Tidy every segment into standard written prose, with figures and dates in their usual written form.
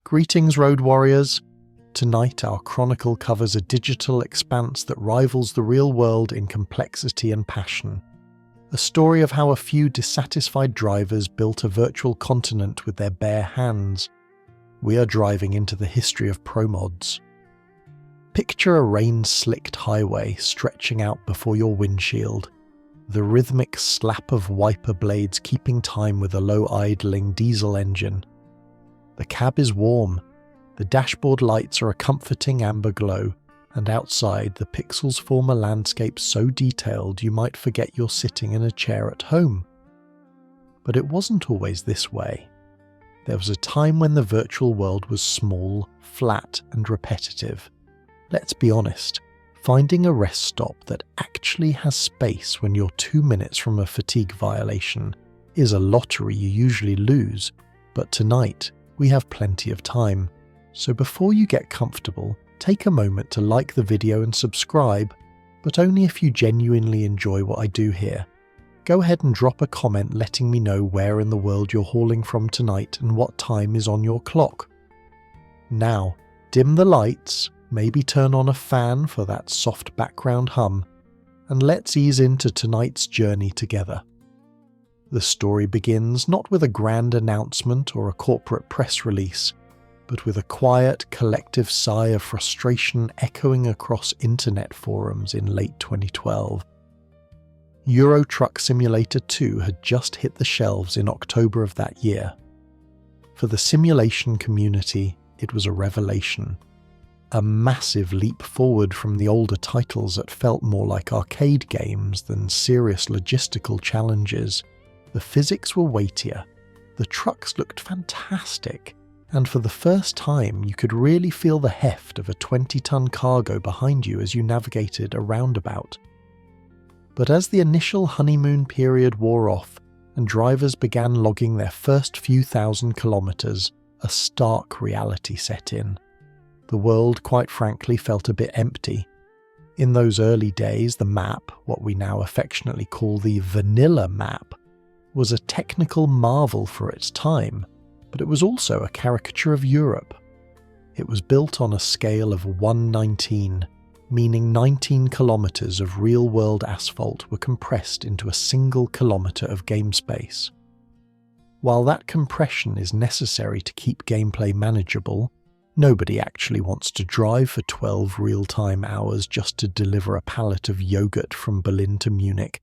Greetings, road warriors! Tonight our chronicle covers a digital expanse that rivals the real world in complexity and passion. A story of how a few dissatisfied drivers built a virtual continent with their bare hands. We are driving into the history of Promods. Picture a rain-slicked highway stretching out before your windshield, the rhythmic slap of wiper blades keeping time with a low-idling diesel engine. The cab is warm, the dashboard lights are a comforting amber glow, and outside the pixels form a landscape so detailed you might forget you're sitting in a chair at home. But it wasn't always this way. There was a time when the virtual world was small, flat, and repetitive. Let's be honest, finding a rest stop that actually has space when you're 2 minutes from a fatigue violation is a lottery you usually lose, but tonight we have plenty of time. So before you get comfortable, take a moment to like the video and subscribe, but only if you genuinely enjoy what I do here. Go ahead and drop a comment letting me know where in the world you're hauling from tonight and what time is on your clock. Now, dim the lights, maybe turn on a fan for that soft background hum, and let's ease into tonight's journey together. The story begins not with a grand announcement or a corporate press release, but with a quiet, collective sigh of frustration echoing across internet forums in late 2012. Euro Truck Simulator 2 had just hit the shelves in October of that year. For the simulation community, it was a revelation. A massive leap forward from the older titles that felt more like arcade games than serious logistical challenges. The physics were weightier, the trucks looked fantastic, and for the first time you could really feel the heft of a 20-ton cargo behind you as you navigated a roundabout. But as the initial honeymoon period wore off and drivers began logging their first few thousand kilometers, a stark reality set in. The world, quite frankly, felt a bit empty. In those early days, the map, what we now affectionately call the vanilla map, was a technical marvel for its time, but it was also a caricature of Europe. It was built on a scale of 1/19, meaning 19 kilometers of real-world asphalt were compressed into a single kilometer of game space. While that compression is necessary to keep gameplay manageable, nobody actually wants to drive for 12 real-time hours just to deliver a pallet of yogurt from Berlin to Munich.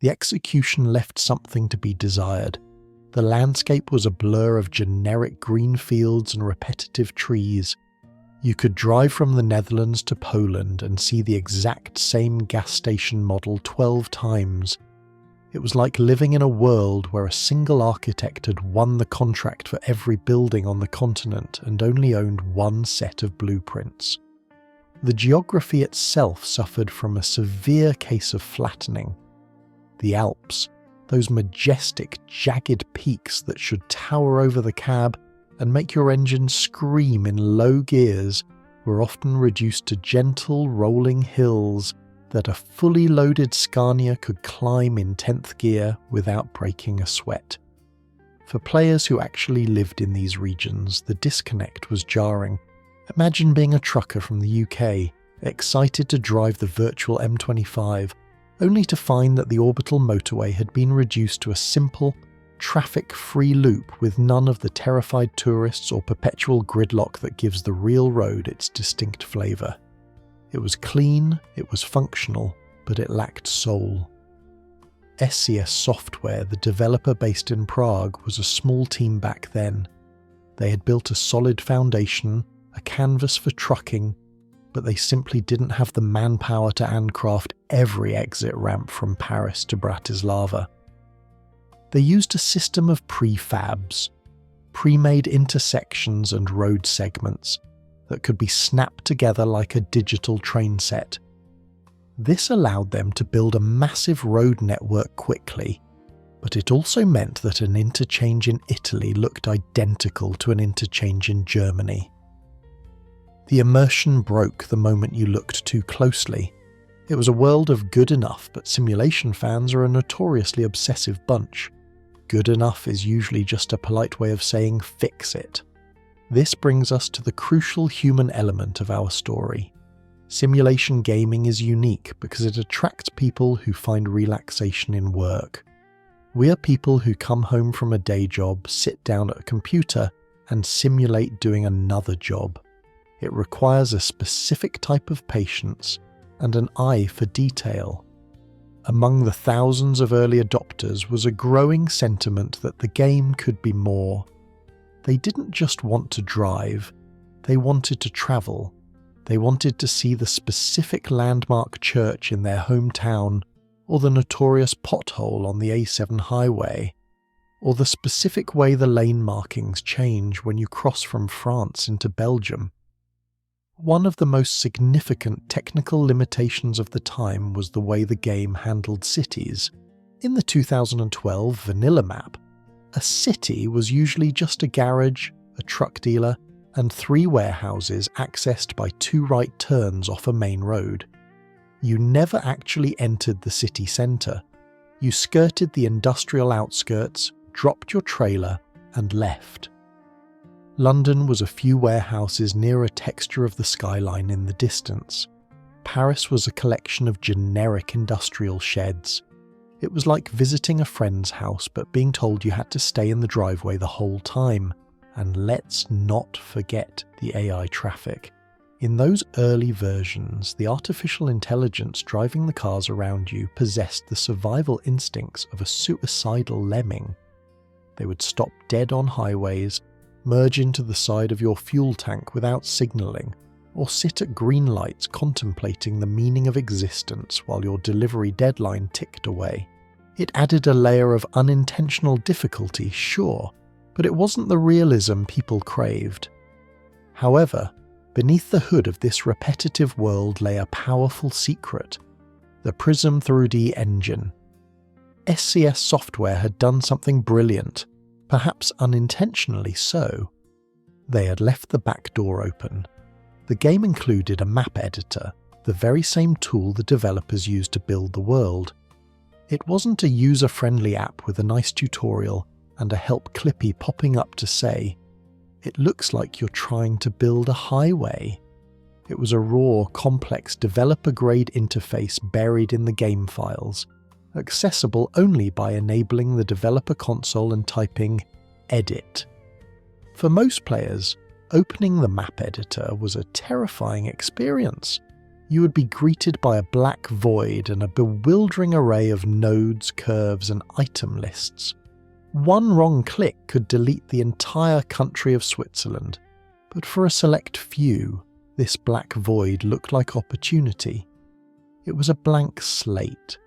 The execution left something to be desired. The landscape was a blur of generic green fields and repetitive trees. You could drive from the Netherlands to Poland and see the exact same gas station model 12 times. It was like living in a world where a single architect had won the contract for every building on the continent and only owned one set of blueprints. The geography itself suffered from a severe case of flattening. The Alps, those majestic, jagged peaks that should tower over the cab and make your engine scream in low gears, were often reduced to gentle, rolling hills that a fully loaded Scania could climb in 10th gear without breaking a sweat. For players who actually lived in these regions, the disconnect was jarring. Imagine being a trucker from the UK, excited to drive the virtual M25, only to find that the orbital motorway had been reduced to a simple, traffic-free loop with none of the terrified tourists or perpetual gridlock that gives the real road its distinct flavour. It was clean, it was functional, but it lacked soul. SCS Software, the developer based in Prague, was a small team back then. They had built a solid foundation, a canvas for trucking, but they simply didn't have the manpower to handcraft every exit ramp from Paris to Bratislava. They used a system of prefabs, pre-made intersections and road segments, that could be snapped together like a digital train set. This allowed them to build a massive road network quickly, but it also meant that an interchange in Italy looked identical to an interchange in Germany. The immersion broke the moment you looked too closely. It was a world of good enough, but simulation fans are a notoriously obsessive bunch. Good enough is usually just a polite way of saying fix it. This brings us to the crucial human element of our story. Simulation gaming is unique because it attracts people who find relaxation in work. We are people who come home from a day job, sit down at a computer, and simulate doing another job. It requires a specific type of patience and an eye for detail. Among the thousands of early adopters was a growing sentiment that the game could be more. They didn't just want to drive, they wanted to travel. They wanted to see the specific landmark church in their hometown, or the notorious pothole on the A7 highway, or the specific way the lane markings change when you cross from France into Belgium. One of the most significant technical limitations of the time was the way the game handled cities. In the 2012 vanilla map, a city was usually just a garage, a truck dealer, and 3 warehouses accessed by 2 right turns off a main road. You never actually entered the city centre. You skirted the industrial outskirts, dropped your trailer, and left. London was a few warehouses near a texture of the skyline in the distance. Paris was a collection of generic industrial sheds. It was like visiting a friend's house but being told you had to stay in the driveway the whole time. And let's not forget the AI traffic. In those early versions, the artificial intelligence driving the cars around you possessed the survival instincts of a suicidal lemming. They would stop dead on highways, merge into the side of your fuel tank without signalling, or sit at green lights contemplating the meaning of existence while your delivery deadline ticked away. It added a layer of unintentional difficulty, sure, but it wasn't the realism people craved. However, beneath the hood of this repetitive world lay a powerful secret: the Prism 3D engine. SCS Software had done something brilliant, perhaps unintentionally so. They had left the back door open. The game included a map editor, the very same tool the developers used to build the world. It wasn't a user-friendly app with a nice tutorial and a help clippy popping up to say, "It looks like you're trying to build a highway." It was a raw, complex developer-grade interface buried in the game files, accessible only by enabling the developer console and typing edit. For most players, opening the map editor was a terrifying experience. You would be greeted by a black void and a bewildering array of nodes, curves, and item lists. One wrong click could delete the entire country of Switzerland, but for a select few, this black void looked like opportunity. It was a blank slate.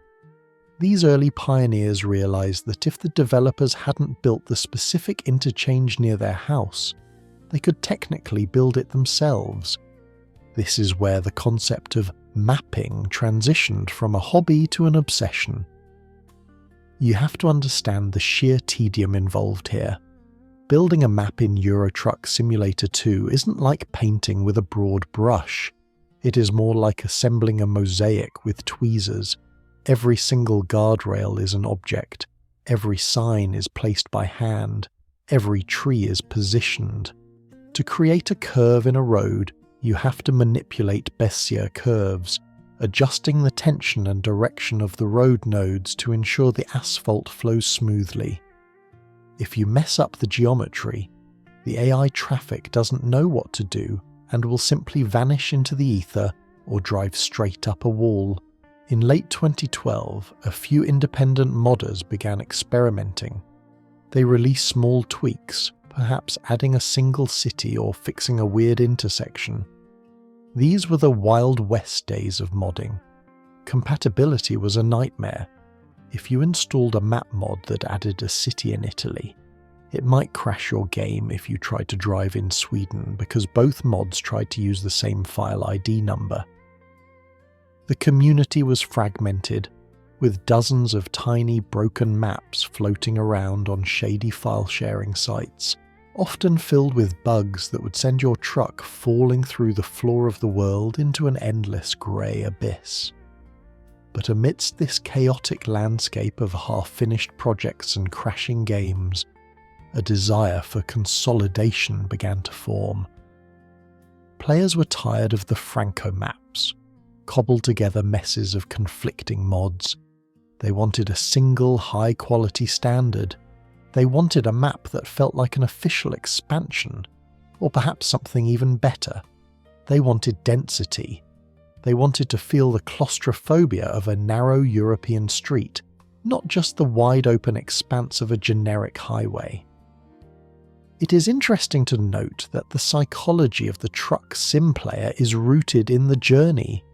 These early pioneers realized that if the developers hadn't built the specific interchange near their house, they could technically build it themselves. This is where the concept of mapping transitioned from a hobby to an obsession. You have to understand the sheer tedium involved here. Building a map in Euro Truck Simulator 2 isn't like painting with a broad brush. It is more like assembling a mosaic with tweezers. Every single guardrail is an object. Every sign is placed by hand. Every tree is positioned. To create a curve in a road, you have to manipulate Bézier curves, adjusting the tension and direction of the road nodes to ensure the asphalt flows smoothly. If you mess up the geometry, the AI traffic doesn't know what to do and will simply vanish into the ether or drive straight up a wall. In late 2012, a few independent modders began experimenting. They released small tweaks, perhaps adding a single city or fixing a weird intersection. These were the Wild West days of modding. Compatibility was a nightmare. If you installed a map mod that added a city in Italy, it might crash your game if you tried to drive in Sweden because both mods tried to use the same file ID number. The community was fragmented, with dozens of tiny broken maps floating around on shady file-sharing sites, often filled with bugs that would send your truck falling through the floor of the world into an endless grey abyss. But amidst this chaotic landscape of half-finished projects and crashing games, A desire for consolidation began to form. Players were tired of the Franco maps, cobbled together messes of conflicting mods. They wanted a single high-quality standard. They wanted a map that felt like an official expansion, or perhaps something even better. They wanted density. They wanted to feel the claustrophobia of a narrow European street, not just the wide-open expanse of a generic highway. It is interesting to note that the psychology of the truck sim player is rooted in the journey.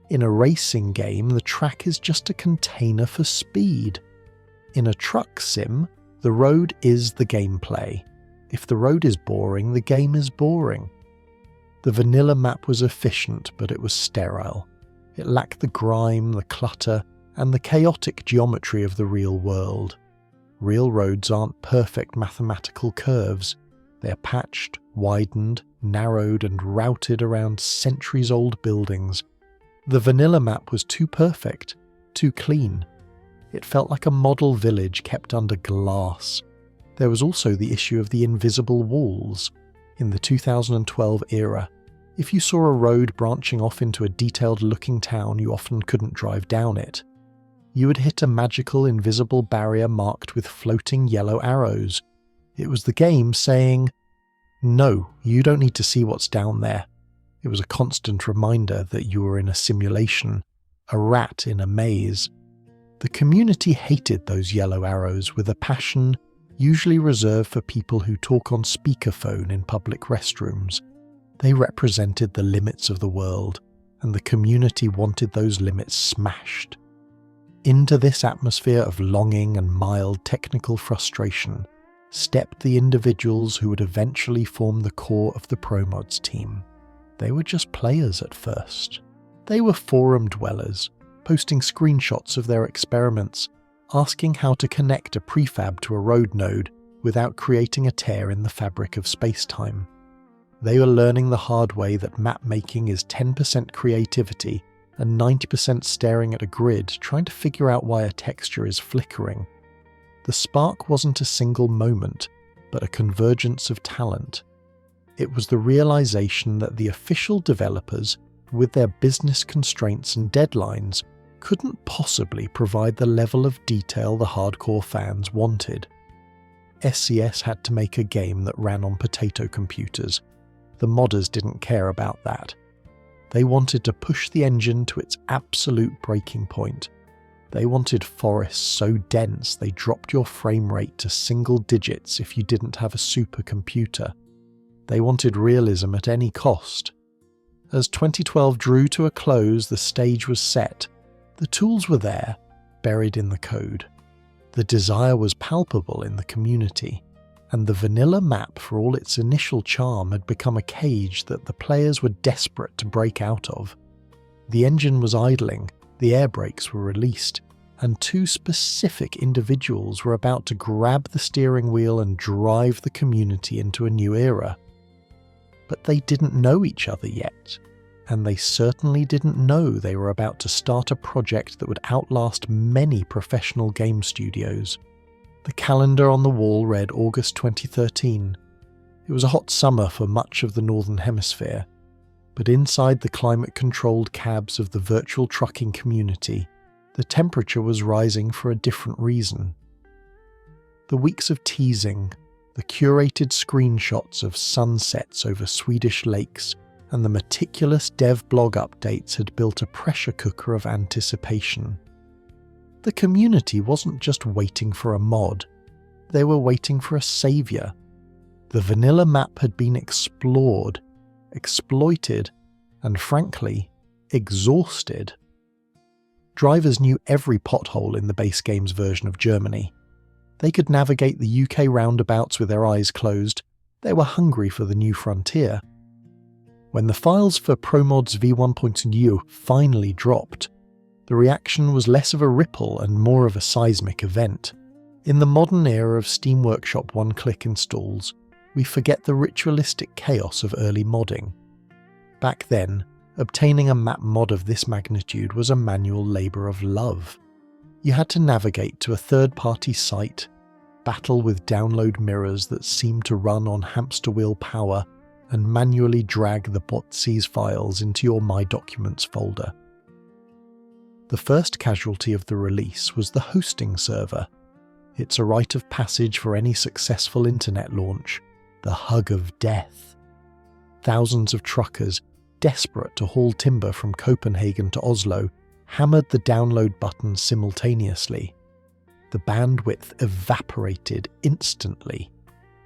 In a racing game, the track is just a container for speed. In a truck sim, the road is the gameplay. If the road is boring, the game is boring. The vanilla map was efficient, but it was sterile. It lacked the grime, the clutter, and the chaotic geometry of the real world. Real roads aren't perfect mathematical curves. They are patched, widened, narrowed, and routed around centuries-old buildings. The vanilla map was too perfect, too clean. It felt like a model village kept under glass. There was also the issue of the invisible walls. In the 2012 era, if you saw a road branching off into a detailed-looking town, you often couldn't drive down it. You would hit a magical invisible barrier marked with floating yellow arrows. It was the game saying, "No, you don't need to see what's down there." It was a constant reminder that you were in a simulation, a rat in a maze. The community hated those yellow arrows with a passion usually reserved for people who talk on speakerphone in public restrooms. They represented the limits of the world, and the community wanted those limits smashed. Into this atmosphere of longing and mild technical frustration stepped the individuals who would eventually form the core of the Promods team. They were just players at first. They were forum dwellers, posting screenshots of their experiments, asking how to connect a prefab to a road node without creating a tear in the fabric of space-time. They were learning the hard way that map making is 10% creativity and 90% staring at a grid trying to figure out why a texture is flickering. The spark wasn't a single moment, but a convergence of talent. It was the realization that the official developers, with their business constraints and deadlines, couldn't possibly provide the level of detail the hardcore fans wanted. SCS had to make a game that ran on potato computers. The modders didn't care about that. They wanted to push the engine to its absolute breaking point. They wanted forests so dense they dropped your frame rate to single digits if you didn't have a supercomputer. They wanted realism at any cost. As 2012 drew to a close, the stage was set. The tools were there, buried in the code. The desire was palpable in the community, and the vanilla map, for all its initial charm, had become a cage that the players were desperate to break out of. The engine was idling, the air brakes were released, and two specific individuals were about to grab the steering wheel and drive the community into a new era. But they didn't know each other yet, and they certainly didn't know they were about to start a project that would outlast many professional game studios. The calendar on the wall read August 2013. It was a hot summer for much of the Northern Hemisphere, but inside the climate-controlled cabs of the virtual trucking community, the temperature was rising for a different reason. The weeks of teasing, the curated screenshots of sunsets over Swedish lakes, and the meticulous dev blog updates had built a pressure cooker of anticipation. The community wasn't just waiting for a mod, they were waiting for a saviour. The vanilla map had been explored, exploited, and frankly, exhausted. Drivers knew every pothole in the base game's version of Germany. They could navigate the UK roundabouts with their eyes closed. They were hungry for the new frontier. When the files for Promods v1.new finally dropped, the reaction was less of a ripple and more of a seismic event. In the modern era of Steam Workshop one-click installs, we forget the ritualistic chaos of early modding. Back then, obtaining a map mod of this magnitude was a manual labour of love. You had to navigate to a third-party site, battle with download mirrors that seemed to run on hamster wheel power and manually drag the .c's files into your My Documents folder. The first casualty of the release was the hosting server. It's a rite of passage for any successful internet launch, the hug of death. Thousands of truckers, desperate to haul timber from Copenhagen to Oslo, hammered the download button simultaneously. The bandwidth evaporated instantly.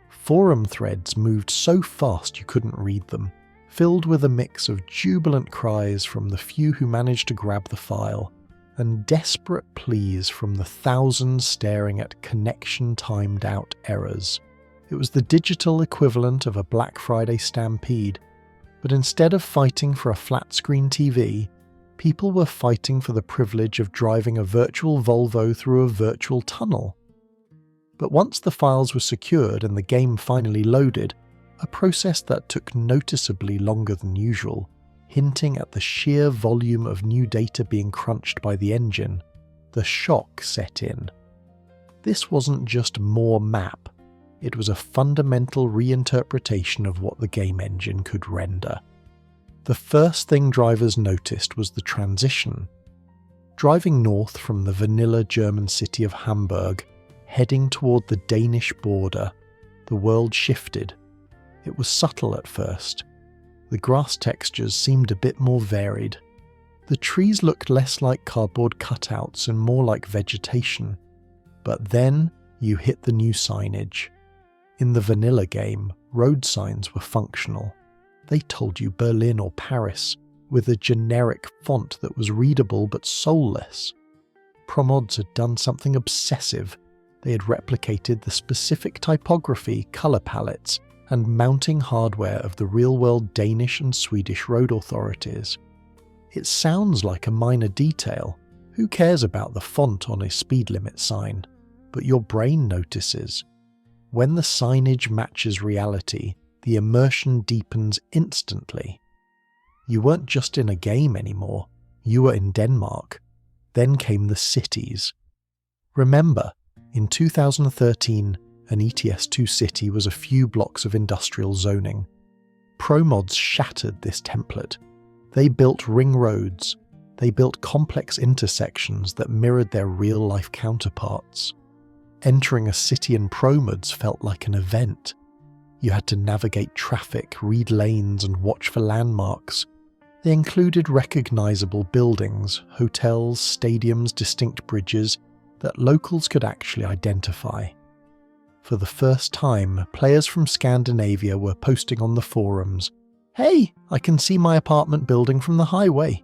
Forum threads moved so fast you couldn't read them, filled with a mix of jubilant cries from the few who managed to grab the file, and desperate pleas from the thousands staring at connection-timed-out errors. It was the digital equivalent of a Black Friday stampede, but instead of fighting for a flat-screen TV, people were fighting for the privilege of driving a virtual Volvo through a virtual tunnel. But once the files were secured and the game finally loaded, a process that took noticeably longer than usual, hinting at the sheer volume of new data being crunched by the engine, the shock set in. This wasn't just more map, it was a fundamental reinterpretation of what the game engine could render. The first thing drivers noticed was the transition. Driving north from the vanilla German city of Hamburg, heading toward the Danish border, the world shifted. It was subtle at first. The grass textures seemed a bit more varied. The trees looked less like cardboard cutouts and more like vegetation. But then you hit the new signage. In the vanilla game, road signs were functional. They told you Berlin or Paris, with a generic font that was readable but soulless. Promods had done something obsessive. They had replicated the specific typography, colour palettes, and mounting hardware of the real-world Danish and Swedish road authorities. It sounds like a minor detail. Who cares about the font on a speed limit sign? But your brain notices. When the signage matches reality, the immersion deepens instantly. You weren't just in a game anymore, you were in Denmark. Then came the cities. Remember, in 2013, an ETS2 city was a few blocks of industrial zoning. Promods shattered this template. They built ring roads. They built complex intersections that mirrored their real-life counterparts. Entering a city in Promods felt like an event. You had to navigate traffic, read lanes, and watch for landmarks. They included recognizable buildings, hotels, stadiums, distinct bridges that locals could actually identify. For the first time, players from Scandinavia were posting on the forums, "Hey, I can see my apartment building from the highway."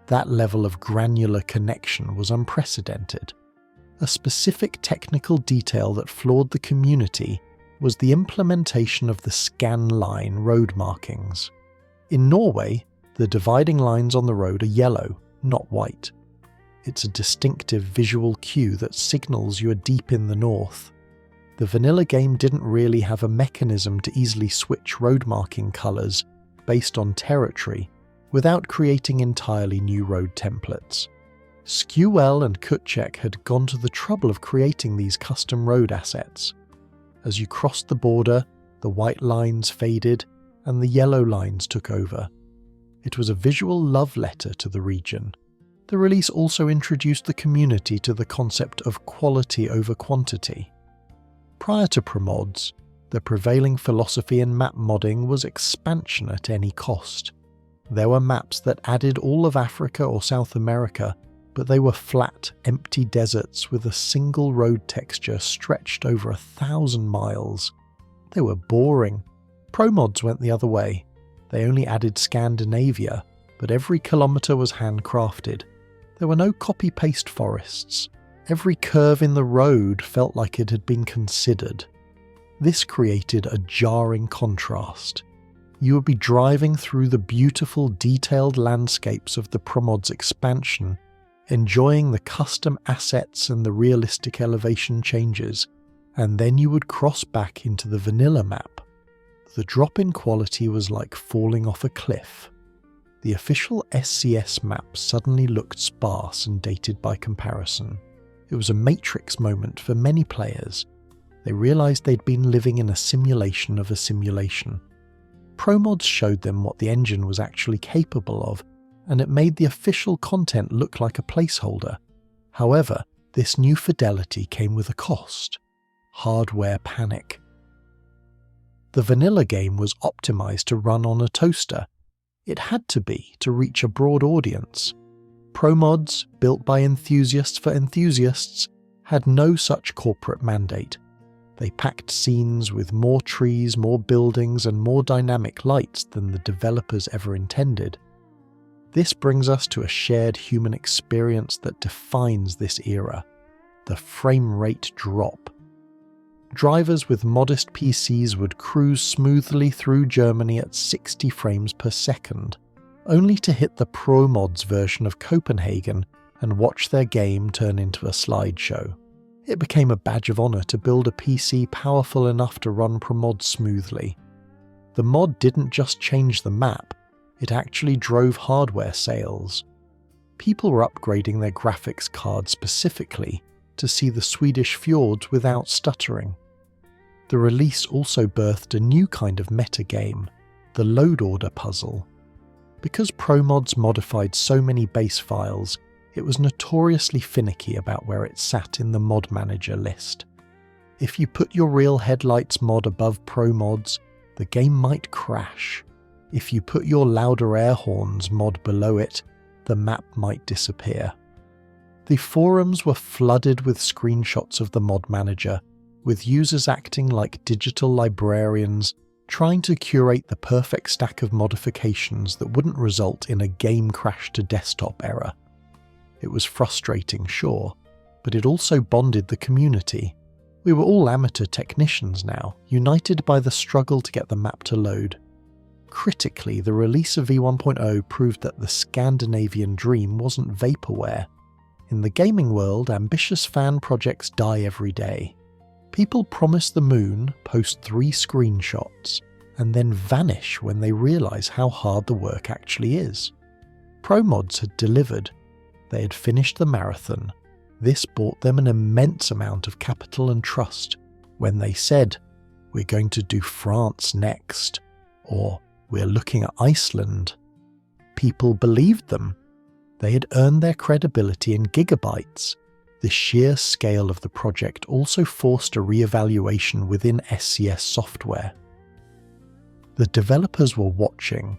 That level of granular connection was unprecedented. A specific technical detail that floored the community was the implementation of the scan line road markings. In Norway, the dividing lines on the road are yellow, not white. It's a distinctive visual cue that signals you are deep in the north. The vanilla game didn't really have a mechanism to easily switch road marking colours based on territory without creating entirely new road templates. ScuL and Kutchek had gone to the trouble of creating these custom road assets. As you crossed the border, the white lines faded and the yellow lines took over. It was a visual love letter to the region. The release also introduced the community to the concept of quality over quantity. Prior to Promods, the prevailing philosophy in map modding was expansion at any cost. There were maps that added all of Africa or South America, but they were flat, empty deserts with a single road texture stretched over 1,000 miles. They were boring. Promods went the other way. They only added Scandinavia, but every kilometre was handcrafted. There were no copy-paste forests. Every curve in the road felt like it had been considered. This created a jarring contrast. You would be driving through the beautiful, detailed landscapes of the Promods expansion, enjoying the custom assets and the realistic elevation changes, and then you would cross back into the vanilla map. The drop in quality was like falling off a cliff. The official SCS map suddenly looked sparse and dated by comparison. It was a Matrix moment for many players. they realised they'd been living in a simulation of a simulation. Promods showed them what the engine was actually capable of, and it made the official content look like a placeholder. However, this new fidelity came with a cost: hardware panic. The vanilla game was optimised to run on a toaster. It had to be to reach a broad audience. Promods, built by enthusiasts for enthusiasts, had no such corporate mandate. They packed scenes with more trees, more buildings, and more dynamic lights than the developers ever intended. This brings us to a shared human experience that defines this era: the frame rate drop. Drivers with modest PCs would cruise smoothly through Germany at 60 frames per second, only to hit the Promods version of Copenhagen and watch their game turn into a slideshow. It became a badge of honour to build a PC powerful enough to run Promods smoothly. The mod didn't just change the map, it actually drove hardware sales. People were upgrading their graphics cards specifically to see the Swedish fjords without stuttering. The release also birthed a new kind of metagame, the load order puzzle. Because Promods modified so many base files, it was notoriously finicky about where it sat in the mod manager list. If you put your real headlights mod above Promods, the game might crash. If you put your louder air horns mod below it, the map might disappear. The forums were flooded with screenshots of the mod manager, with users acting like digital librarians, trying to curate the perfect stack of modifications that wouldn't result in a game crash to desktop error. It was frustrating, sure, but it also bonded the community. We were all amateur technicians now, united by the struggle to get the map to load. Critically, the release of V1.0 proved that the Scandinavian dream wasn't vaporware. In the gaming world, ambitious fan projects die every day. People promise the moon, post 3 screenshots, and then vanish when they realise how hard the work actually is. Promods had delivered. They had finished the marathon. This bought them an immense amount of capital and trust. When they said, "We're going to do France next," or "We're looking at Iceland," people believed them. They had earned their credibility in gigabytes. The sheer scale of the project also forced a re-evaluation within SCS Software. The developers were watching.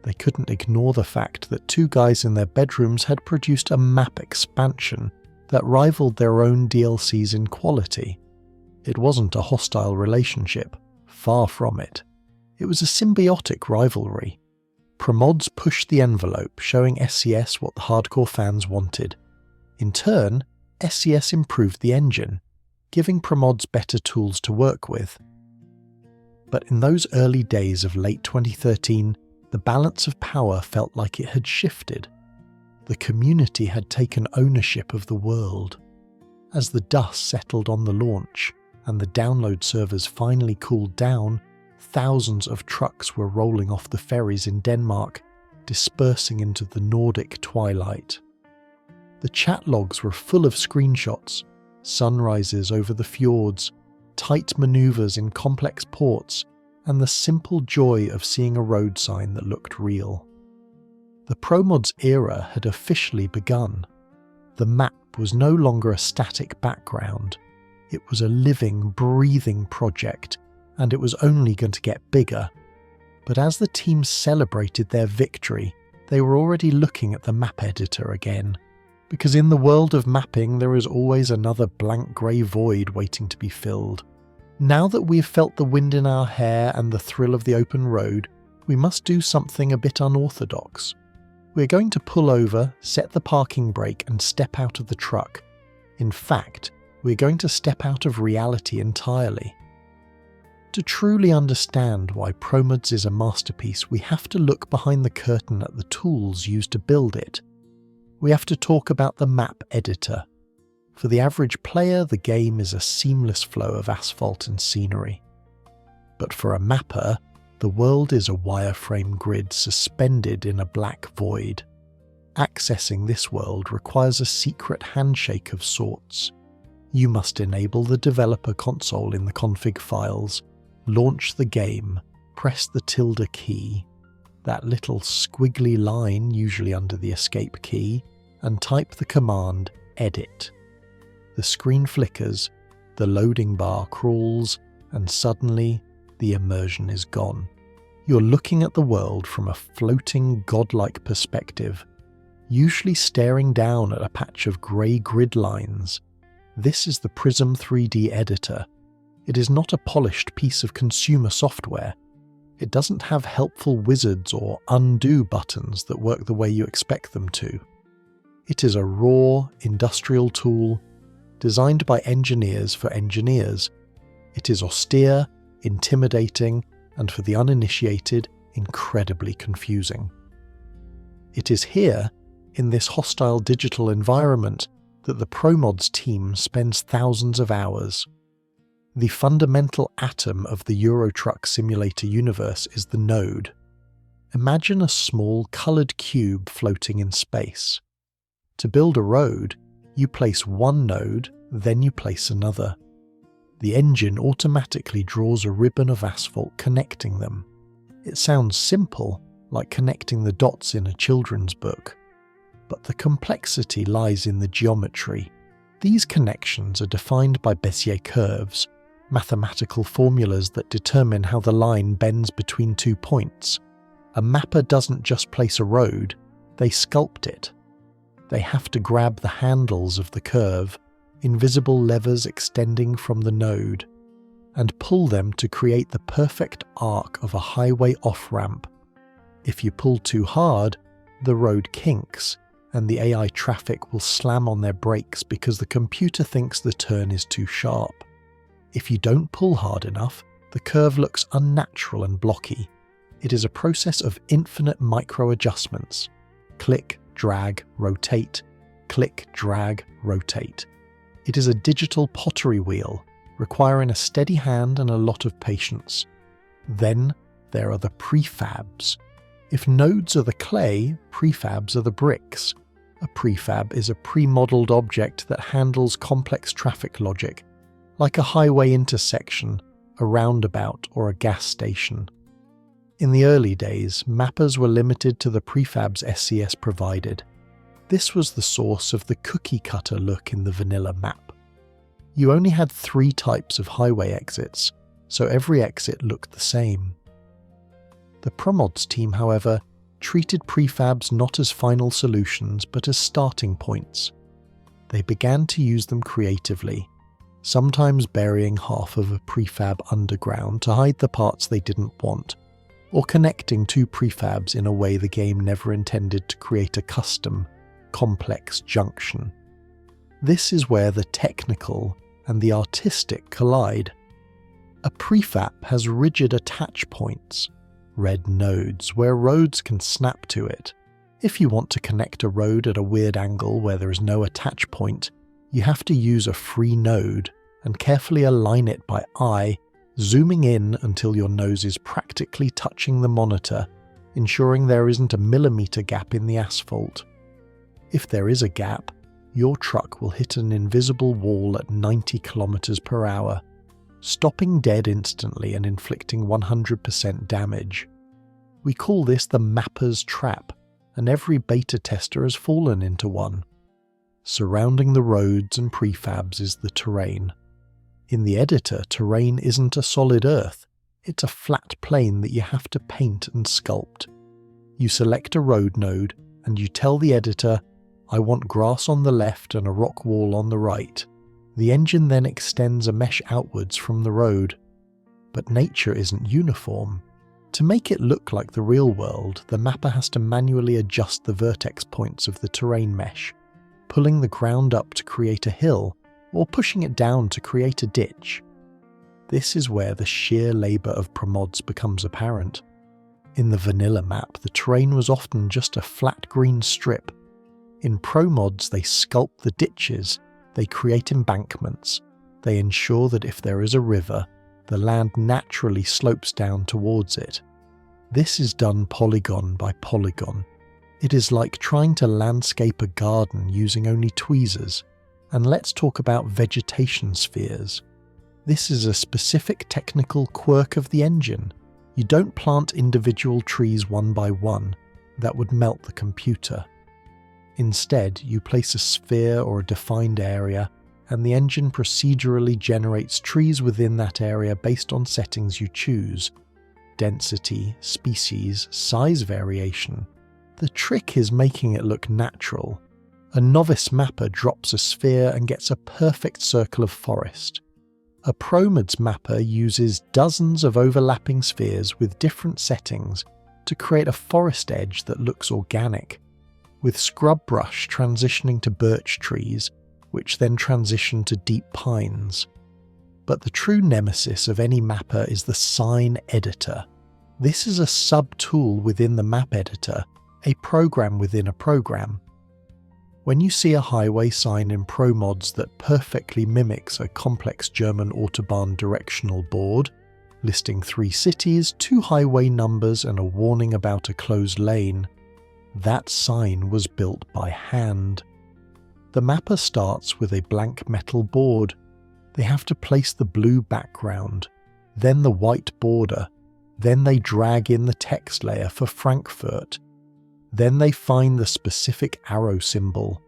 They couldn't ignore the fact that 2 guys in their bedrooms had produced a map expansion that rivaled their own DLCs in quality. It wasn't a hostile relationship, far from it. It was a symbiotic rivalry. Promods pushed the envelope, showing SCS what the hardcore fans wanted. In turn, SCS improved the engine, giving Promods better tools to work with. But in those early days of late 2013, the balance of power felt like it had shifted. The community had taken ownership of the world. As the dust settled on the launch, and the download servers finally cooled down, thousands of trucks were rolling off the ferries in Denmark, dispersing into the Nordic twilight. The chat logs were full of screenshots, sunrises over the fjords, tight maneuvers in complex ports, and the simple joy of seeing a road sign that looked real. The Promods era had officially begun. The map was no longer a static background. It was a living, breathing project, and it was only going to get bigger. But as the team celebrated their victory, they were already looking at the map editor again. Because in the world of mapping, there is always another blank grey void waiting to be filled. Now that we've felt the wind in our hair and the thrill of the open road, we must do something a bit unorthodox. We're going to pull over, set the parking brake, and step out of the truck. In fact, we're going to step out of reality entirely. To truly understand why Promods is a masterpiece, we have to look behind the curtain at the tools used to build it. We have to talk about the map editor. For the average player, the game is a seamless flow of asphalt and scenery. But for a mapper, the world is a wireframe grid suspended in a black void. Accessing this world requires a secret handshake of sorts. You must enable the developer console in the config files, launch the game, press the tilde key, that little squiggly line usually under the escape key, and type the command edit. The screen flickers, the loading bar crawls, and suddenly the immersion is gone. You're looking at the world from a floating godlike perspective, usually staring down at a patch of grey grid lines. This is the Prism 3D editor. It is not a polished piece of consumer software. It doesn't have helpful wizards or undo buttons that work the way you expect them to. It is a raw, industrial tool designed by engineers for engineers. It is austere, intimidating, and for the uninitiated, incredibly confusing. It is here, in this hostile digital environment, that the Promods team spends thousands of hours. The fundamental atom of the Eurotruck simulator universe is the node. Imagine a small coloured cube floating in space. To build a road, you place one node, then you place another. The engine automatically draws a ribbon of asphalt connecting them. It sounds simple, like connecting the dots in a children's book. But the complexity lies in the geometry. These connections are defined by Bézier curves, mathematical formulas that determine how the line bends between 2 points. A mapper doesn't just place a road, they sculpt it. They have to grab the handles of the curve, invisible levers extending from the node, and pull them to create the perfect arc of a highway off-ramp. If you pull too hard, the road kinks, and the AI traffic will slam on their brakes because the computer thinks the turn is too sharp. If you don't pull hard enough, the curve looks unnatural and blocky. It is a process of infinite micro-adjustments. Click, drag, rotate. Click, drag, rotate. It is a digital pottery wheel, requiring a steady hand and a lot of patience. Then there are the prefabs. If nodes are the clay, prefabs are the bricks. A prefab is a pre-modelled object that handles complex traffic logic, like a highway intersection, a roundabout, or a gas station. In the early days, mappers were limited to the prefabs SCS provided. This was the source of the cookie-cutter look in the vanilla map. You only had 3 types of highway exits, so every exit looked the same. The Promods team, however, treated prefabs not as final solutions but as starting points. They began to use them creatively, sometimes burying half of a prefab underground to hide the parts they didn't want, or connecting 2 prefabs in a way the game never intended to create a custom, complex junction. This is where the technical and the artistic collide. A prefab has rigid attach points, red nodes where roads can snap to it. If you want to connect a road at a weird angle where there is no attach point, you have to use a free node and carefully align it by eye, zooming in until your nose is practically touching the monitor, ensuring there isn't a millimeter gap in the asphalt. If there is a gap, your truck will hit an invisible wall at 90 km per hour, stopping dead instantly and inflicting 100% damage. We call this the mapper's trap, and every beta tester has fallen into one. Surrounding the roads and prefabs is the terrain. In the editor, terrain isn't a solid earth, it's a flat plane that you have to paint and sculpt. You select a road node and you tell the editor, I want grass on the left and a rock wall on the right. The engine then extends a mesh outwards from the road. But nature isn't uniform. To make it look like the real world, the mapper has to manually adjust the vertex points of the terrain mesh, pulling the ground up to create a hill, or pushing it down to create a ditch. This is where the sheer labour of Promods becomes apparent. In the vanilla map, the terrain was often just a flat green strip. In Promods, they sculpt the ditches, they create embankments, they ensure that if there is a river, the land naturally slopes down towards it. This is done polygon by polygon. It is like trying to landscape a garden using only tweezers, And let's talk about vegetation spheres. This is a specific technical quirk of the engine. You don't plant individual trees one by one. That would melt the computer. Instead, you place a sphere or a defined area, and the engine procedurally generates trees within that area based on settings you choose. Density, species, size variation. The trick is making it look natural. A novice mapper drops a sphere and gets a perfect circle of forest. A Promods mapper uses dozens of overlapping spheres with different settings to create a forest edge that looks organic, with scrub brush transitioning to birch trees, which then transition to deep pines. But the true nemesis of any mapper is the sign editor. This is a sub-tool within the map editor, a program within a program. When you see a highway sign in Promods that perfectly mimics a complex German Autobahn directional board, listing 3 cities, 2 highway numbers and a warning about a closed lane, that sign was built by hand. The mapper starts with a blank metal board. They have to place the blue background, then the white border, then they drag in the text layer for Frankfurt. Then they find the specific arrow symbol,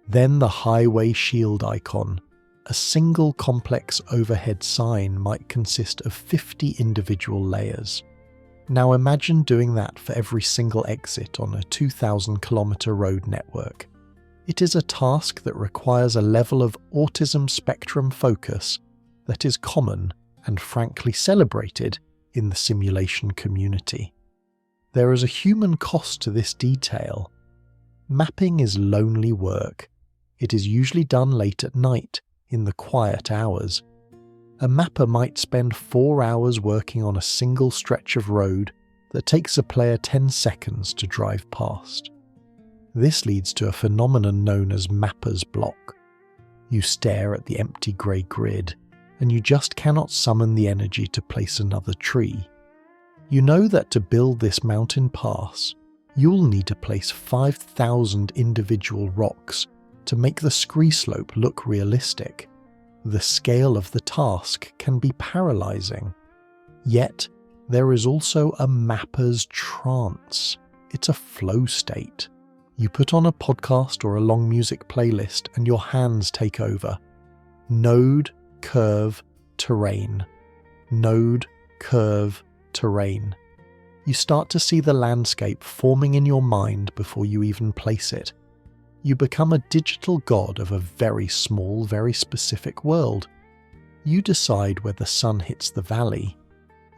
then the highway shield icon. A single complex overhead sign might consist of 50 individual layers. Now imagine doing that for every single exit on a 2,000-kilometer road network. It is a task that requires a level of autism spectrum focus that is common and frankly celebrated in the simulation community. There is a human cost to this detail. Mapping is lonely work. It is usually done late at night, in the quiet hours. A mapper might spend 4 hours working on a single stretch of road that takes a player 10 seconds to drive past. This leads to a phenomenon known as mapper's block. You stare at the empty grey grid, and you just cannot summon the energy to place another tree. You know that to build this mountain pass, you'll need to place 5,000 individual rocks to make the scree slope look realistic. The scale of the task can be paralyzing. Yet, there is also a mapper's trance. It's a flow state. You put on a podcast or a long music playlist and your hands take over. Node, curve, terrain. Node, curve, terrain. You start to see the landscape forming in your mind before you even place it. You become a digital god of a very small, very specific world. You decide where the sun hits the valley.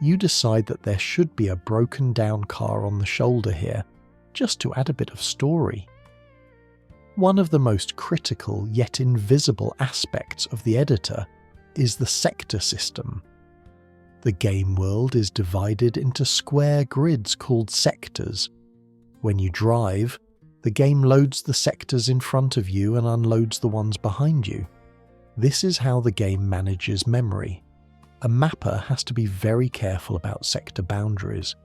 You decide that there should be a broken down car on the shoulder here, just to add a bit of story. One of the most critical yet invisible aspects of the editor is the sector system. The game world is divided into square grids called sectors. When you drive, the game loads the sectors in front of you and unloads the ones behind you. This is how the game manages memory. A mapper has to be very careful about sector boundaries.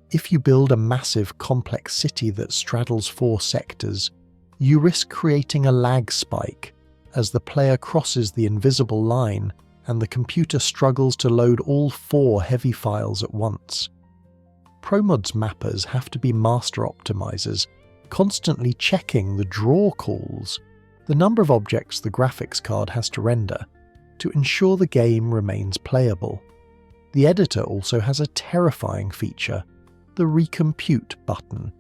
If you build a massive, complex city that straddles 4 sectors, you risk creating a lag spike as the player crosses the invisible line and the computer struggles to load all 4 heavy files at once. Promods mappers have to be master optimizers, constantly checking the draw calls, the number of objects the graphics card has to render, to ensure the game remains playable. The editor also has a terrifying feature, the recompute button.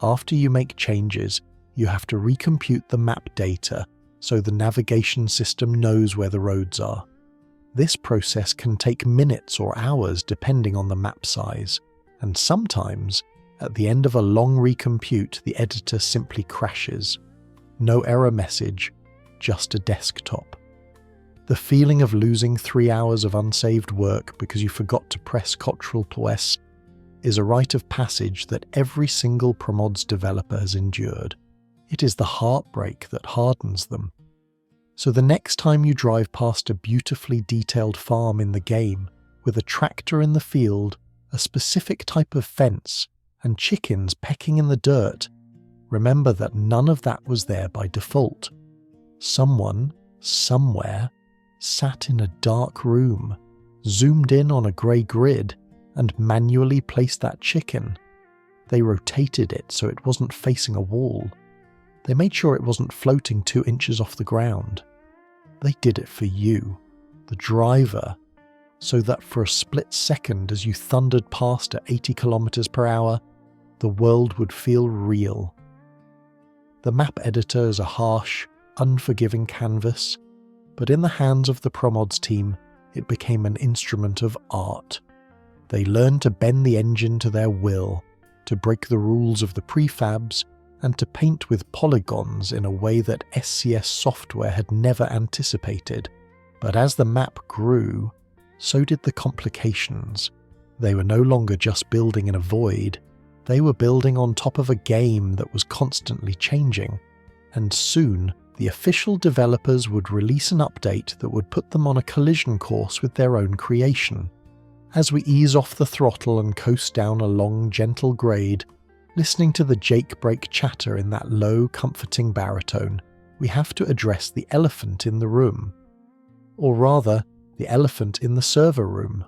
After you make changes, you have to recompute the map data so the navigation system knows where the roads are. This process can take minutes or hours depending on the map size, and sometimes, at the end of a long recompute, the editor simply crashes. No error message, just a desktop. The feeling of losing 3 hours of unsaved work because you forgot to press Ctrl+S is a rite of passage that every single Promods developer has endured. It is the heartbreak that hardens them. So the next time you drive past a beautifully detailed farm in the game, with a tractor in the field, a specific type of fence, and chickens pecking in the dirt, remember that none of that was there by default. Someone, somewhere, sat in a dark room, zoomed in on a grey grid, and manually placed that chicken. They rotated it so it wasn't facing a wall. They made sure it wasn't floating 2 inches off the ground. They did it for you, the driver, so that for a split second as you thundered past at 80 kilometers per hour, the world would feel real. The map editor is a harsh, unforgiving canvas, but in the hands of the Promods team, it became an instrument of art. They learned to bend the engine to their will, to break the rules of the prefabs, and to paint with polygons in a way that SCS Software had never anticipated. But as the map grew, so did the complications. They were no longer just building in a void, they were building on top of a game that was constantly changing, and soon the official developers would release an update that would put them on a collision course with their own creation. As we ease off the throttle and coast down a long, gentle grade, listening to the Jake break chatter in that low, comforting baritone, we have to address the elephant in the room. Or rather, the elephant in the server room.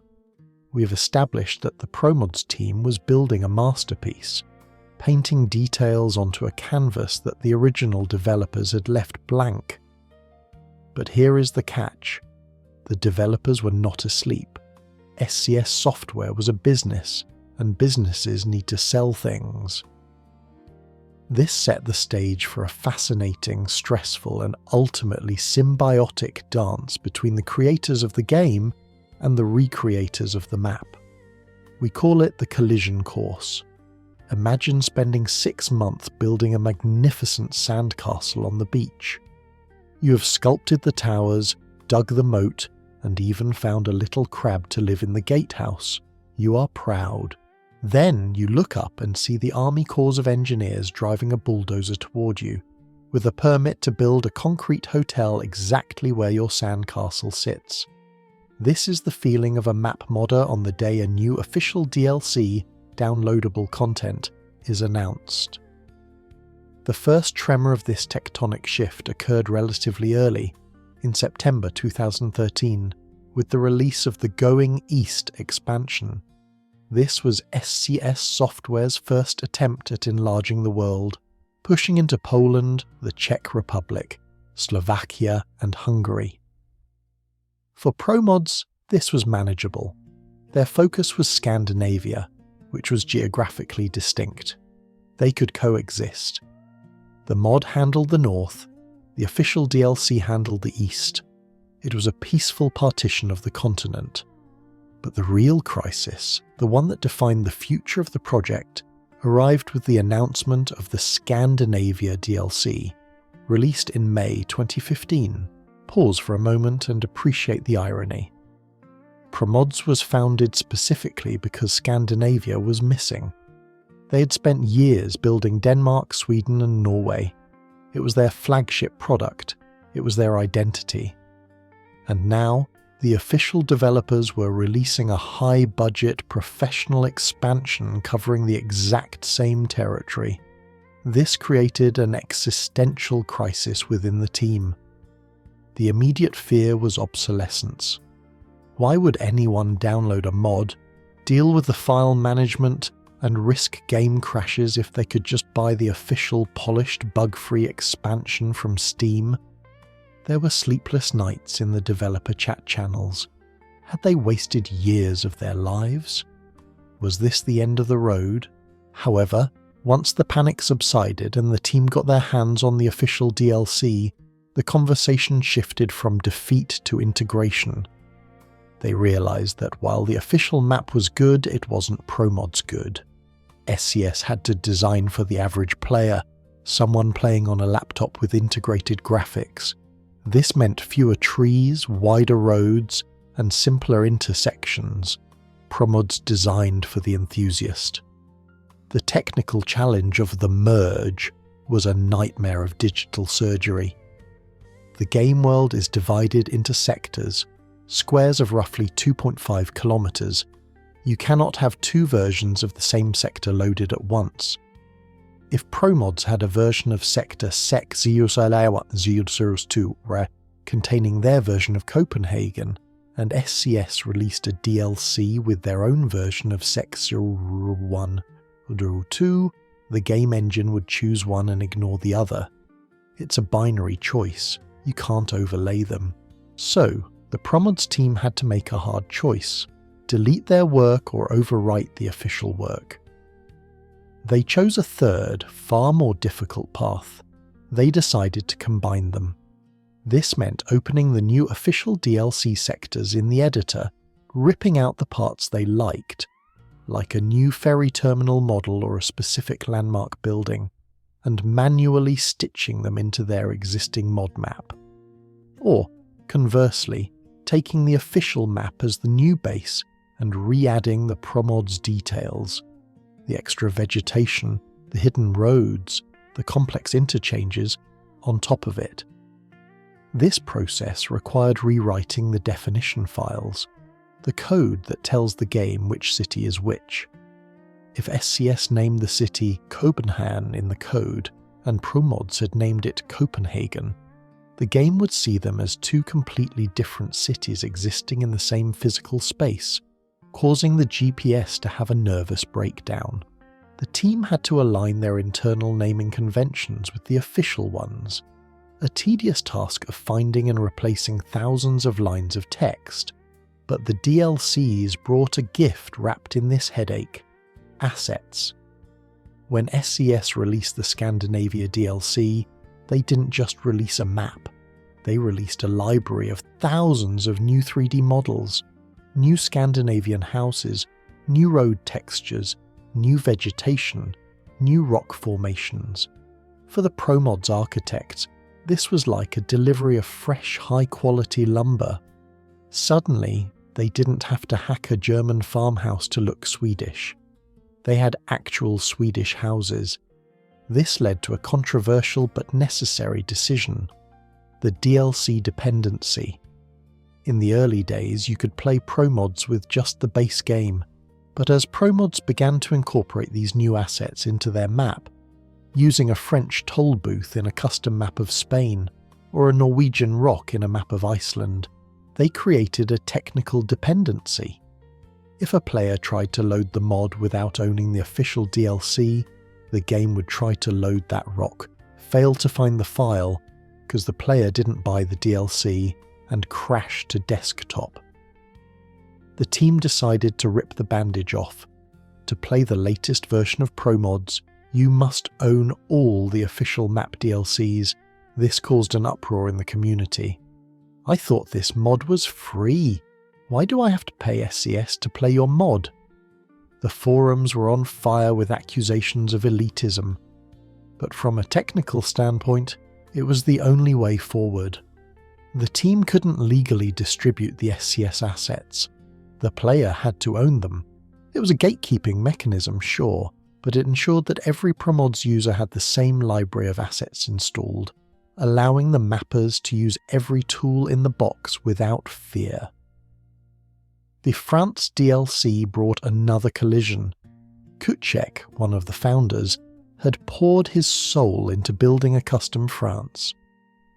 We have established that the Promods team was building a masterpiece, painting details onto a canvas that the original developers had left blank. But here is the catch. The developers were not asleep. SCS Software was a business, and businesses need to sell things. This set the stage for a fascinating, stressful, and ultimately symbiotic dance between the creators of the game and the recreators of the map. We call it the collision course. Imagine spending 6 months building a magnificent sandcastle on the beach. You have sculpted the towers, dug the moat, and even found a little crab to live in the gatehouse. You are proud. Then you look up and see the Army Corps of Engineers driving a bulldozer toward you, with a permit to build a concrete hotel exactly where your sandcastle sits. This is the feeling of a map modder on the day a new official DLC, downloadable content, is announced. The first tremor of this tectonic shift occurred relatively early, in September 2013, with the release of the Going East expansion. This was SCS Software's first attempt at enlarging the world, pushing into Poland, the Czech Republic, Slovakia, and Hungary. For Promods, this was manageable. Their focus was Scandinavia, which was geographically distinct. They could coexist. The mod handled the north, the official DLC handled the east. It was a peaceful partition of the continent. But the real crisis, the one that defined the future of the project, arrived with the announcement of the Scandinavia DLC, released in May 2015. Pause for a moment and appreciate the irony. Promods was founded specifically because Scandinavia was missing. They had spent years building Denmark, Sweden, and Norway. It was their flagship product. It was their identity. And now, the official developers were releasing a high-budget professional expansion covering the exact same territory. This created an existential crisis within the team. The immediate fear was obsolescence. Why would anyone download a mod, deal with the file management, and risk game crashes if they could just buy the official polished bug-free expansion from Steam? There were sleepless nights in the developer chat channels. Had they wasted years of their lives? Was this the end of the road? However, once the panic subsided and the team got their hands on the official DLC, the conversation shifted from defeat to integration. They realized that while the official map was good, it wasn't Promods good. SCS had to design for the average player, someone playing on a laptop with integrated graphics. This meant fewer trees, wider roads, and simpler intersections. Promods designed for the enthusiast. The technical challenge of the merge was a nightmare of digital surgery. The game world is divided into sectors, squares of roughly 2.5 kilometers. You cannot have two versions of the same sector loaded at once. If Promods had a version of sector SEC 002 containing their version of Copenhagen, and SCS released a DLC with their own version of SEC 0102, the game engine would choose one and ignore the other. It's a binary choice, you can't overlay them. So, the Promods team had to make a hard choice: delete their work or overwrite the official work. They chose a third, far more difficult path. They decided to combine them. This meant opening the new official DLC sectors in the editor, ripping out the parts they liked, like a new ferry terminal model or a specific landmark building, and manually stitching them into their existing mod map. Or, conversely, taking the official map as the new base and re-adding the Promods details, the extra vegetation, the hidden roads, the complex interchanges on top of it. This process required rewriting the definition files, the code that tells the game which city is which. If SCS named the city Copenhagen in the code, and Promods had named it Copenhagen, the game would see them as two completely different cities existing in the same physical space, causing the GPS to have a nervous breakdown. The team had to align their internal naming conventions with the official ones, a tedious task of finding and replacing thousands of lines of text. But the DLCs brought a gift wrapped in this headache: assets. When SCS released the Scandinavia DLC, they didn't just release a map. They released a library of thousands of new 3D models, new Scandinavian houses, new road textures, new vegetation, new rock formations. For the Promods architects, this was like a delivery of fresh, high-quality lumber. Suddenly, they didn't have to hack a German farmhouse to look Swedish. They had actual Swedish houses. This led to a controversial but necessary decision: the DLC dependency. In the early days, you could play Promods with just the base game, but as Promods began to incorporate these new assets into their map, using a French toll booth in a custom map of Spain, or a Norwegian rock in a map of Iceland, they created a technical dependency. If a player tried to load the mod without owning the official DLC, the game would try to load that rock, fail to find the file because the player didn't buy the DLC, and crash to desktop. The team decided to rip the bandage off. To play the latest version of Promods, you must own all the official map DLCs. This caused an uproar in the community. I thought this mod was free. Why do I have to pay SCS to play your mod? The forums were on fire with accusations of elitism. But from a technical standpoint, it was the only way forward. The team couldn't legally distribute the SCS assets. The player had to own them. It was a gatekeeping mechanism, sure, but it ensured that every Promods user had the same library of assets installed, allowing the mappers to use every tool in the box without fear. The France DLC brought another collision. Kutchek, one of the founders, had poured his soul into building a custom France.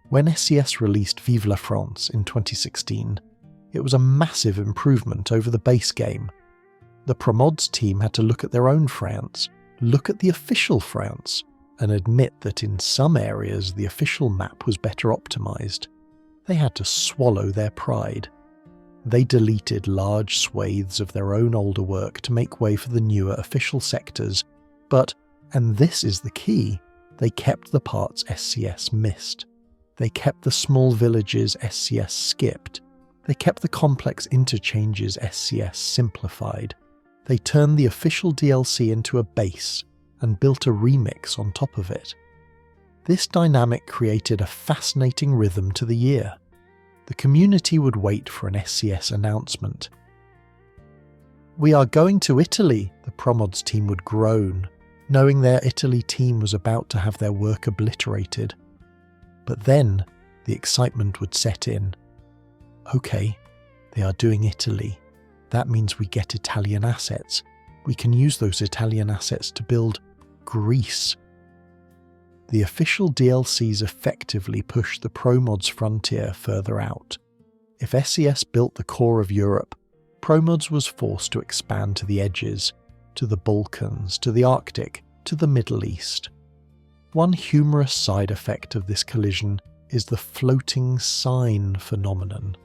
When SCS released Vive la France in 2016, it was a massive improvement over the base game. The Promods team had to look at their own France, look at the official France, and admit that in some areas the official map was better optimized. They had to swallow their pride. They deleted large swathes of their own older work to make way for the newer official sectors, but, and this is the key, they kept the parts SCS missed. They kept the small villages SCS skipped. They kept the complex interchanges SCS simplified. They turned the official DLC into a base and built a remix on top of it. This dynamic created a fascinating rhythm to the year. The community would wait for an SCS announcement. "We are going to Italy," the Promods team would groan, knowing their Italy team was about to have their work obliterated. But then, the excitement would set in. Okay, they are doing Italy. That means we get Italian assets. We can use those Italian assets to build Greece. the official DLCs effectively pushed the Promods frontier further out. If SCS built the core of Europe, Promods was forced to expand to the edges, to the Balkans, to the Arctic, to the Middle East. One humorous side effect of this collision is the floating sign phenomenon.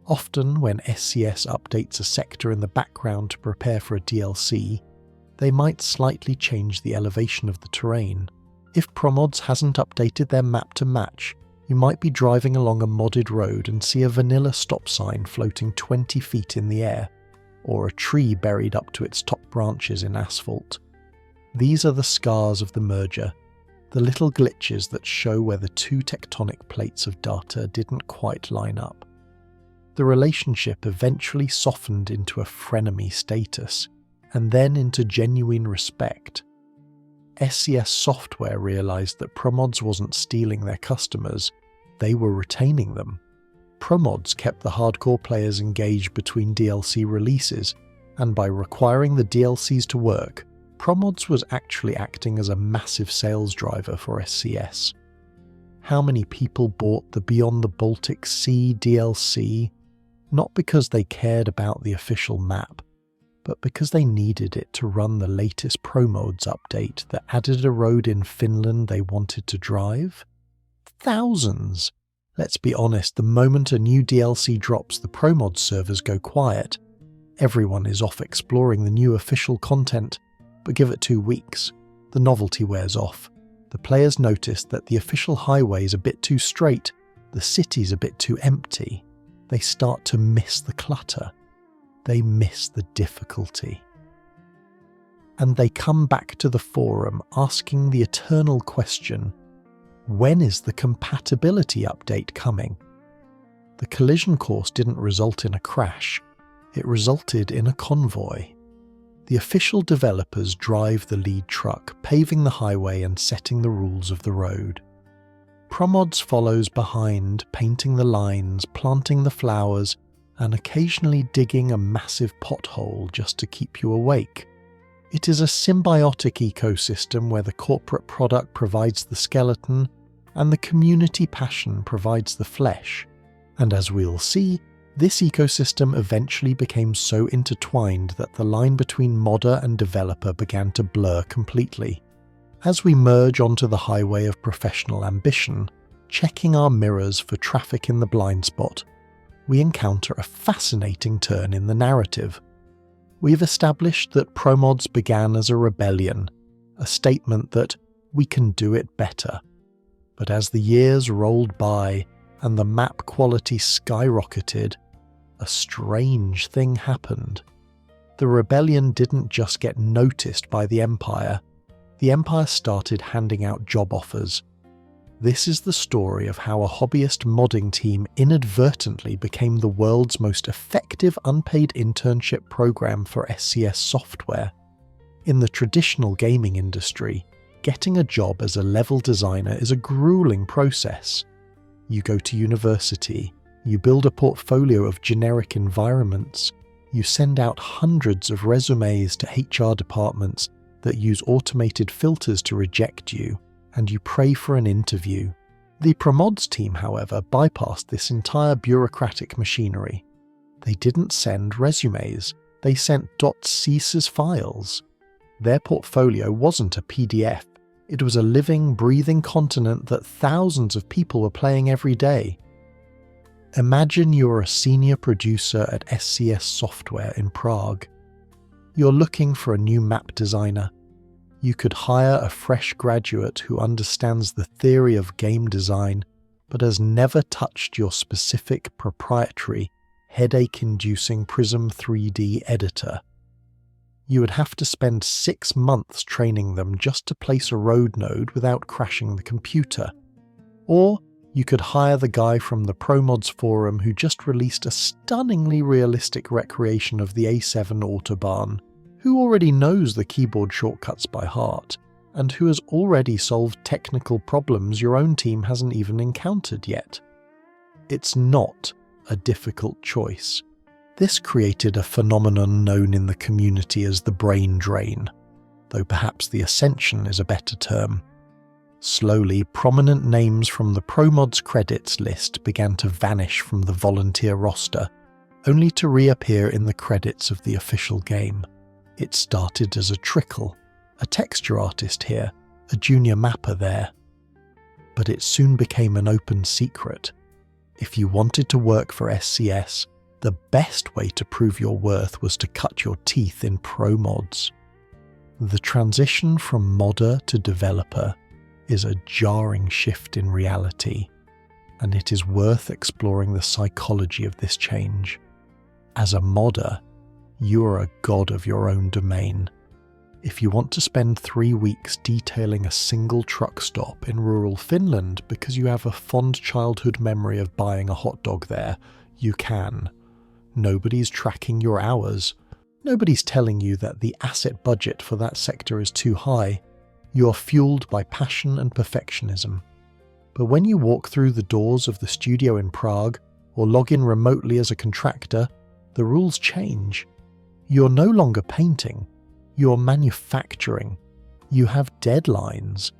Often when SCS updates a sector in the background to prepare for a DLC, they might slightly change the elevation of the terrain. If Promods hasn't updated their map to match, you might be driving along a modded road and see a vanilla stop sign floating 20 feet in the air, or a tree buried up to its top branches in asphalt. These are the scars of the merger, the little glitches that show where the two tectonic plates of data didn't quite line up. The relationship eventually softened into a frenemy status, and then into genuine respect. SCS Software realised that Promods wasn't stealing their customers, they were retaining them. Promods kept the hardcore players engaged between DLC releases, and by requiring the DLCs to work, Promods was actually acting as a massive sales driver for SCS. How many people bought the Beyond the Baltic Sea DLC? Not because they cared about the official map, but because they needed it to run the latest Promods update that added a road in Finland they wanted to drive? Thousands! Let's be honest, the moment a new DLC drops, the Promods servers go quiet. Everyone is off exploring the new official content, but give it 2 weeks. The novelty wears off. The players notice that the official highway's a bit too straight, the city's a bit too empty. They start to miss the clutter. They miss the difficulty. And they come back to the forum asking the eternal question, when is the compatibility update coming? The collision course didn't result in a crash, it resulted in a convoy. The official developers drive the lead truck, paving the highway and setting the rules of the road. Promods follows behind, painting the lines, planting the flowers, and occasionally digging a massive pothole just to keep you awake. It is a symbiotic ecosystem where the corporate product provides the skeleton and the community passion provides the flesh. And as we'll see, this ecosystem eventually became so intertwined that the line between modder and developer began to blur completely. As we merge onto the highway of professional ambition, checking our mirrors for traffic in the blind spot, we encounter a fascinating turn in the narrative. We've established that Promods began as a rebellion, a statement that we can do it better. But as the years rolled by and the map quality skyrocketed, a strange thing happened. The rebellion didn't just get noticed by the Empire started handing out job offers. This is the story of how a hobbyist modding team inadvertently became the world's most effective unpaid internship program for SCS Software. In the traditional gaming industry, getting a job as a level designer is a grueling process. You go to university, you build a portfolio of generic environments, you send out hundreds of resumes to HR departments that use automated filters to reject you, and you pray for an interview. The Promods team, however, bypassed this entire bureaucratic machinery. They didn't send resumes, they sent .csys files. Their portfolio wasn't a PDF, it was a living, breathing continent that thousands of people were playing every day. Imagine you're a senior producer at SCS Software in Prague. You're looking for a new map designer. You could hire a fresh graduate who understands the theory of game design, but has never touched your specific proprietary, headache-inducing Prism 3D editor. You would have to spend 6 months training them just to place a road node without crashing the computer. Or you could hire the guy from the Promods forum who just released a stunningly realistic recreation of the A7 Autobahn, who already knows the keyboard shortcuts by heart, and who has already solved technical problems your own team hasn't even encountered yet. It's not a difficult choice. This created a phenomenon known in the community as the brain drain, though perhaps the ascension is a better term. Slowly, prominent names from the Promods credits list began to vanish from the volunteer roster, only to reappear in the credits of the official game. It started as a trickle, a texture artist here, a junior mapper there. But it soon became an open secret. If you wanted to work for SCS, the best way to prove your worth was to cut your teeth in Promods. The transition from modder to developer is a jarring shift in reality, and it is worth exploring the psychology of this change. As a modder, you are a god of your own domain. If you want to spend 3 weeks detailing a single truck stop in rural Finland because you have a fond childhood memory of buying a hot dog there, you can. Nobody's tracking your hours. Nobody's telling you that the asset budget for that sector is too high. You are fueled by passion and perfectionism. But when you walk through the doors of the studio in Prague or log in remotely as a contractor, the rules change. You're no longer painting. You're manufacturing. You have deadlines.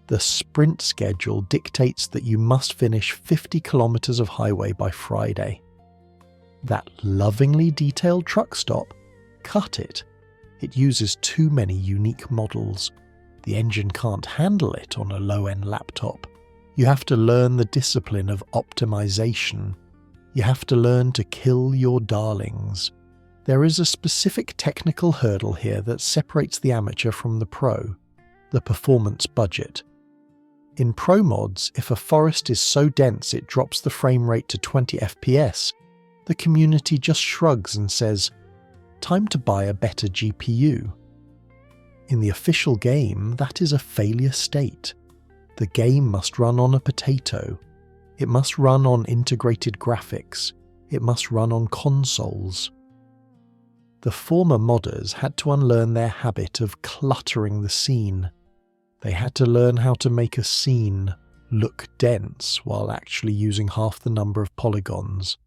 The sprint schedule dictates that you must finish 50 kilometers of highway by Friday. That lovingly detailed truck stop, cut it. It uses too many unique models. The engine can't handle it on a low-end laptop. You have to learn the discipline of optimization. You have to learn to kill your darlings. There is a specific technical hurdle here that separates the amateur from the pro, the performance budget. In Promods, if a forest is so dense it drops the frame rate to 20 FPS, the community just shrugs and says, "Time to buy a better GPU." In the official game, that is a failure state. The game must run on a potato. It must run on integrated graphics. It must run on consoles. The former modders had to unlearn their habit of cluttering the scene. They had to learn how to make a scene look dense while actually using half the number of polygons.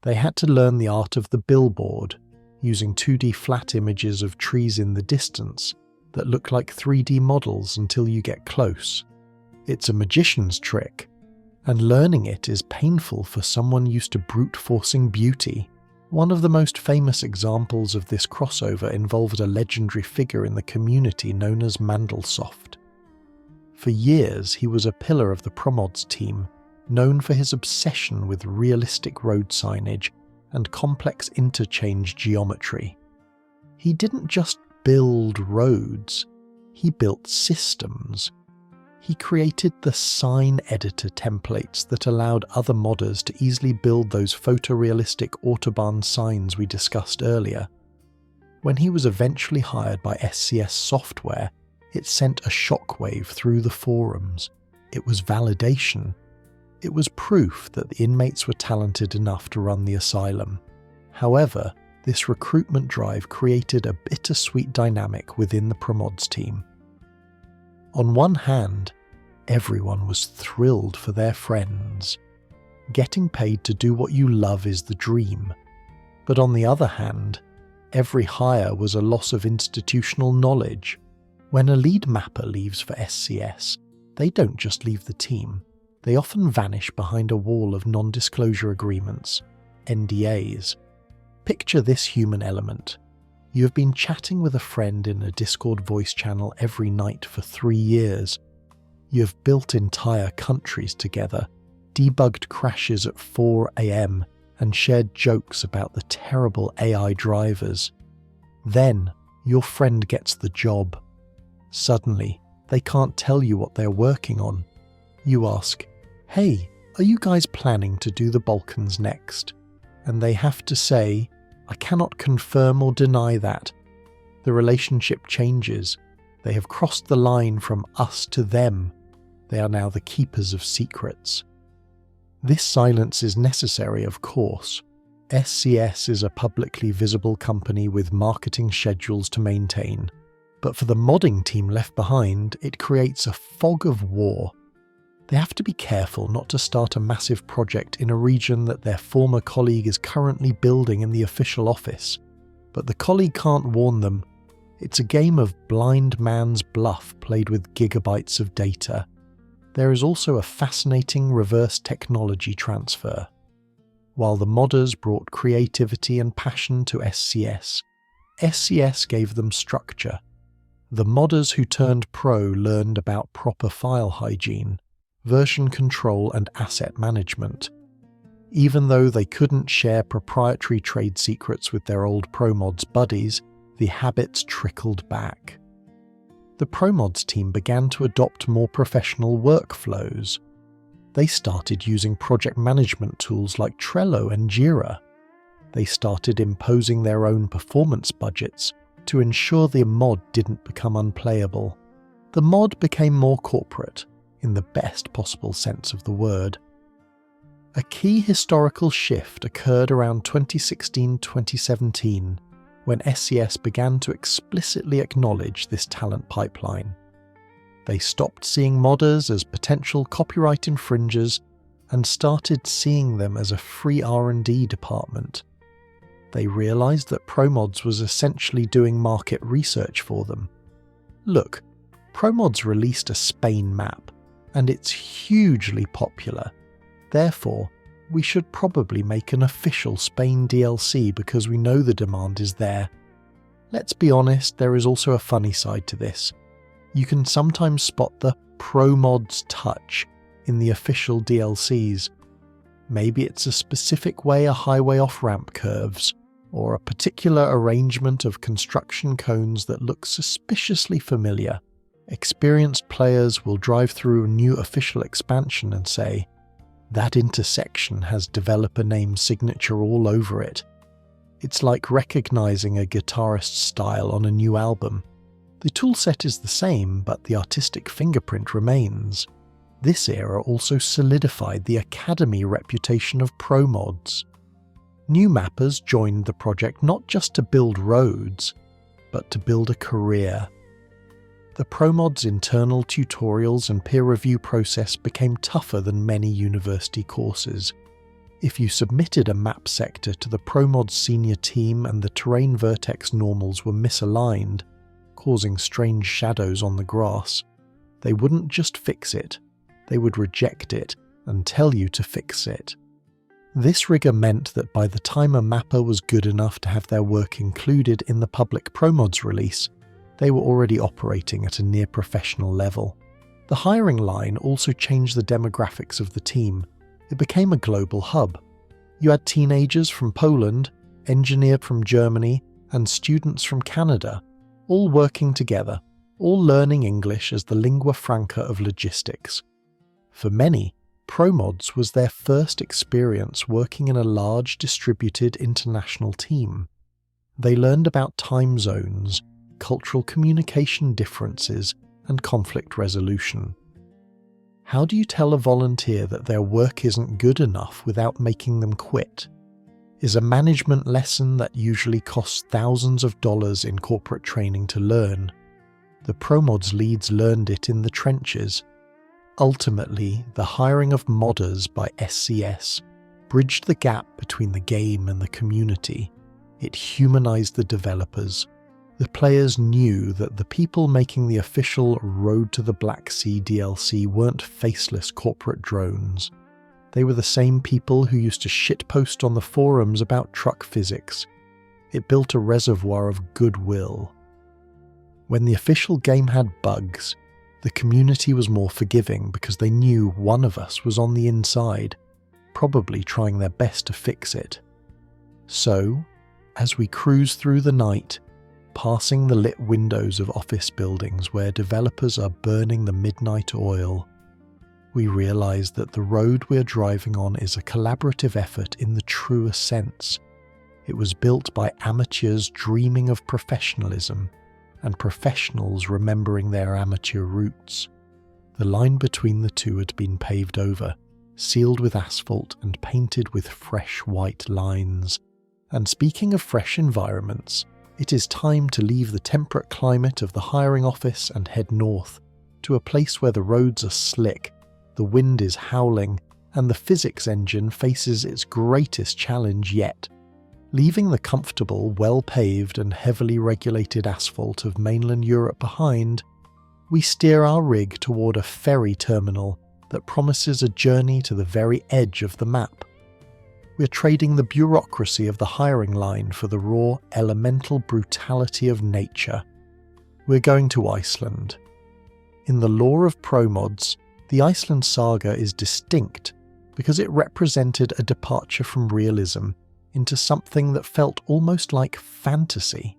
They had to learn the art of the billboard, using 2D flat images of trees in the distance that look like 3D models until you get close. It's a magician's trick, and learning it is painful for someone used to brute-forcing beauty. One of the most famous examples of this crossover involved a legendary figure in the community known as Mandelsoft. For years, he was a pillar of the Promods team, known for his obsession with realistic road signage and complex interchange geometry. He didn't just build roads, he built systems. He created the sign editor templates that allowed other modders to easily build those photorealistic Autobahn signs we discussed earlier. When he was eventually hired by SCS Software, it sent a shockwave through the forums. It was validation. It was proof that the inmates were talented enough to run the asylum. However, this recruitment drive created a bittersweet dynamic within the Promods team. On one hand, everyone was thrilled for their friends. Getting paid to do what you love is the dream. But on the other hand, every hire was a loss of institutional knowledge. When a lead mapper leaves for SCS, they don't just leave the team. They often vanish behind a wall of non-disclosure agreements, NDAs. Picture this human element. You have been chatting with a friend in a Discord voice channel every night for 3 years. You have built entire countries together, debugged crashes at 4 AM, and shared jokes about the terrible AI drivers. Then, your friend gets the job. Suddenly, they can't tell you what they're working on. You ask, "Hey, are you guys planning to do the Balkans next?" And they have to say, "I cannot confirm or deny that." The relationship changes. They have crossed the line from us to them. They are now the keepers of secrets. This silence is necessary, of course. SCS is a publicly visible company with marketing schedules to maintain. But for the modding team left behind, it creates a fog of war. They have to be careful not to start a massive project in a region that their former colleague is currently building in the official office. But the colleague can't warn them. It's a game of blind man's bluff played with gigabytes of data. There is also a fascinating reverse technology transfer. While the modders brought creativity and passion to SCS, SCS gave them structure. The modders who turned pro learned about proper file hygiene, version control and asset management. Even though they couldn't share proprietary trade secrets with their old Promods buddies, the habits trickled back. The Promods team began to adopt more professional workflows. They started using project management tools like Trello and Jira. They started imposing their own performance budgets to ensure the mod didn't become unplayable. The mod became more corporate, in the best possible sense of the word. A key historical shift occurred around 2016-2017 when SCS began to explicitly acknowledge this talent pipeline. They stopped seeing modders as potential copyright infringers and started seeing them as a free R&D department. They realized that Promods was essentially doing market research for them. Look, Promods released a Spain map, and it's hugely popular. Therefore, we should probably make an official Spain DLC because we know the demand is there. Let's be honest, there is also a funny side to this. You can sometimes spot the Promods touch in the official DLCs. Maybe it's a specific way a highway off-ramp curves, or a particular arrangement of construction cones that looks suspiciously familiar. Experienced players will drive through a new official expansion and say, "That intersection has developer name signature all over it." It's like recognizing a guitarist's style on a new album. The toolset is the same, but the artistic fingerprint remains. This era also solidified the Academy reputation of Promods. New mappers joined the project not just to build roads, but to build a career. The Promods' internal tutorials and peer review process became tougher than many university courses. If you submitted a map sector to the Promods senior team and the terrain vertex normals were misaligned, causing strange shadows on the grass, they wouldn't just fix it, they would reject it and tell you to fix it. This rigor meant that by the time a mapper was good enough to have their work included in the public Promods release, they were already operating at a near-professional level. The hiring line also changed the demographics of the team. It became a global hub. You had teenagers from Poland, engineers from Germany, and students from Canada, all working together, all learning English as the lingua franca of logistics. For many, Promods was their first experience working in a large distributed international team. They learned about time zones, cultural communication differences, and conflict resolution. How do you tell a volunteer that their work isn't good enough without making them quit? Is a management lesson that usually costs thousands of dollars in corporate training to learn. The Promods leads learned it in the trenches. Ultimately, the hiring of modders by SCS bridged the gap between the game and the community. It humanized the developers. The players knew that the people making the official Road to the Black Sea DLC weren't faceless corporate drones. They were the same people who used to shitpost on the forums about truck physics. It built a reservoir of goodwill. When the official game had bugs, the community was more forgiving because they knew one of us was on the inside, probably trying their best to fix it. So, as we cruise through the night, passing the lit windows of office buildings where developers are burning the midnight oil, we realize that the road we're driving on is a collaborative effort in the truest sense. It was built by amateurs dreaming of professionalism, and professionals remembering their amateur roots. The line between the two had been paved over, sealed with asphalt and painted with fresh white lines. And speaking of fresh environments, it is time to leave the temperate climate of the hiring office and head north, to a place where the roads are slick, the wind is howling, and the physics engine faces its greatest challenge yet: Leaving the comfortable, well-paved and heavily regulated asphalt of mainland Europe behind, we steer our rig toward a ferry terminal that promises a journey to the very edge of the map. We're trading the bureaucracy of the hiring line for the raw, elemental brutality of nature. We're going to Iceland. In the lore of Promods, the Iceland saga is distinct because it represented a departure from realism into something that felt almost like fantasy.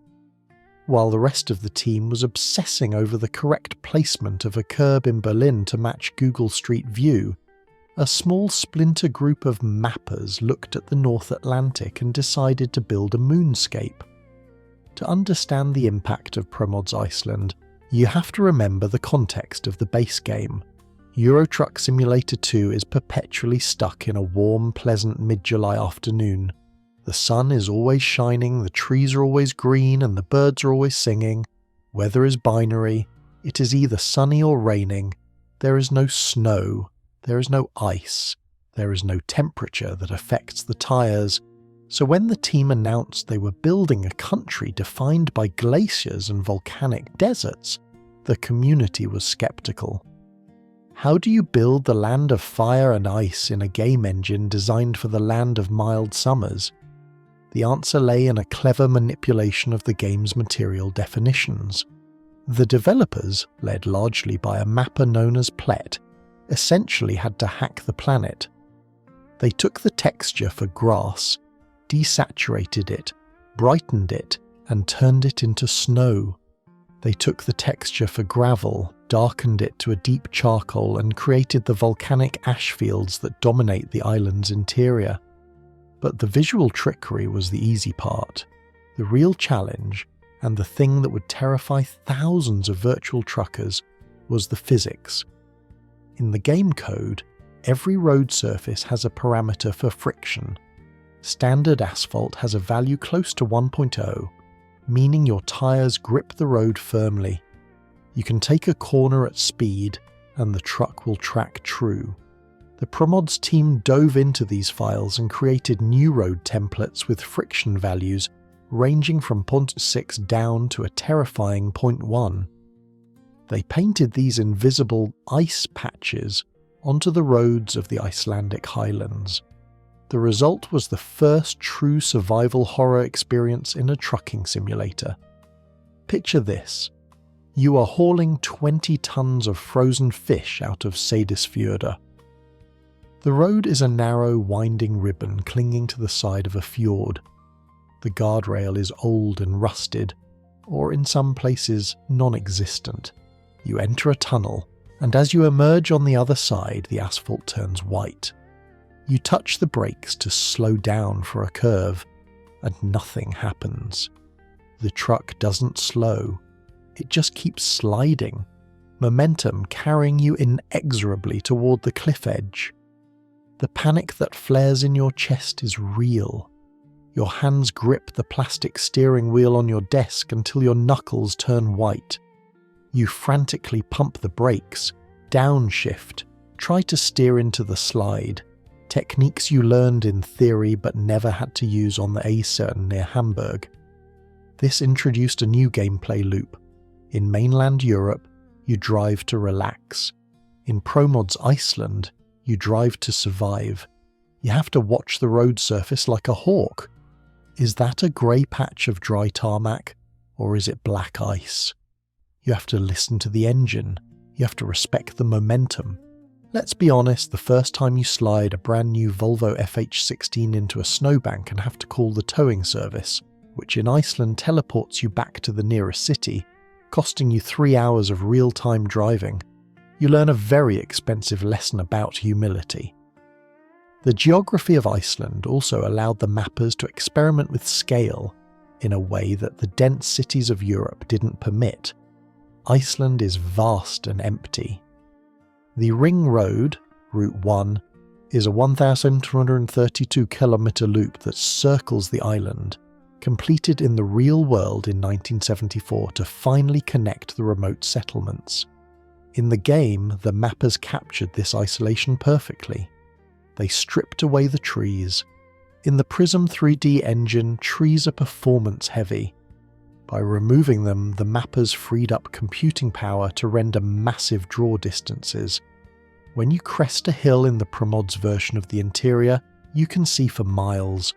While the rest of the team was obsessing over the correct placement of a curb in Berlin to match Google Street View, a small splinter group of mappers looked at the North Atlantic and decided to build a moonscape. To understand the impact of Promods Iceland, you have to remember the context of the base game. Euro Truck Simulator 2 is perpetually stuck in a warm, pleasant mid-July afternoon. The sun is always shining, the trees are always green, and the birds are always singing. Weather is binary. It is either sunny or raining. There is no snow. There is no ice. There is no temperature that affects the tyres. So when the team announced they were building a country defined by glaciers and volcanic deserts, the community was skeptical. How do you build the land of fire and ice in a game engine designed for the land of mild summers? The answer lay in a clever manipulation of the game's material definitions. The developers, led largely by a mapper known as Plet, essentially had to hack the planet. They took the texture for grass, desaturated it, brightened it, and turned it into snow. They took the texture for gravel, darkened it to a deep charcoal, and created the volcanic ash fields that dominate the island's interior. But the visual trickery was the easy part. The real challenge, and the thing that would terrify thousands of virtual truckers, was the physics. In the game code, every road surface has a parameter for friction. Standard asphalt has a value close to 1.0, meaning your tyres grip the road firmly. You can take a corner at speed, and the truck will track true. The Promods team dove into these files and created new road templates with friction values ranging from 0.6 down to a terrifying 0.1. They painted these invisible ice patches onto the roads of the Icelandic highlands. The result was the first true survival horror experience in a trucking simulator. Picture this. You are hauling 20 tons of frozen fish out of Seyðisfjörður. The road is a narrow, winding ribbon clinging to the side of a fjord. The guardrail is old and rusted, or in some places non-existent. You enter a tunnel, and as you emerge on the other side, the asphalt turns white. You touch the brakes to slow down for a curve, and nothing happens. The truck doesn't slow. It just keeps sliding, momentum carrying you inexorably toward the cliff edge. The panic that flares in your chest is real. Your hands grip the plastic steering wheel on your desk until your knuckles turn white. You frantically pump the brakes, downshift, try to steer into the slide, techniques you learned in theory but never had to use on the A7 near Hamburg. This introduced a new gameplay loop. In mainland Europe, you drive to relax. In Promods Iceland, you drive to survive. You have to watch the road surface like a hawk. Is that a grey patch of dry tarmac, or is it black ice? You have to listen to the engine. You have to respect the momentum. Let's be honest, the first time you slide a brand new Volvo FH16 into a snowbank and have to call the towing service, which in Iceland teleports you back to the nearest city, costing you 3 hours of real-time driving, you learn a very expensive lesson about humility. The geography of Iceland also allowed the mappers to experiment with scale in a way that the dense cities of Europe didn't permit. Iceland is vast and empty. The Ring Road, Route 1, is a 1,232-kilometre loop that circles the island, completed in the real world in 1974 to finally connect the remote settlements. In the game, the mappers captured this isolation perfectly. They stripped away the trees, In the Prism 3D engine, trees are performance heavy. By removing them, the mappers freed up computing power to render massive draw distances. When you crest a hill in the Promods version of the interior, you can see for miles.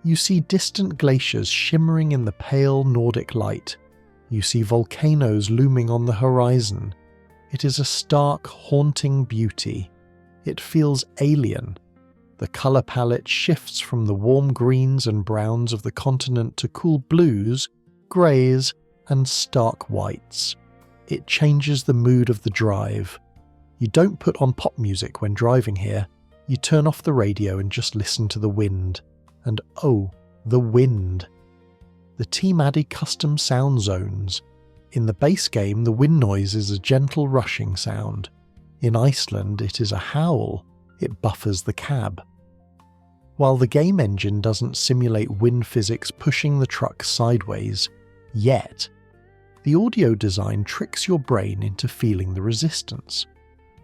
You see distant glaciers shimmering in the pale Nordic light. You see volcanoes looming on the horizon. It is a stark, haunting beauty. It feels alien. The colour palette shifts from the warm greens and browns of the continent to cool blues, greys, and stark whites. It changes the mood of the drive. You don't put on pop music when driving here. You turn off the radio and just listen to the wind. And oh, the wind. The team added custom sound zones. In the base game, the wind noise is a gentle rushing sound. In Iceland, it is a howl. It buffers the cab. While the game engine doesn't simulate wind physics pushing the truck sideways, yet, the audio design tricks your brain into feeling the resistance.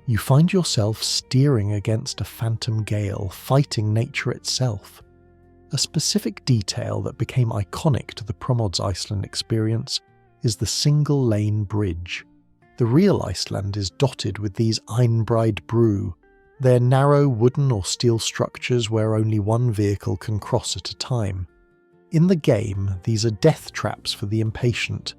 You find yourself steering against a phantom gale, fighting nature itself. A specific detail that became iconic to the Promods Iceland experience is the single-lane bridge. The real Iceland is dotted with these Einbreid brú. They're narrow wooden or steel structures where only one vehicle can cross at a time. In the game, these are death traps for the impatient.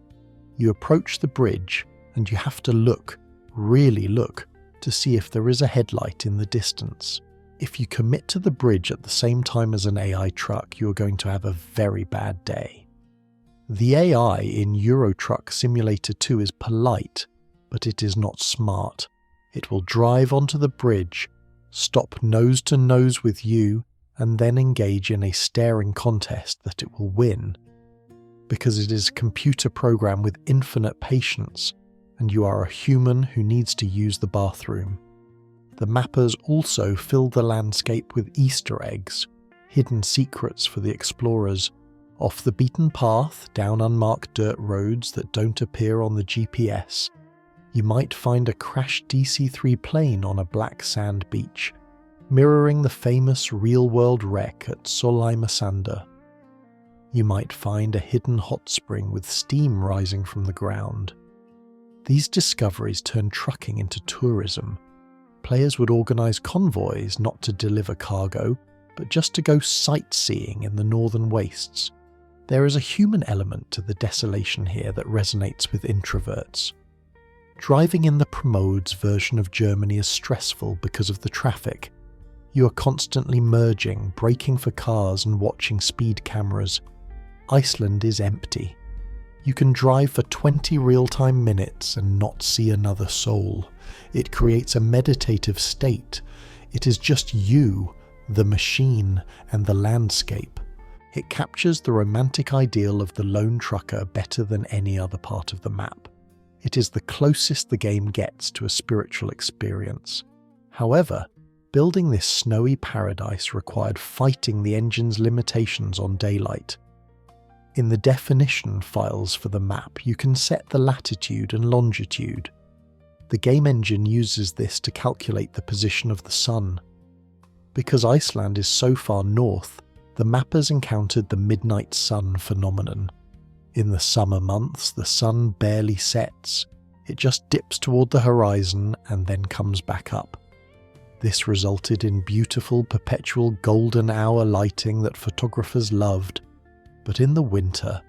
You approach the bridge, and you have to look, really look, to see if there is a headlight in the distance. If you commit to the bridge at the same time as an AI truck, you are going to have a very bad day. The AI in Euro Truck Simulator 2 is polite, but it is not smart. It will drive onto the bridge, stop nose to nose with you, and then engage in a staring contest that it will win. Because it is a computer program with infinite patience, and you are a human who needs to use the bathroom. The mappers also fill the landscape with Easter eggs, hidden secrets for the explorers, off the beaten path down unmarked dirt roads that don't appear on the GPS. You might find a crashed DC-3 plane on a black sand beach, mirroring the famous real-world wreck at Sólheimasanda. You might find a hidden hot spring with steam rising from the ground. These discoveries turn trucking into tourism. Players would organise convoys not to deliver cargo, but just to go sightseeing in the northern wastes. There is a human element to the desolation here that resonates with introverts. Driving in the Promods version of Germany is stressful because of the traffic. You are constantly merging, braking for cars and watching speed cameras. Iceland is empty. You can drive for 20 real-time minutes and not see another soul. It creates a meditative state. It is just you, the machine, and the landscape. It captures the romantic ideal of the lone trucker better than any other part of the map. It is the closest the game gets to a spiritual experience. However, building this snowy paradise required fighting the engine's limitations on daylight. In the definition files for the map, you can set the latitude and longitude. The game engine uses this to calculate the position of the sun. Because Iceland is so far north, the mappers encountered the midnight sun phenomenon. In the summer months, the sun barely sets. It just dips toward the horizon and then comes back up. This resulted in beautiful perpetual golden hour lighting that photographers loved. But in the winter,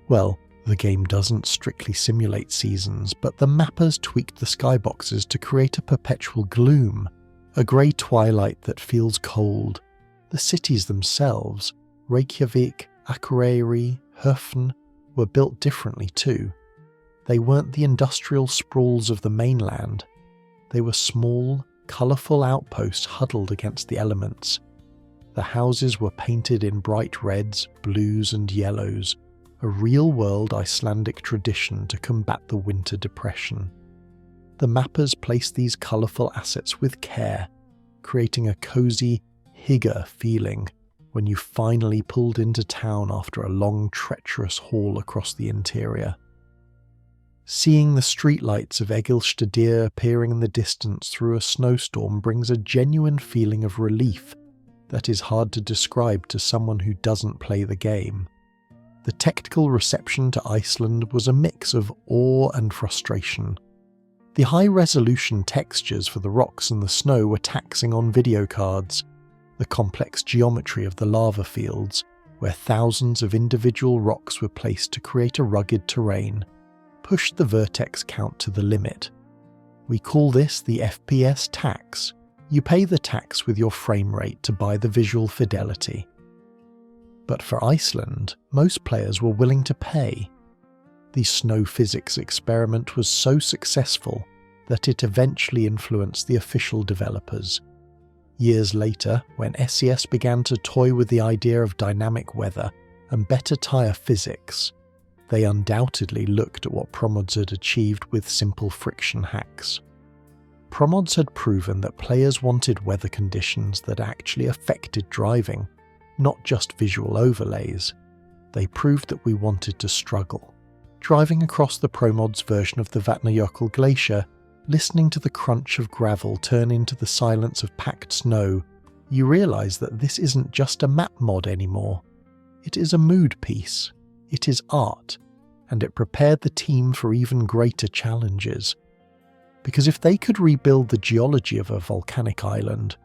well, the game doesn't strictly simulate seasons, but the mappers tweaked the skyboxes to create a perpetual gloom, a grey twilight that feels cold. The cities themselves, Reykjavik, Akureyri, Höfn, were built differently too. They weren't the industrial sprawls of the mainland. They were small, colourful outposts huddled against the elements. The houses were painted in bright reds, blues and yellows, a real-world Icelandic tradition to combat the winter depression. The mappers placed these colourful assets with care, creating a cosy, hygge feeling when you finally pulled into town after a long, treacherous haul across the interior. Seeing the streetlights of Egilsstadir appearing in the distance through a snowstorm brings a genuine feeling of relief. that is hard to describe to someone who doesn't play the game. The technical reception to Iceland was a mix of awe and frustration. The high-resolution textures for the rocks and the snow were taxing on video cards. The complex geometry of the lava fields, where thousands of individual rocks were placed to create a rugged terrain, pushed the vertex count to the limit. We call this the FPS tax. You pay the tax with your frame rate to buy the visual fidelity. But for Iceland, most players were willing to pay. The snow physics experiment was so successful that it eventually influenced the official developers. Years later, when SCS began to toy with the idea of dynamic weather and better tyre physics, they undoubtedly looked at what Promods had achieved with simple friction hacks. Promods had proven that players wanted weather conditions that actually affected driving, not just visual overlays. They proved that we wanted to struggle. Driving across the Promods version of the Vatnajökull Glacier, listening to the crunch of gravel turn into the silence of packed snow, you realise that this isn't just a map mod anymore. It is a mood piece. It is art, and it prepared the team for even greater challenges. Because if they could rebuild the geology of a volcanic island,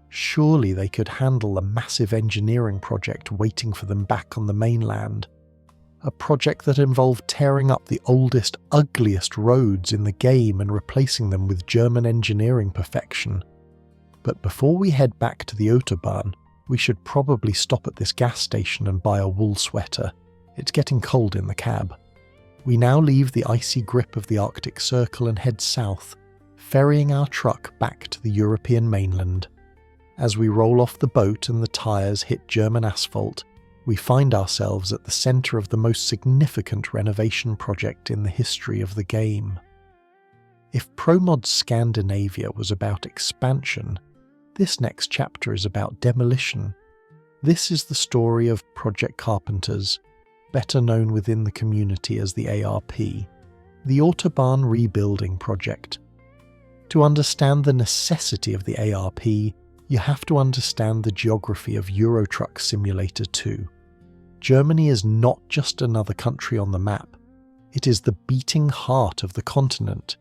surely they could handle a massive engineering project waiting for them back on the mainland. A project that involved tearing up the oldest, ugliest roads in the game and replacing them with German engineering perfection. But before we head back to the Autobahn, we should probably stop at this gas station and buy a wool sweater. It's getting cold in the cab. We now leave the icy grip of the Arctic Circle and head south, ferrying our truck back to the European mainland. As we roll off the boat and the tyres hit German asphalt, we find ourselves at the centre of the most significant renovation project in the history of the game. If Promods Scandinavia was about expansion, this next chapter is about demolition. This is the story of Project Carpenters, better known within the community as the ARP, the Autobahn Rebuilding Project. To understand the necessity of the ARP, you have to understand the geography of Euro Truck Simulator 2. Germany is not just another country on the map. It is the beating heart of the continent.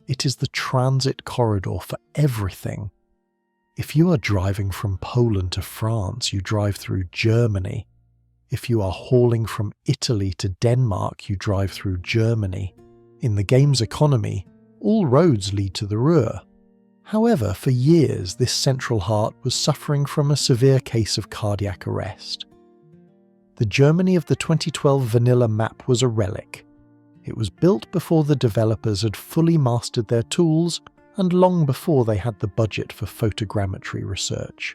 It is the transit corridor for everything. If you are driving from Poland to France, you drive through Germany. If you are hauling from Italy to Denmark, you drive through Germany. In the game's economy, all roads lead to the Ruhr. However, for years this central heart was suffering from a severe case of cardiac arrest. The Germany of the 2012 vanilla map was a relic. It was built before the developers had fully mastered their tools and long before they had the budget for photogrammetry research.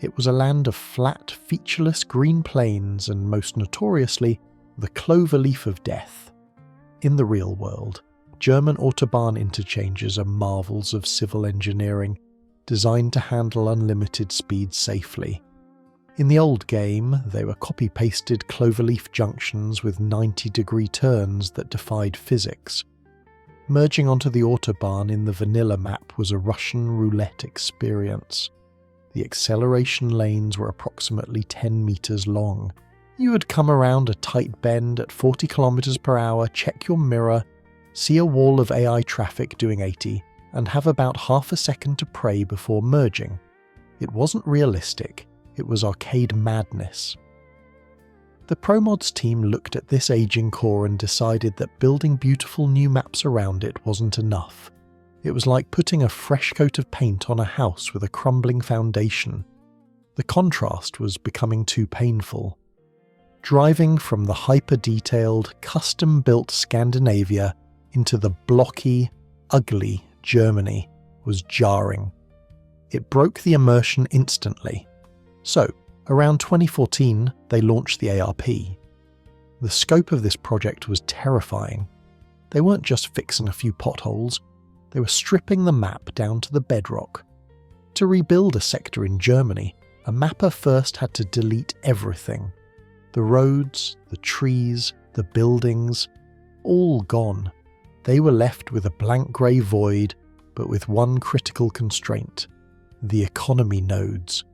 It was a land of flat, featureless green plains and, most notoriously, the cloverleaf of death. In the real world, German Autobahn interchanges are marvels of civil engineering, designed to handle unlimited speed safely. In the old game, they were copy-pasted cloverleaf junctions with 90-degree turns that defied physics. Merging onto the Autobahn in the vanilla map was a Russian roulette experience. The acceleration lanes were approximately 10 meters long. You would come around a tight bend at 40 kilometers per hour, check your mirror, see a wall of AI traffic doing 80, and have about half a second to pray before merging. It wasn't realistic, it was arcade madness. The Promods team looked at this aging core and decided that building beautiful new maps around it wasn't enough. It was like putting a fresh coat of paint on a house with a crumbling foundation. The contrast was becoming too painful. Driving from the hyper-detailed, custom-built Scandinavia into the blocky, ugly Germany was jarring. It broke the immersion instantly. So, around 2014, they launched the ARP. The scope of this project was terrifying. They weren't just fixing a few potholes, they were stripping the map down to the bedrock. To rebuild a sector in Germany, a mapper first had to delete everything. The roads, the trees, the buildings, all gone. They were left with a blank grey void, but with one critical constraint: the economy nodes.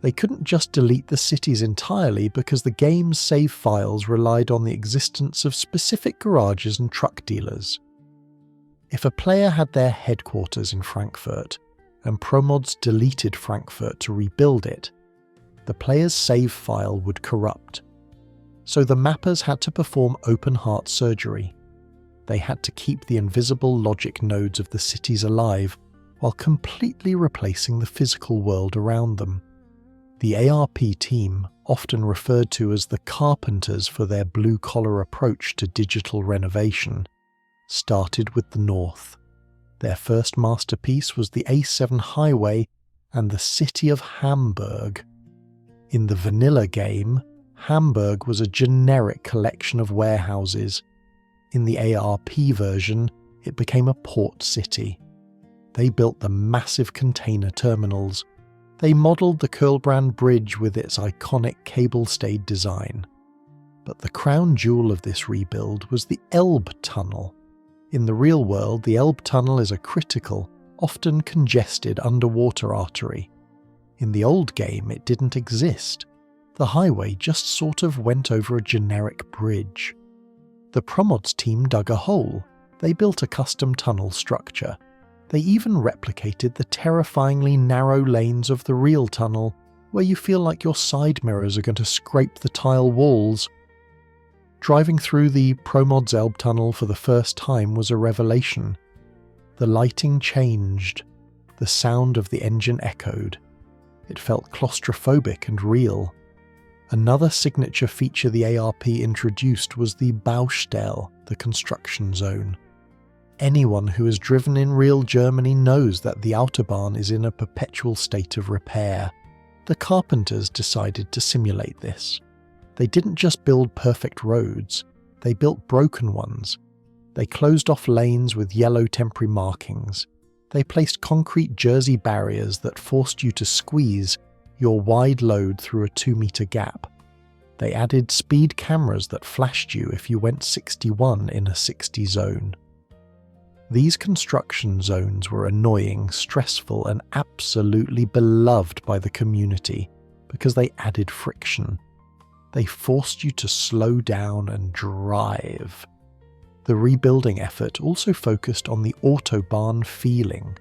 They couldn't just delete the cities entirely because the game's save files relied on the existence of specific garages and truck dealers. If a player had their headquarters in Frankfurt, and Promods deleted Frankfurt to rebuild it, the player's save file would corrupt. So the mappers had to perform open-heart surgery. They had to keep the invisible logic nodes of the cities alive while completely replacing the physical world around them. The ARP team, often referred to as the Carpenters for their blue-collar approach to digital renovation, started with the north. Their first masterpiece was the A7 highway and the city of Hamburg. In the vanilla game, Hamburg was a generic collection of warehouses. In the ARP version, it became a port city. They built the massive container terminals. They modelled the Kurlbrand Bridge with its iconic cable-stayed design. But the crown jewel of this rebuild was the Elbe Tunnel. In the real world, the Elbe Tunnel is a critical, often congested underwater artery. In the old game, it didn't exist. The highway just sort of went over a generic bridge. The Promods team dug a hole. They built a custom tunnel structure. They even replicated the terrifyingly narrow lanes of the real tunnel, where you feel like your side mirrors are going to scrape the tile walls. Driving through the Promods Elbe Tunnel for the first time was a revelation. The lighting changed. The sound of the engine echoed. It felt claustrophobic and real. Another signature feature the ARP introduced was the Baustelle, the construction zone. Anyone who has driven in real Germany knows that the Autobahn is in a perpetual state of repair. The Carpenters decided to simulate this. They didn't just build perfect roads, they built broken ones. They closed off lanes with yellow temporary markings. They placed concrete jersey barriers that forced you to squeeze your wide load through a 2-meter gap. They added speed cameras that flashed you if you went 61 in a 60 zone. These construction zones were annoying, stressful, and absolutely beloved by the community because they added friction. They forced you to slow down and drive. The rebuilding effort also focused on the Autobahn feeling.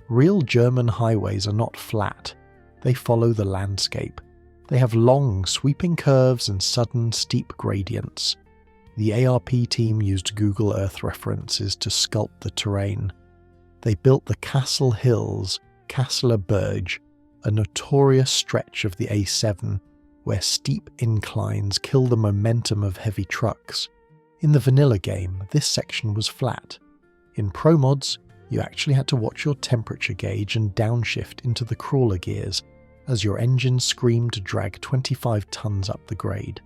Real German highways are not flat. They follow the landscape. They have long, sweeping curves and sudden, steep gradients. The ARP team used Google Earth references to sculpt the terrain. They built the Kassel Hills, Kasseler Berg, a notorious stretch of the A7, where steep inclines kill the momentum of heavy trucks. In the vanilla game, this section was flat. In Promods, you actually had to watch your temperature gauge and downshift into the crawler gears as your engine screamed to drag 25 tons up the grade.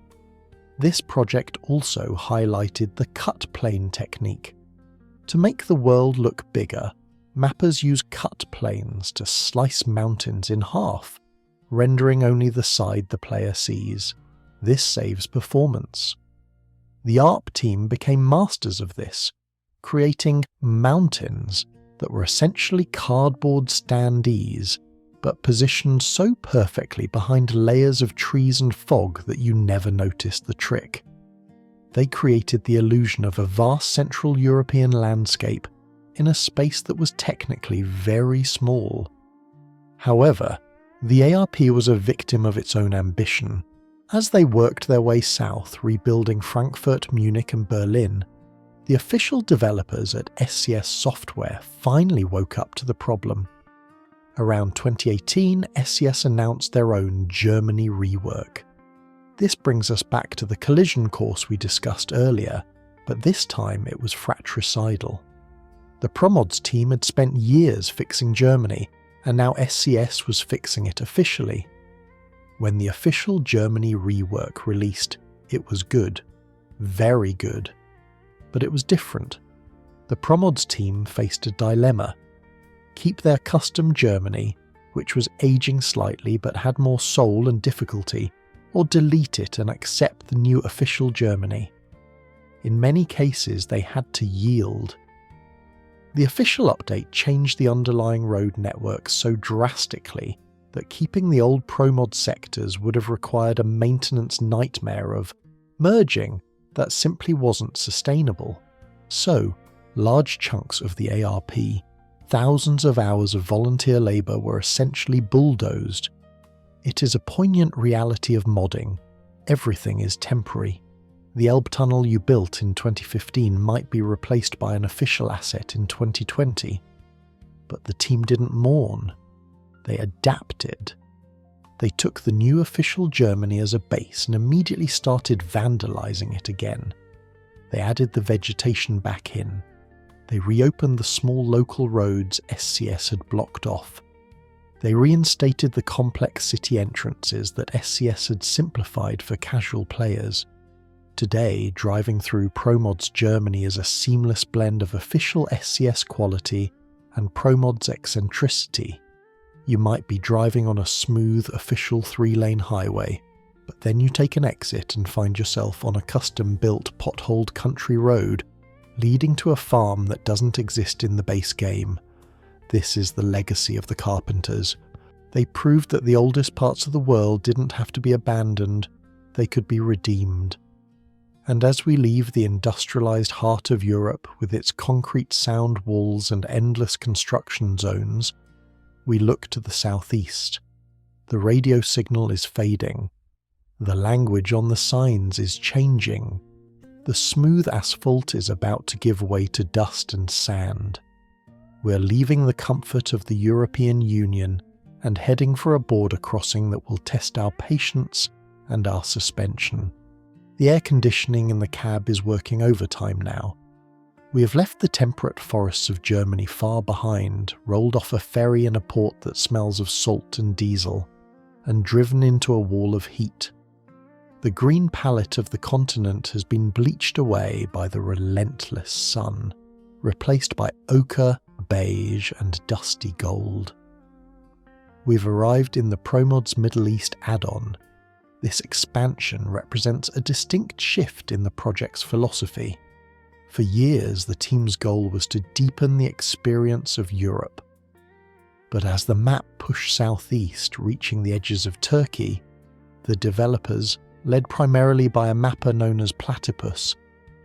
This project also highlighted the cut plane technique. To make the world look bigger, mappers use cut planes to slice mountains in half, rendering only the side the player sees. This saves performance. The ARP team became masters of this, creating mountains that were essentially cardboard standees, but positioned so perfectly behind layers of trees and fog that you never noticed the trick. They created the illusion of a vast Central European landscape in a space that was technically very small. However, the ARP was a victim of its own ambition. As they worked their way south, rebuilding Frankfurt, Munich and Berlin, the official developers at SCS Software finally woke up to the problem. Around 2018, SCS announced their own Germany rework. This brings us back to the collision course we discussed earlier, but this time it was fratricidal. The Promods team had spent years fixing Germany, and now SCS was fixing it officially. When the official Germany rework released, it was good. Very good. But it was different. The Promods team faced a dilemma. Keep their custom Germany, which was aging slightly but had more soul and difficulty, or delete it and accept the new official Germany. In many cases, they had to yield. The official update changed the underlying road network so drastically that keeping the old Promods sectors would have required a maintenance nightmare of merging that simply wasn't sustainable. So, large chunks of the ARP, thousands of hours of volunteer labour were essentially bulldozed. It is a poignant reality of modding. Everything is temporary. The Elbe tunnel you built in 2015 might be replaced by an official asset in 2020. But the team didn't mourn. They adapted. They took the new official Germany as a base and immediately started vandalising it again. They added the vegetation back in. They reopened the small local roads SCS had blocked off. They reinstated the complex city entrances that SCS had simplified for casual players. Today, driving through Promods Germany is a seamless blend of official SCS quality and Promods eccentricity. You might be driving on a smooth, official 3-lane highway, but then you take an exit and find yourself on a custom-built, potholed country road leading to a farm that doesn't exist in the base game. This is the legacy of the Carpenters. They proved that the oldest parts of the world didn't have to be abandoned, they could be redeemed. And as we leave the industrialised heart of Europe with its concrete sound walls and endless construction zones, we look to the southeast. The radio signal is fading. The language on the signs is changing. The smooth asphalt is about to give way to dust and sand. We're leaving the comfort of the European Union and heading for a border crossing that will test our patience and our suspension. The air conditioning in the cab is working overtime now. We have left the temperate forests of Germany far behind, rolled off a ferry in a port that smells of salt and diesel, and driven into a wall of heat. The green palette of the continent has been bleached away by the relentless sun, replaced by ochre, beige, and dusty gold. We've arrived in the Promods Middle East add-on. This expansion represents a distinct shift in the project's philosophy. For years, the team's goal was to deepen the experience of Europe. But as the map pushed southeast, reaching the edges of Turkey, the developers, led primarily by a mapper known as Platypus,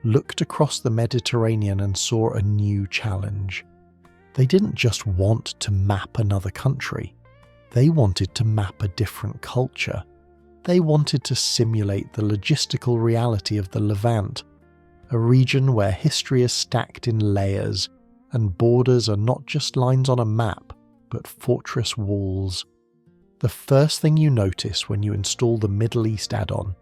looked across the Mediterranean and saw a new challenge. They didn't just want to map another country. They wanted to map a different culture. They wanted to simulate the logistical reality of the Levant, a region where history is stacked in layers and borders are not just lines on a map, but fortress walls. The first thing you notice when you install the Middle East add-on,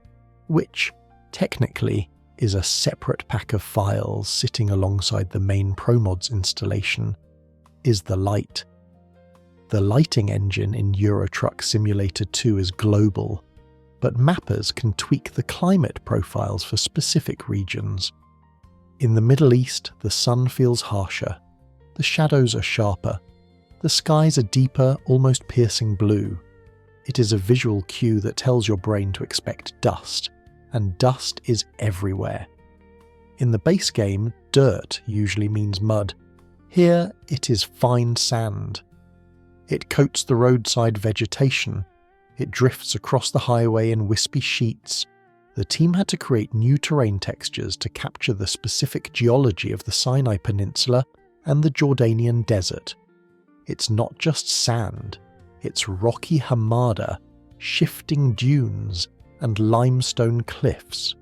which, technically, is a separate pack of files sitting alongside the main Promods installation, is the light. The lighting engine in Euro Truck Simulator 2 is global, but mappers can tweak the climate profiles for specific regions. In the Middle East, the sun feels harsher, the shadows are sharper, the skies are deeper, almost piercing blue. It is a visual cue that tells your brain to expect dust, and dust is everywhere. In the base game, dirt usually means mud. Here, it is fine sand. It coats the roadside vegetation. It drifts across the highway in wispy sheets. The team had to create new terrain textures to capture the specific geology of the Sinai Peninsula and the Jordanian desert. It's not just sand, it's rocky hamada, shifting dunes, and limestone cliffs.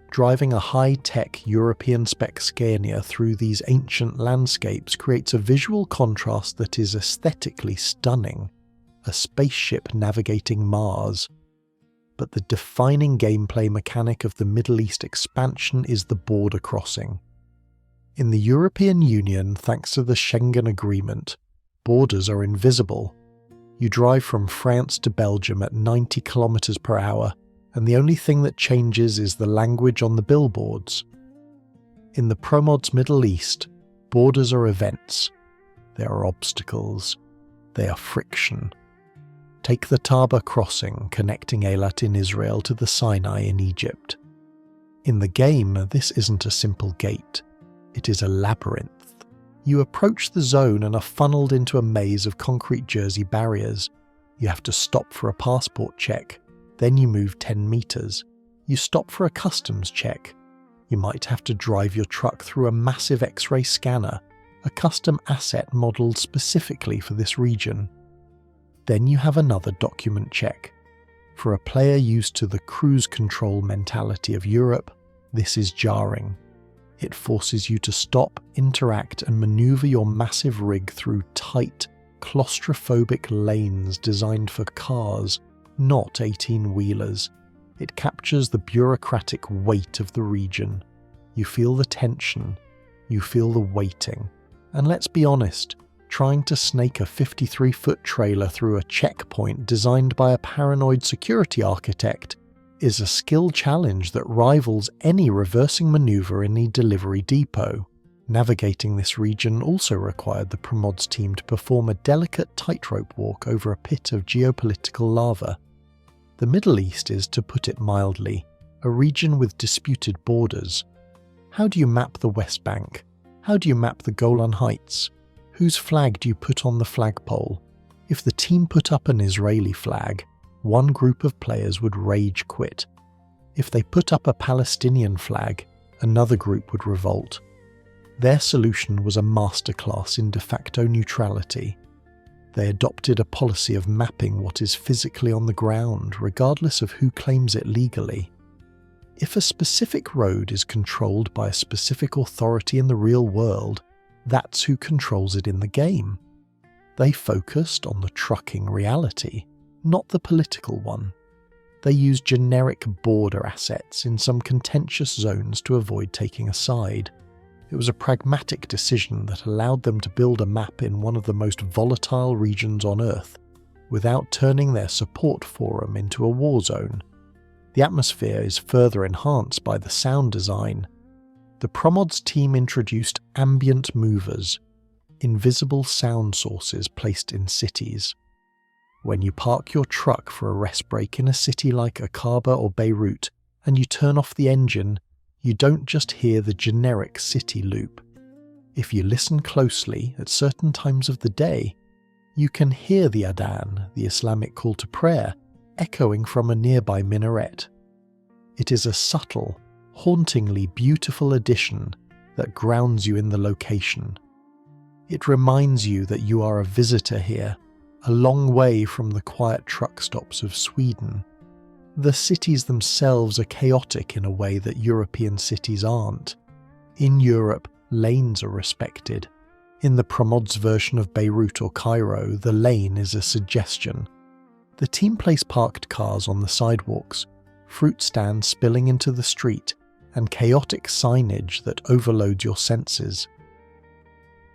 Driving a high-tech European-spec Scania through these ancient landscapes creates a visual contrast that is aesthetically stunning. A spaceship navigating Mars. But the defining gameplay mechanic of the Middle East expansion is the border crossing. In the European Union, thanks to the Schengen Agreement, borders are invisible. You drive from France to Belgium at 90 km per hour, and the only thing that changes is the language on the billboards. In the Promods Middle East, borders are events. They are obstacles. They are friction. Take the Taba crossing connecting Eilat in Israel to the Sinai in Egypt. In the game, this isn't a simple gate. It is a labyrinth. You approach the zone and are funneled into a maze of concrete jersey barriers. You have to stop for a passport check, then you move 10 meters. You stop for a customs check. You might have to drive your truck through a massive X-ray scanner, a custom asset modelled specifically for this region. Then you have another document check. For a player used to the cruise control mentality of Europe, this is jarring. It forces you to stop, interact, and maneuver your massive rig through tight, claustrophobic lanes designed for cars, not 18-wheelers. It captures the bureaucratic weight of the region. You feel the tension. You feel the waiting. And let's be honest, trying to snake a 53-foot trailer through a checkpoint designed by a paranoid security architect is a skill challenge that rivals any reversing maneuver in the delivery depot. Navigating this region also required the Promods team to perform a delicate tightrope walk over a pit of geopolitical lava. The Middle East is, to put it mildly, a region with disputed borders. How do you map the West Bank? How do you map the Golan Heights? Whose flag do you put on the flagpole? If the team put up an Israeli flag, one group of players would rage quit. If they put up a Palestinian flag, another group would revolt. Their solution was a masterclass in de facto neutrality. They adopted a policy of mapping what is physically on the ground, regardless of who claims it legally. If a specific road is controlled by a specific authority in the real world, that's who controls it in the game. They focused on the trucking reality, not the political one. They used generic border assets in some contentious zones to avoid taking a side. It was a pragmatic decision that allowed them to build a map in one of the most volatile regions on Earth, without turning their support forum into a war zone. The atmosphere is further enhanced by the sound design. The Promods team introduced ambient movers, invisible sound sources placed in cities. When you park your truck for a rest break in a city like Aqaba or Beirut, and you turn off the engine, you don't just hear the generic city loop. If you listen closely at certain times of the day, you can hear the adhan, the Islamic call to prayer, echoing from a nearby minaret. It is a subtle, hauntingly beautiful addition that grounds you in the location. It reminds you that you are a visitor here, a long way from the quiet truck stops of Sweden. The cities themselves are chaotic in a way that European cities aren't. In Europe, lanes are respected. In the Promods version of Beirut or Cairo, the lane is a suggestion. The team place parked cars on the sidewalks, fruit stands spilling into the street, and chaotic signage that overloads your senses.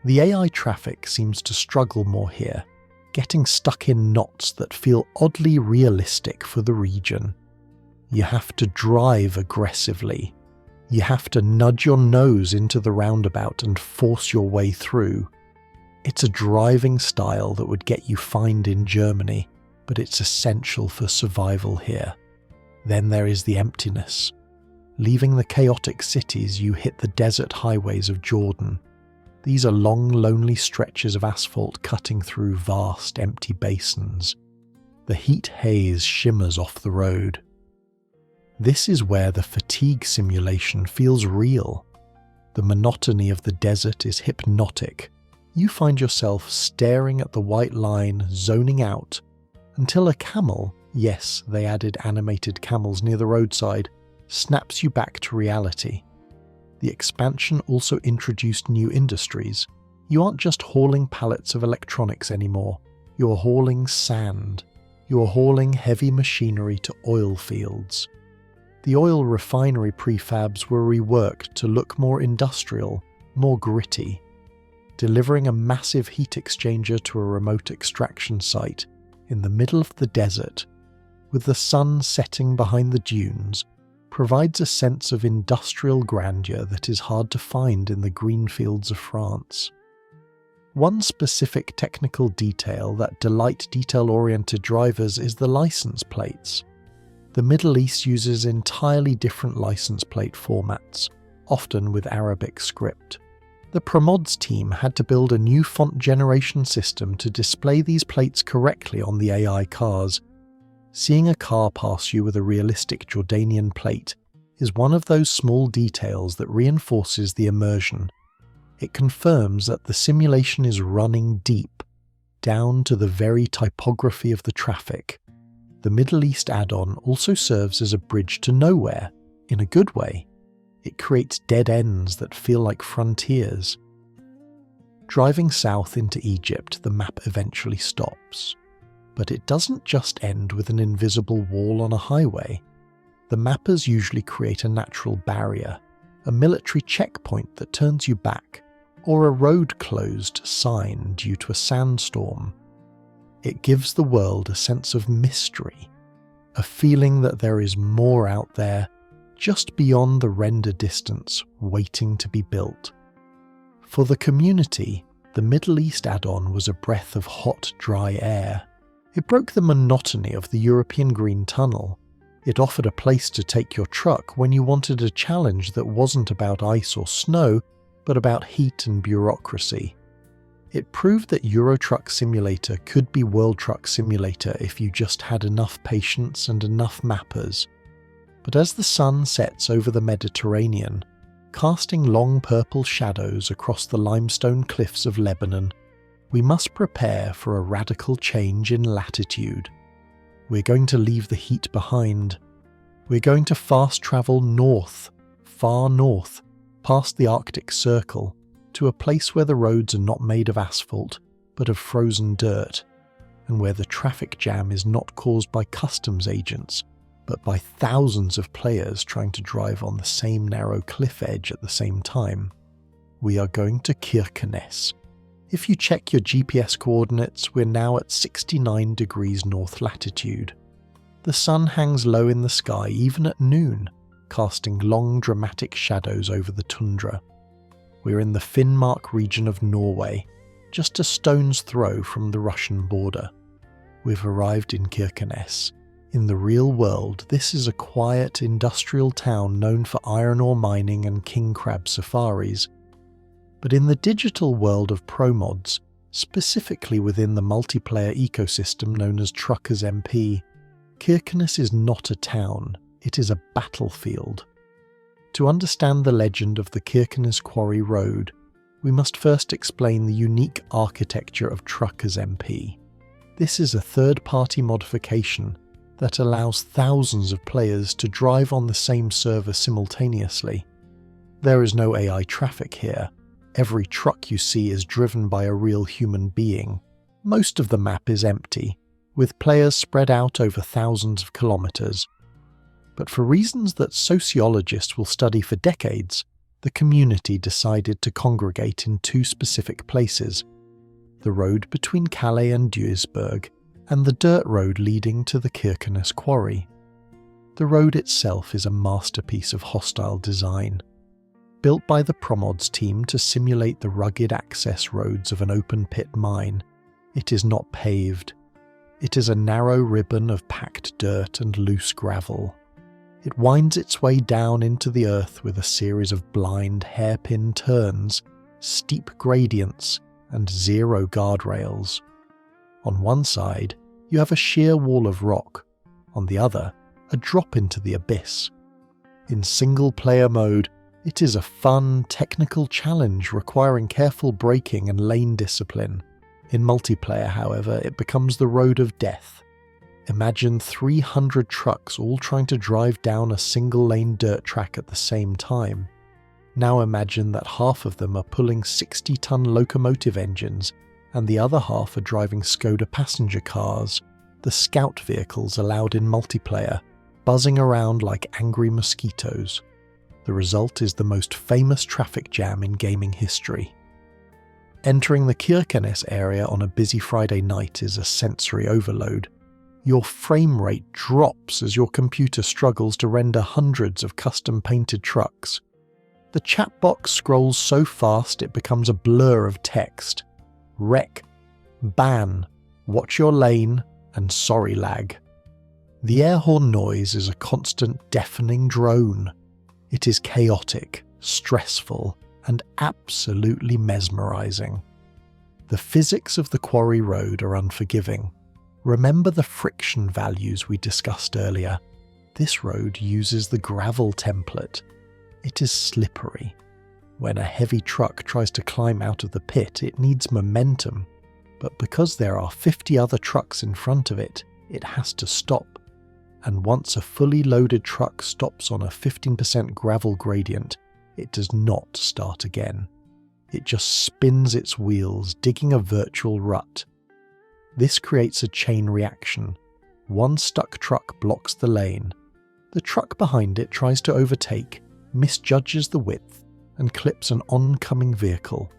The AI traffic seems to struggle more here, getting stuck in knots that feel oddly realistic for the region. You have to drive aggressively. You have to nudge your nose into the roundabout and force your way through. It's a driving style that would get you fined in Germany, but it's essential for survival here. Then there is the emptiness. Leaving the chaotic cities, you hit the desert highways of Jordan. These are long, lonely stretches of asphalt cutting through vast, empty basins. The heat haze shimmers off the road. This is where the fatigue simulation feels real. The monotony of the desert is hypnotic. You find yourself staring at the white line, zoning out, until a camel, yes, they added animated camels near the roadside, snaps you back to reality. The expansion also introduced new industries. You aren't just hauling pallets of electronics anymore. You're hauling sand. You're hauling heavy machinery to oil fields. The oil refinery prefabs were reworked to look more industrial, more gritty. Delivering a massive heat exchanger to a remote extraction site in the middle of the desert, with the sun setting behind the dunes, provides a sense of industrial grandeur that is hard to find in the green fields of France. One specific technical detail that delights detail-oriented drivers is the license plates. The Middle East uses entirely different license plate formats, often with Arabic script. The Promods team had to build a new font generation system to display these plates correctly on the AI cars. Seeing a car pass you with a realistic Jordanian plate is one of those small details that reinforces the immersion. It confirms that the simulation is running deep, down to the very typography of the traffic. The Middle East add-on also serves as a bridge to nowhere, in a good way. It creates dead ends that feel like frontiers. Driving south into Egypt, the map eventually stops. But it doesn't just end with an invisible wall on a highway. The mappers usually create a natural barrier, a military checkpoint that turns you back, or a road closed sign due to a sandstorm. It gives the world a sense of mystery, a feeling that there is more out there, just beyond the render distance, waiting to be built. For the community, the Middle East add-on was a breath of hot, dry air. It broke the monotony of the European Green Tunnel. It offered a place to take your truck when you wanted a challenge that wasn't about ice or snow, but about heat and bureaucracy. It proved that Euro Truck Simulator could be World Truck Simulator if you just had enough patience and enough mappers. But as the sun sets over the Mediterranean, casting long purple shadows across the limestone cliffs of Lebanon, we must prepare for a radical change in latitude. We're going to leave the heat behind. We're going to fast travel north, far north, past the Arctic Circle, to a place where the roads are not made of asphalt, but of frozen dirt, and where the traffic jam is not caused by customs agents, but by thousands of players trying to drive on the same narrow cliff edge at the same time. We are going to Kirkenes. If you check your GPS coordinates, we're now at 69 degrees north latitude. The sun hangs low in the sky even at noon, casting long dramatic shadows over the tundra. We're in the Finnmark region of Norway, just a stone's throw from the Russian border. We've arrived in Kirkenes. In the real world, this is a quiet industrial town known for iron ore mining and king crab safaris. But in the digital world of Promods, specifically within the multiplayer ecosystem known as TruckersMP, Kirkenes is not a town, it is a battlefield. To understand the legend of the Kirkenes Quarry Road, we must first explain the unique architecture of TruckersMP. This is a third-party modification that allows thousands of players to drive on the same server simultaneously. There is no AI traffic here. Every truck you see is driven by a real human being. Most of the map is empty, with players spread out over thousands of kilometers. But for reasons that sociologists will study for decades, the community decided to congregate in two specific places: the road between Calais and Duisburg, and the dirt road leading to the Kirkenes Quarry. The road itself is a masterpiece of hostile design. Built by the Promods team to simulate the rugged access roads of an open-pit mine, it is not paved. It is a narrow ribbon of packed dirt and loose gravel. It winds its way down into the earth with a series of blind hairpin turns, steep gradients, and zero guardrails. On one side, you have a sheer wall of rock, on the other, a drop into the abyss. In single-player mode, it is a fun, technical challenge requiring careful braking and lane discipline. In multiplayer, however, it becomes the road of death. Imagine 300 trucks all trying to drive down a single-lane dirt track at the same time. Now imagine that half of them are pulling 60-ton locomotive engines, and the other half are driving Skoda passenger cars, the scout vehicles allowed in multiplayer, buzzing around like angry mosquitoes. The result is the most famous traffic jam in gaming history. Entering the Kirkenes area on a busy Friday night is a sensory overload. Your frame rate drops as your computer struggles to render hundreds of custom-painted trucks. The chat box scrolls so fast it becomes a blur of text. Wreck, ban, watch your lane, and sorry lag. The air horn noise is a constant deafening drone. It is chaotic, stressful, and absolutely mesmerizing. The physics of the quarry road are unforgiving. Remember the friction values we discussed earlier. This road uses the gravel template. It is slippery. When a heavy truck tries to climb out of the pit, it needs momentum. But because there are 50 other trucks in front of it, it has to stop. And once a fully loaded truck stops on a 15% gravel gradient, it does not start again. It just spins its wheels, digging a virtual rut. This creates a chain reaction. One stuck truck blocks the lane. The truck behind it tries to overtake, misjudges the width, and clips an oncoming vehicle.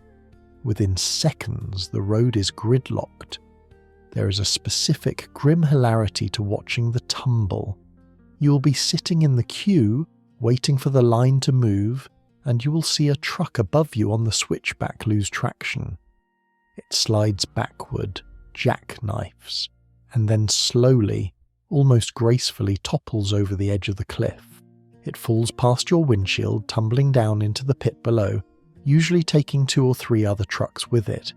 Within seconds, the road is gridlocked. There is a specific grim hilarity to watching the tumble. You will be sitting in the queue, waiting for the line to move, and you will see a truck above you on the switchback lose traction. It slides backward, jackknifes, and then slowly, almost gracefully topples over the edge of the cliff. It falls past your windshield, tumbling down into the pit below, usually taking 2 or 3 other trucks with it.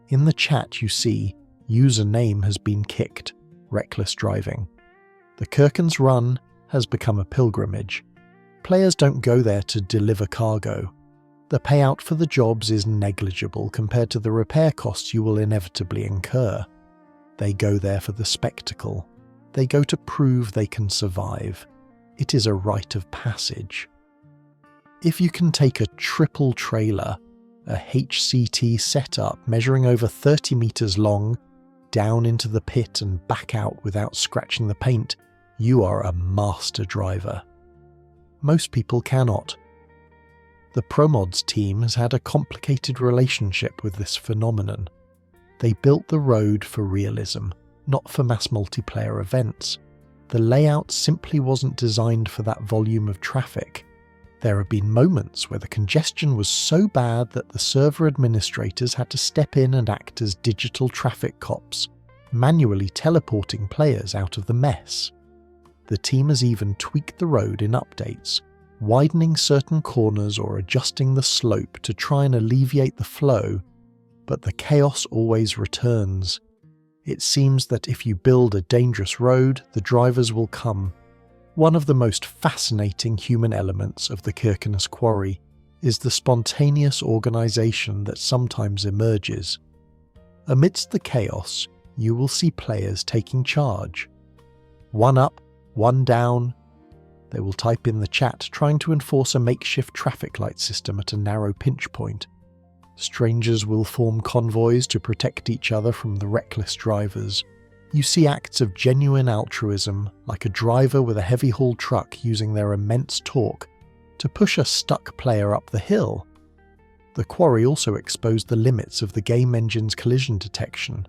In the chat you see, username has been kicked, reckless driving. The Kirkenes run has become a pilgrimage. Players don't go there to deliver cargo. The payout for the jobs is negligible compared to the repair costs you will inevitably incur. They go there for the spectacle. They go to prove they can survive. It is a rite of passage. If you can take a triple trailer, a HCT setup measuring over 30 meters long, down into the pit and back out without scratching the paint, you are a master driver. Most people cannot. The Promods team has had a complicated relationship with this phenomenon. They built the road for realism, not for mass multiplayer events. The layout simply wasn't designed for that volume of traffic. There have been moments where the congestion was so bad that the server administrators had to step in and act as digital traffic cops, manually teleporting players out of the mess. The team has even tweaked the road in updates, widening certain corners or adjusting the slope to try and alleviate the flow, but the chaos always returns. It seems that if you build a dangerous road, the drivers will come. One of the most fascinating human elements of the Kirkenes Quarry is the spontaneous organisation that sometimes emerges. Amidst the chaos, you will see players taking charge. One up, one down. They will type in the chat trying to enforce a makeshift traffic light system at a narrow pinch point. Strangers will form convoys to protect each other from the reckless drivers. You see acts of genuine altruism, like a driver with a heavy-haul truck using their immense torque to push a stuck player up the hill. The quarry also exposed the limits of the game engine's collision detection.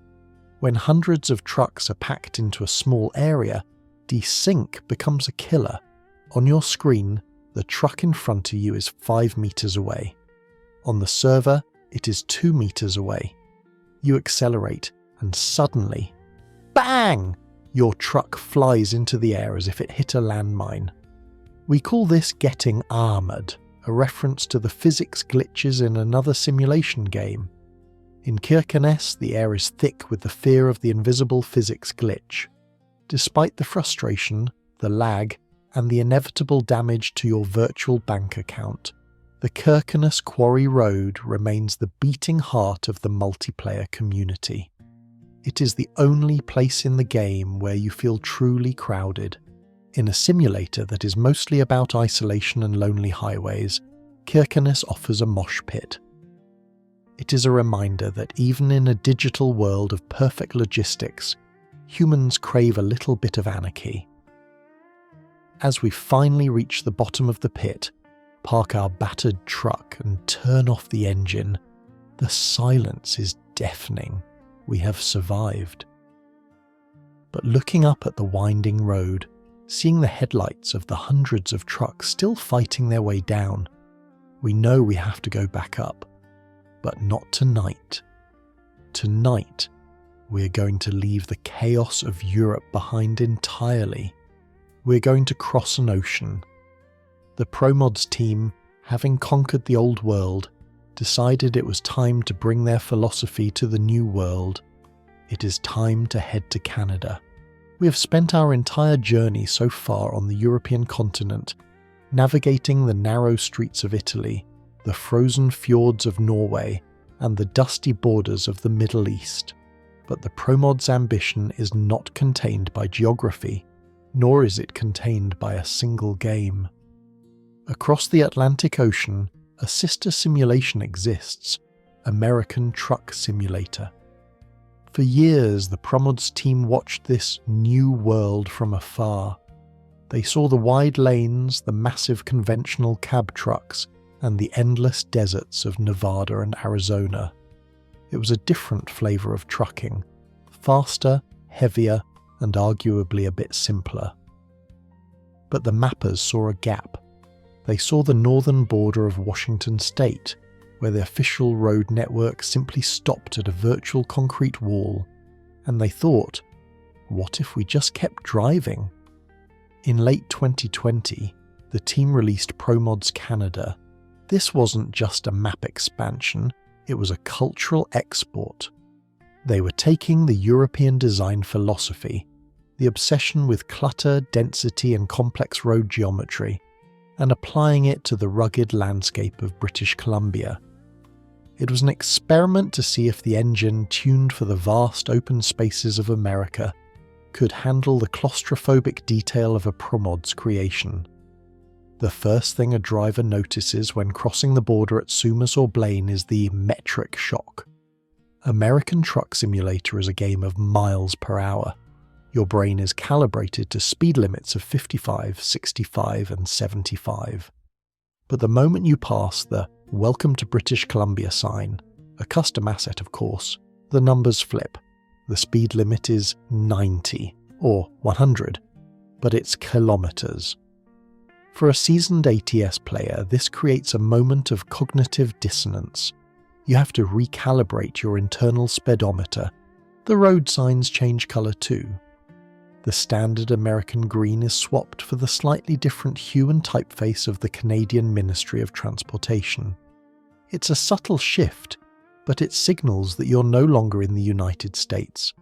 When hundreds of trucks are packed into a small area, desync becomes a killer. On your screen, the truck in front of you is 5 meters away. On the server, it is 2 meters away. You accelerate, and suddenly, bang! Your truck flies into the air as if it hit a landmine. We call this getting armoured, a reference to the physics glitches in another simulation game. In Kirkenes, the air is thick with the fear of the invisible physics glitch. Despite the frustration, the lag, and the inevitable damage to your virtual bank account, the Kirkenes Quarry Road remains the beating heart of the multiplayer community. It is the only place in the game where you feel truly crowded. In a simulator that is mostly about isolation and lonely highways, Kirkenes offers a mosh pit. It is a reminder that even in a digital world of perfect logistics, humans crave a little bit of anarchy. As we finally reach the bottom of the pit, park our battered truck and turn off the engine, the silence is deafening. We have survived. But looking up at the winding road, seeing the headlights of the hundreds of trucks still fighting their way down, we know we have to go back up. But not tonight. Tonight, we're going to leave the chaos of Europe behind entirely. We're going to cross an ocean. The Promods team having conquered the old world, decided it was time to bring their philosophy to the new world. It is time to head to Canada. We have spent our entire journey so far on the European continent, navigating the narrow streets of Italy, the frozen fjords of Norway, and the dusty borders of the Middle East. But the Promods' ambition is not contained by geography, nor is it contained by a single game. Across the Atlantic Ocean, a sister simulation exists, American Truck Simulator. For years, the Promods team watched this new world from afar. They saw the wide lanes, the massive conventional cab trucks, and the endless deserts of Nevada and Arizona. It was a different flavour of trucking, faster, heavier, and arguably a bit simpler. But the mappers saw a gap. They saw the northern border of Washington state, where the official road network simply stopped at a virtual concrete wall, and they thought, what if we just kept driving? In late 2020, the team released Promods Canada. This wasn't just a map expansion, it was a cultural export. They were taking the European design philosophy, the obsession with clutter, density and complex road geometry, and applying it to the rugged landscape of British Columbia. It was an experiment to see if the engine, tuned for the vast open spaces of America, could handle the claustrophobic detail of a Promods creation. The first thing a driver notices when crossing the border at Sumas or Blaine is the metric shock. American Truck Simulator is a game of miles per hour. Your brain is calibrated to speed limits of 55, 65 and 75. But the moment you pass the "Welcome to British Columbia" sign, a custom asset of course, the numbers flip. The speed limit is 90, or 100, but it's kilometers. For a seasoned ATS player, this creates a moment of cognitive dissonance. You have to recalibrate your internal speedometer. The road signs change color too. The standard American green is swapped for the slightly different hue and typeface of the Canadian Ministry of Transportation. It's a subtle shift, but it signals that you're no longer in the United States.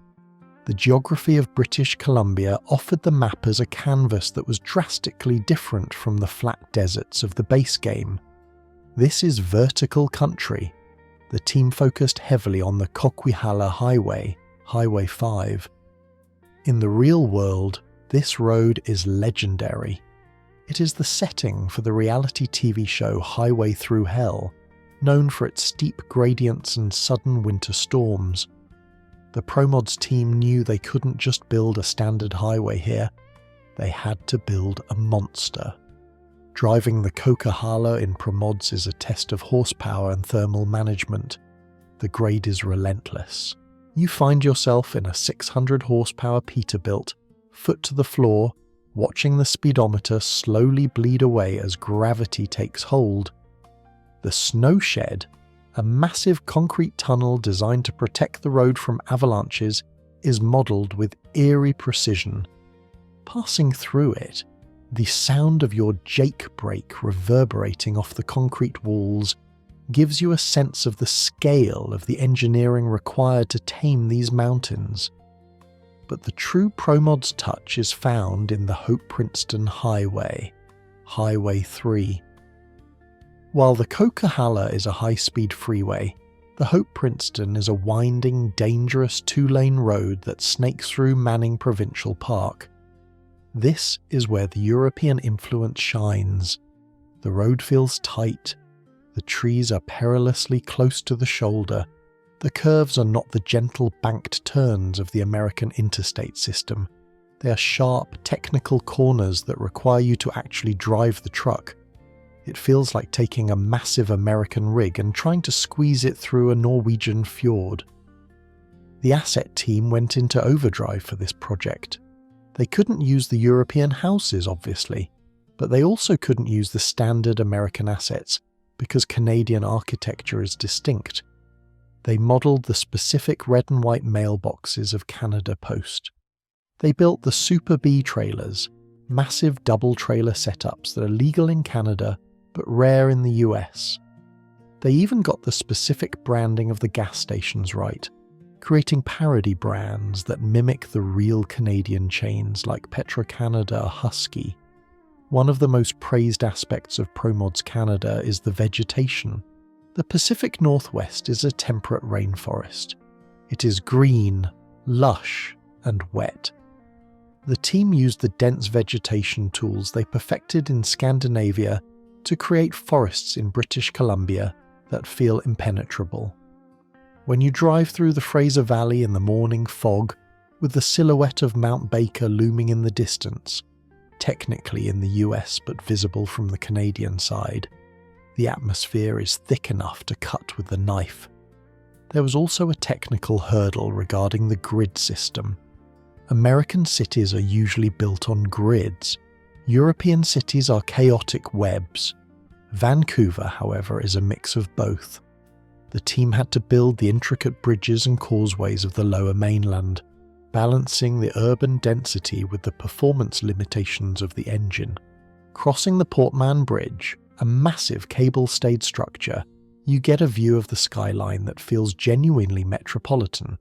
The geography of British Columbia offered the mappers a canvas that was drastically different from the flat deserts of the base game. This is vertical country. The team focused heavily on the Coquihalla Highway, Highway 5. In the real world, this road is legendary. It is the setting for the reality TV show Highway Through Hell, known for its steep gradients and sudden winter storms. The Promods team knew they couldn't just build a standard highway here, they had to build a monster. Driving the Coquihalla in Promods is a test of horsepower and thermal management. The grade is relentless. You find yourself in a 600 horsepower Peterbilt, foot to the floor, watching the speedometer slowly bleed away as gravity takes hold. The snow shed, a massive concrete tunnel designed to protect the road from avalanches, is modelled with eerie precision. Passing through it, the sound of your jake brake reverberating off the concrete walls gives you a sense of the scale of the engineering required to tame these mountains. But the true Promods touch is found in the Hope-Princeton Highway, Highway 3. While the Coquihalla is a high-speed freeway, the Hope-Princeton is a winding, dangerous two-lane road that snakes through Manning Provincial Park. This is where the European influence shines. The road feels tight. The trees are perilously close to the shoulder. The curves are not the gentle banked turns of the American interstate system. They are sharp, technical corners that require you to actually drive the truck. It feels like taking a massive American rig and trying to squeeze it through a Norwegian fjord. The asset team went into overdrive for this project. They couldn't use the European houses, obviously, but they also couldn't use the standard American assets, because Canadian architecture is distinct. They modelled the specific red and white mailboxes of Canada Post. They built the Super B trailers, massive double trailer setups that are legal in Canada but rare in the US. They even got the specific branding of the gas stations right, creating parody brands that mimic the real Canadian chains like Petro-Canada or Husky. One of the most praised aspects of Promods Canada is the vegetation. The Pacific Northwest is a temperate rainforest. It is green, lush, and wet. The team used the dense vegetation tools they perfected in Scandinavia to create forests in British Columbia that feel impenetrable. When you drive through the Fraser Valley in the morning fog, with the silhouette of Mount Baker looming in the distance, technically in the US but visible from the Canadian side, the atmosphere is thick enough to cut with a knife. There was also a technical hurdle regarding the grid system. American cities are usually built on grids. European cities are chaotic webs. Vancouver, however, is a mix of both. The team had to build the intricate bridges and causeways of the Lower Mainland, balancing the urban density with the performance limitations of the engine. Crossing the Port Mann Bridge, a massive cable-stayed structure, you get a view of the skyline that feels genuinely metropolitan,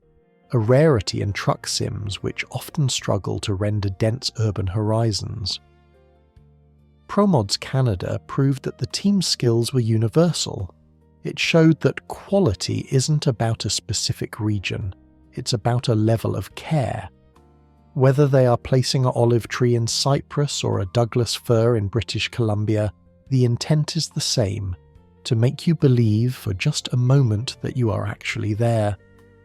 a rarity in truck sims which often struggle to render dense urban horizons. Promods Canada proved that the team's skills were universal. It showed that quality isn't about a specific region, it's about a level of care. Whether they are placing an olive tree in Cyprus or a Douglas fir in British Columbia, the intent is the same, to make you believe for just a moment that you are actually there.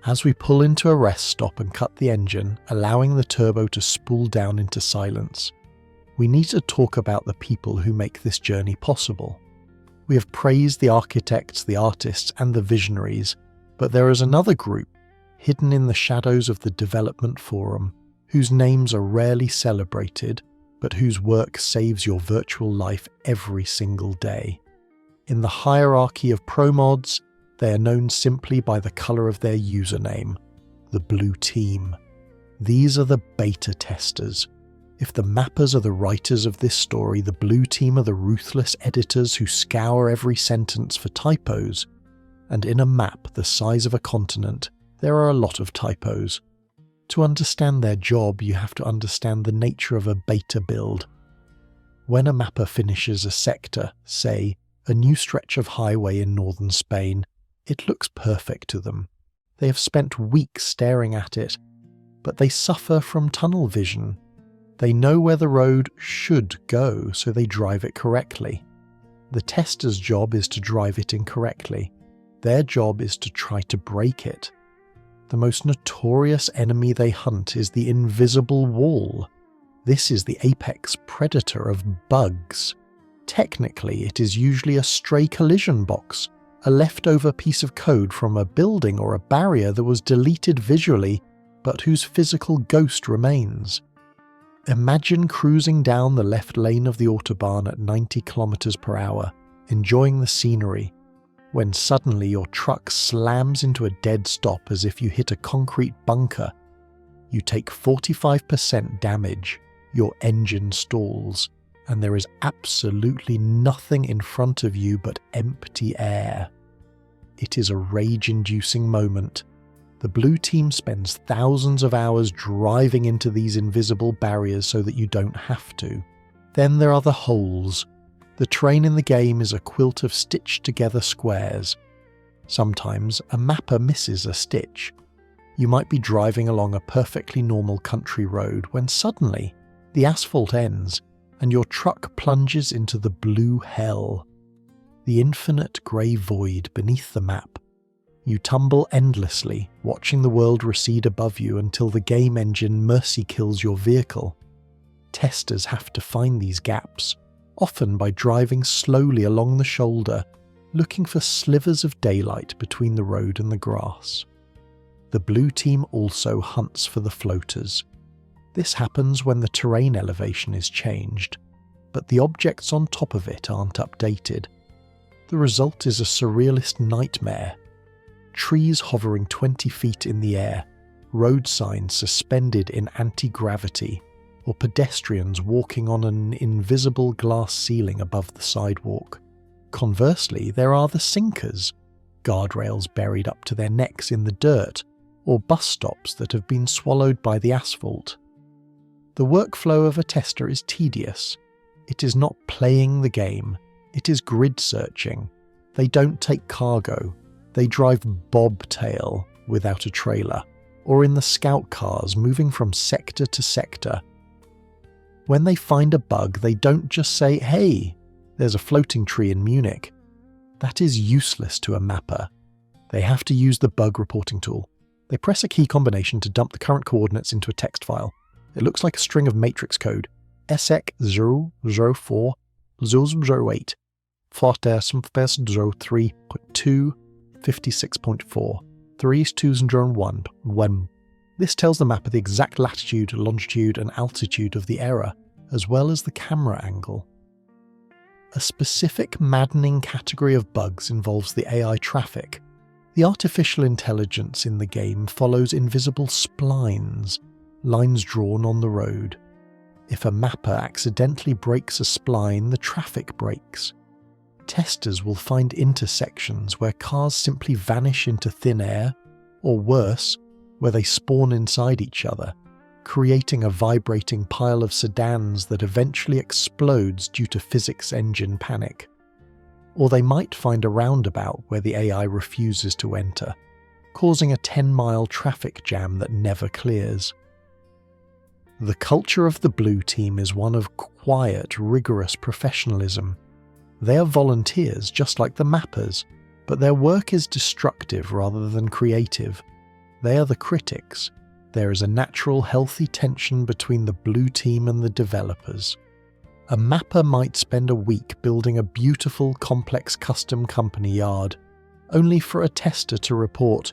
As we pull into a rest stop and cut the engine, allowing the turbo to spool down into silence, we need to talk about the people who make this journey possible. We have praised the architects, the artists, and the visionaries, but there is another group, hidden in the shadows of the development forum, whose names are rarely celebrated, but whose work saves your virtual life every single day. In the hierarchy of Promods, they are known simply by the colour of their username, the blue team. These are the beta testers. If the mappers are the writers of this story, the blue team are the ruthless editors who scour every sentence for typos. And in a map the size of a continent, there are a lot of typos. To understand their job, you have to understand the nature of a beta build. When a mapper finishes a sector, say, a new stretch of highway in northern Spain, it looks perfect to them. They have spent weeks staring at it, but they suffer from tunnel vision. They know where the road should go, so they drive it correctly. The tester's job is to drive it incorrectly. Their job is to try to break it. The most notorious enemy they hunt is the invisible wall. This is the apex predator of bugs. Technically, it is usually a stray collision box, a leftover piece of code from a building or a barrier that was deleted visually, but whose physical ghost remains. Imagine cruising down the left lane of the Autobahn at 90 km per hour, enjoying the scenery, when suddenly your truck slams into a dead stop as if you hit a concrete bunker. You take 45% damage, your engine stalls, and there is absolutely nothing in front of you but empty air. It is a rage-inducing moment. The blue team spends thousands of hours driving into these invisible barriers so that you don't have to. Then there are the holes. The terrain in the game is a quilt of stitched-together squares. Sometimes a mapper misses a stitch. You might be driving along a perfectly normal country road when suddenly the asphalt ends and your truck plunges into the blue hell, the infinite grey void beneath the map. You tumble endlessly, watching the world recede above you until the game engine mercy kills your vehicle. Testers have to find these gaps, often by driving slowly along the shoulder, looking for slivers of daylight between the road and the grass. The blue team also hunts for the floaters. This happens when the terrain elevation is changed, but the objects on top of it aren't updated. The result is a surrealist nightmare. Trees hovering 20 feet in the air, road signs suspended in anti-gravity, or pedestrians walking on an invisible glass ceiling above the sidewalk. Conversely, there are the sinkers, guardrails buried up to their necks in the dirt, or bus stops that have been swallowed by the asphalt. The workflow of a tester is tedious. It is not playing the game, it is grid searching. They don't take cargo, they drive bobtail without a trailer, or in the scout cars moving from sector to sector. When they find a bug, they don't just say, "Hey, there's a floating tree in Munich." That is useless to a mapper. They have to use the bug reporting tool. They press a key combination to dump the current coordinates into a text file. It looks like a string of matrix code. SEC 004 008 4.3.2 56.4 3.201. This tells the mapper the exact latitude, longitude, and altitude of the error, as well as the camera angle. A specific maddening category of bugs involves the AI traffic. The artificial intelligence in the game follows invisible splines, lines drawn on the road. If a mapper accidentally breaks a spline, the traffic breaks. Testers will find intersections where cars simply vanish into thin air, or worse, where they spawn inside each other, creating a vibrating pile of sedans that eventually explodes due to physics engine panic. Or they might find a roundabout where the AI refuses to enter, causing a 10-mile traffic jam that never clears. The culture of the Blue Team is one of quiet, rigorous professionalism. They are volunteers just like the mappers, but their work is destructive rather than creative. They are the critics. There is a natural, healthy tension between the Blue Team and the developers. A mapper might spend a week building a beautiful, complex custom company yard, only for a tester to report,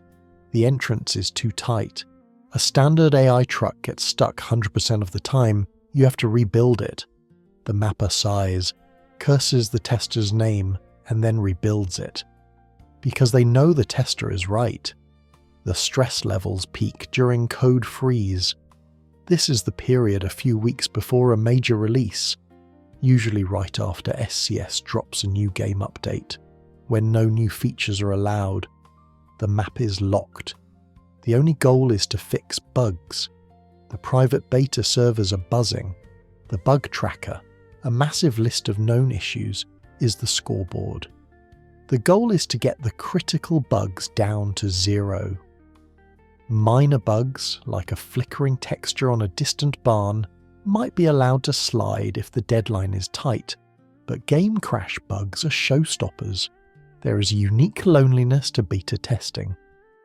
"The entrance is too tight." A standard AI truck gets stuck 100% of the time, you have to rebuild it. The mapper sighs, curses the tester's name, and then rebuilds it. Because they know the tester is right. The stress levels peak during code freeze. This is the period a few weeks before a major release, usually right after SCS drops a new game update, when no new features are allowed. The map is locked. The only goal is to fix bugs. The private beta servers are buzzing. The bug tracker, a massive list of known issues, is the scoreboard. The goal is to get the critical bugs down to 0. Minor bugs, like a flickering texture on a distant barn, might be allowed to slide if the deadline is tight, but game crash bugs are showstoppers. There is unique loneliness to beta testing.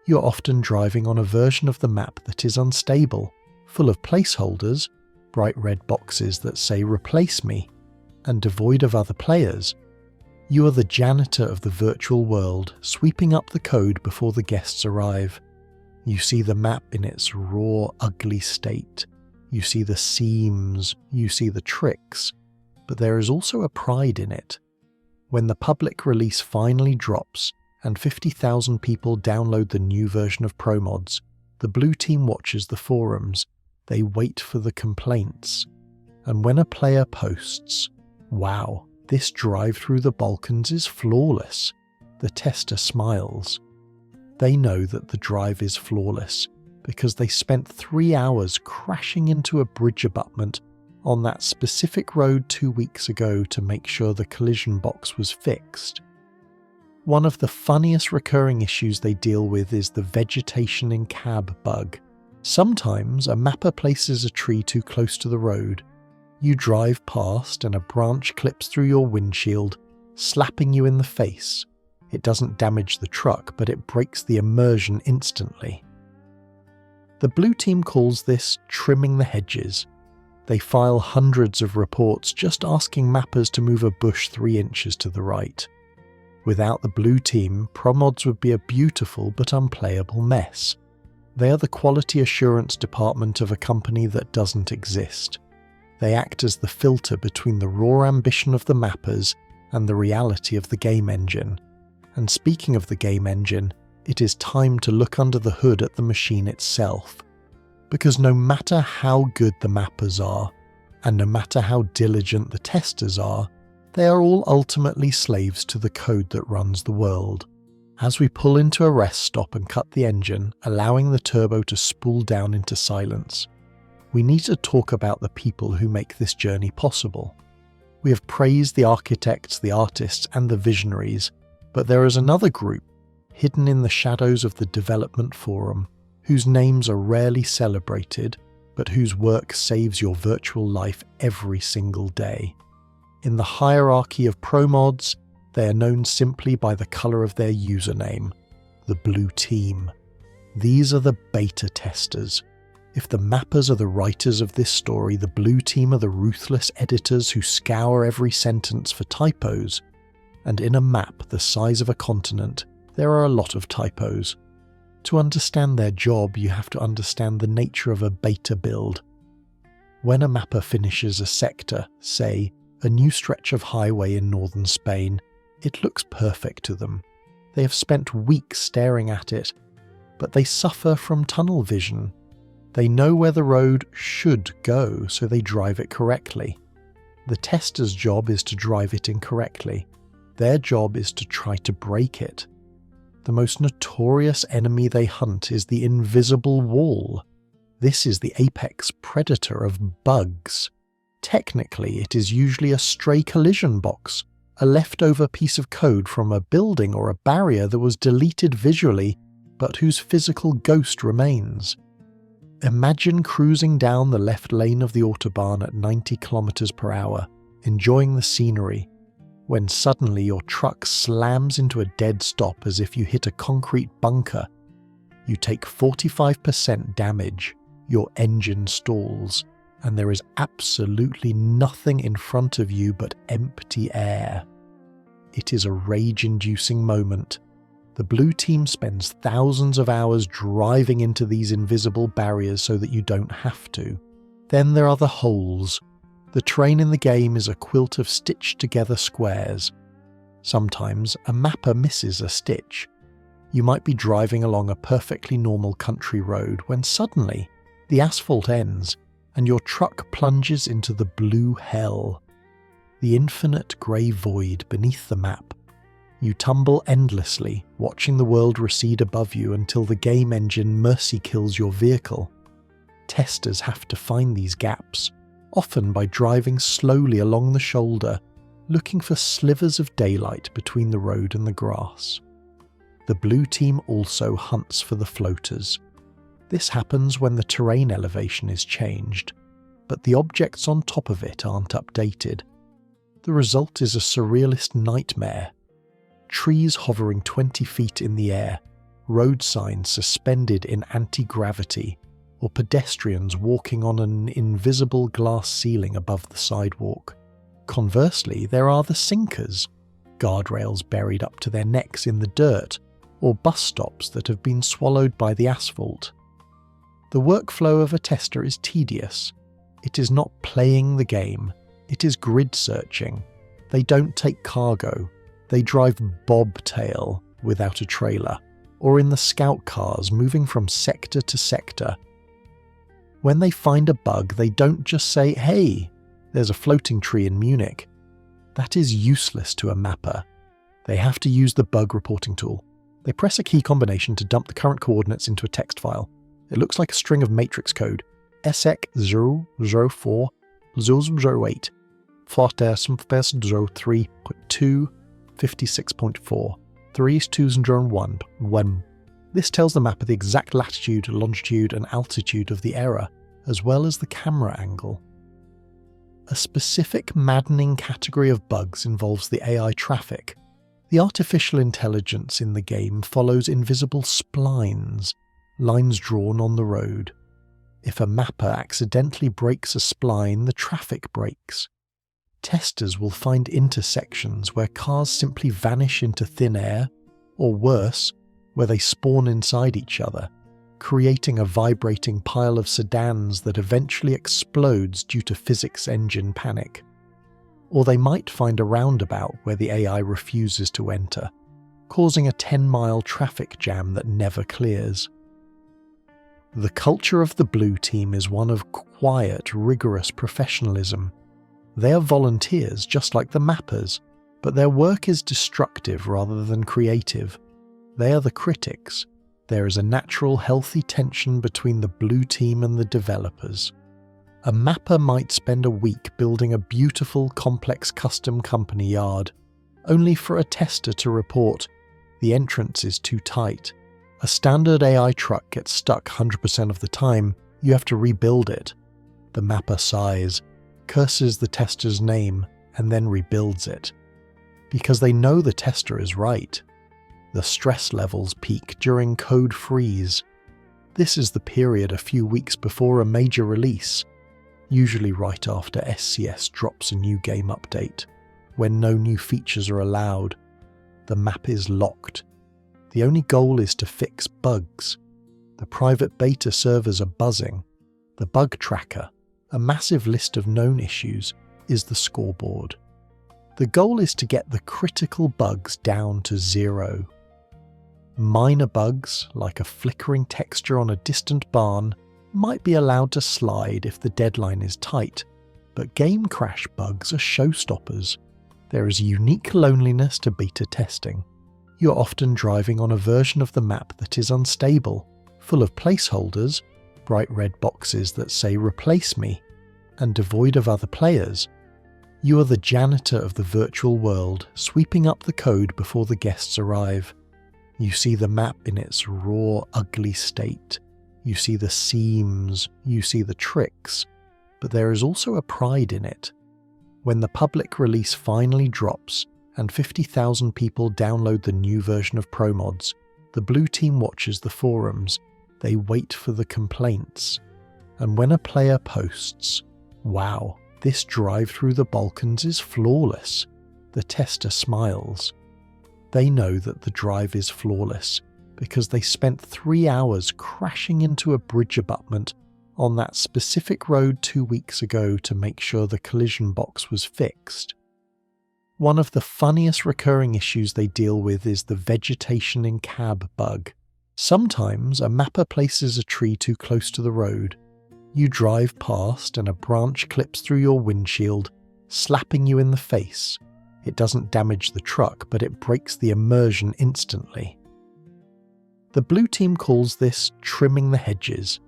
You're often driving on a version of the map that is unstable, full of placeholders, bright red boxes that say "replace me," and devoid of other players. You are the janitor of the virtual world, sweeping up the code before the guests arrive. You see the map in its raw, ugly state. You see the seams, you see the tricks, but there is also a pride in it. When the public release finally drops and 50,000 people download the new version of Promods, the Blue Team watches the forums. They wait for the complaints. And when a player posts, "Wow, this drive through the Balkans is flawless," the tester smiles. They know that the drive is flawless because they spent 3 hours crashing into a bridge abutment on that specific road 2 weeks ago to make sure the collision box was fixed. One of the funniest recurring issues they deal with is the vegetation in cab bug. Sometimes a mapper places a tree too close to the road. You drive past and a branch clips through your windshield, slapping you in the face. It doesn't damage the truck, but it breaks the immersion instantly. The Blue Team calls this trimming the hedges. They file hundreds of reports just asking mappers to move a bush 3 inches to the right. Without the Blue Team, Promods would be a beautiful but unplayable mess. They are the quality assurance department of a company that doesn't exist. They act as the filter between the raw ambition of the mappers and the reality of the game engine. And speaking of the game engine, it is time to look under the hood at the machine itself. Because no matter how good the mappers are, and no matter how diligent the testers are, They are all ultimately slaves to the code that runs the world. As we pull into a rest stop and cut the engine, allowing the turbo to spool down into silence, we need to talk about the people who make this journey possible. We have praised the architects, the artists, and the visionaries, but there is another group, hidden in the shadows of the development forum, whose names are rarely celebrated, but whose work saves your virtual life every single day. In the hierarchy of Promods, they are known simply by the colour of their username, the blue team. These are the beta testers. If the mappers are the writers of this story, the blue team are the ruthless editors who scour every sentence for typos. And in a map the size of a continent, there are a lot of typos. To understand their job, you have to understand the nature of a beta build. When a mapper finishes a sector, say, a new stretch of highway in northern Spain, it looks perfect to them. They have spent weeks staring at it, but they suffer from tunnel vision. They know where the road should go, so they drive it correctly. The tester's job is to drive it incorrectly. Their job is to try to break it. The most notorious enemy they hunt is the invisible wall. This is the apex predator of bugs. Technically, it is usually a stray collision box, a leftover piece of code from a building or a barrier that was deleted visually, but whose physical ghost remains. Imagine cruising down the left lane of the Autobahn at 90 km per hour, enjoying the scenery, when suddenly your truck slams into a dead stop as if you hit a concrete bunker. You take 45% damage, your engine stalls, and there is absolutely nothing in front of you but empty air. It is a rage-inducing moment. The blue team spends thousands of hours driving into these invisible barriers so that you don't have to. Then there are the holes. The terrain in the game is a quilt of stitched-together squares. Sometimes a mapper misses a stitch. You might be driving along a perfectly normal country road when suddenly the asphalt ends and your truck plunges into the blue hell, the infinite grey void beneath the map. You tumble endlessly, watching the world recede above you until the game engine mercy kills your vehicle. Testers have to find these gaps, often by driving slowly along the shoulder, looking for slivers of daylight between the road and the grass. The blue team also hunts for the floaters. This happens when the terrain elevation is changed, but the objects on top of it aren't updated. The result is a surrealist nightmare. Trees hovering 20 feet in the air, road signs suspended in anti-gravity, or pedestrians walking on an invisible glass ceiling above the sidewalk. Conversely, there are the sinkers, guardrails buried up to their necks in the dirt, or bus stops that have been swallowed by the asphalt. The workflow of a tester is tedious. It is not playing the game, it is grid searching. They don't take cargo, they drive bobtail without a trailer, or in the scout cars moving from sector to sector. When they find a bug, they don't just say, "Hey, there's a floating tree in Munich." That is useless to a mapper. They have to use the bug reporting tool. They press a key combination to dump the current coordinates into a text file. It looks like a string of matrix code. SEC 004 008 4.03.2 56.4 3.2001. This tells the mapper the exact latitude, longitude and altitude of the error, as well as the camera angle. A specific maddening category of bugs involves the AI traffic. The artificial intelligence in the game follows invisible splines, lines drawn on the road. If a mapper accidentally breaks a spline, the traffic breaks. Testers will find intersections where cars simply vanish into thin air, or worse, where they spawn inside each other, creating a vibrating pile of sedans that eventually explodes due to physics engine panic. Or they might find a roundabout where the AI refuses to enter, causing a 10-mile traffic jam that never clears. The culture of the blue team is one of quiet, rigorous professionalism. They are volunteers just like the mappers, but their work is destructive rather than creative. They are the critics. There is a natural, healthy tension between the blue team and the developers. A mapper might spend a week building a beautiful, complex custom company yard, only for a tester to report, "The entrance is too tight. A standard AI truck gets stuck 100% of the time, you have to rebuild it." The mapper sighs, curses the tester's name, and then rebuilds it. Because they know the tester is right. The stress levels peak during code freeze. This is the period a few weeks before a major release, usually right after SCS drops a new game update, when no new features are allowed. The map is locked. The only goal is to fix bugs. The private beta servers are buzzing. The bug tracker, a massive list of known issues, is the scoreboard. The goal is to get the critical bugs down to 0. Minor bugs, like a flickering texture on a distant barn, might be allowed to slide if the deadline is tight, but game crash bugs are showstoppers. There is unique loneliness to beta testing. You're often driving on a version of the map that is unstable, full of placeholders, bright red boxes that say "replace me," and devoid of other players. You are the janitor of the virtual world, sweeping up the code before the guests arrive. You see the map in its raw, ugly state. You see the seams, you see the tricks, but there is also a pride in it. When the public release finally drops and 50,000 people download the new version of Promods, the blue team watches the forums. They wait for the complaints. And when a player posts, "Wow, this drive through the Balkans is flawless," the tester smiles. They know that the drive is flawless because they spent 3 hours crashing into a bridge abutment on that specific road 2 weeks ago to make sure the collision box was fixed. One of the funniest recurring issues they deal with is the vegetation in cab bug. Sometimes a mapper places a tree too close to the road. You drive past and a branch clips through your windshield, slapping you in the face. It doesn't damage the truck, but it breaks the immersion instantly. The blue team calls this trimming the hedges.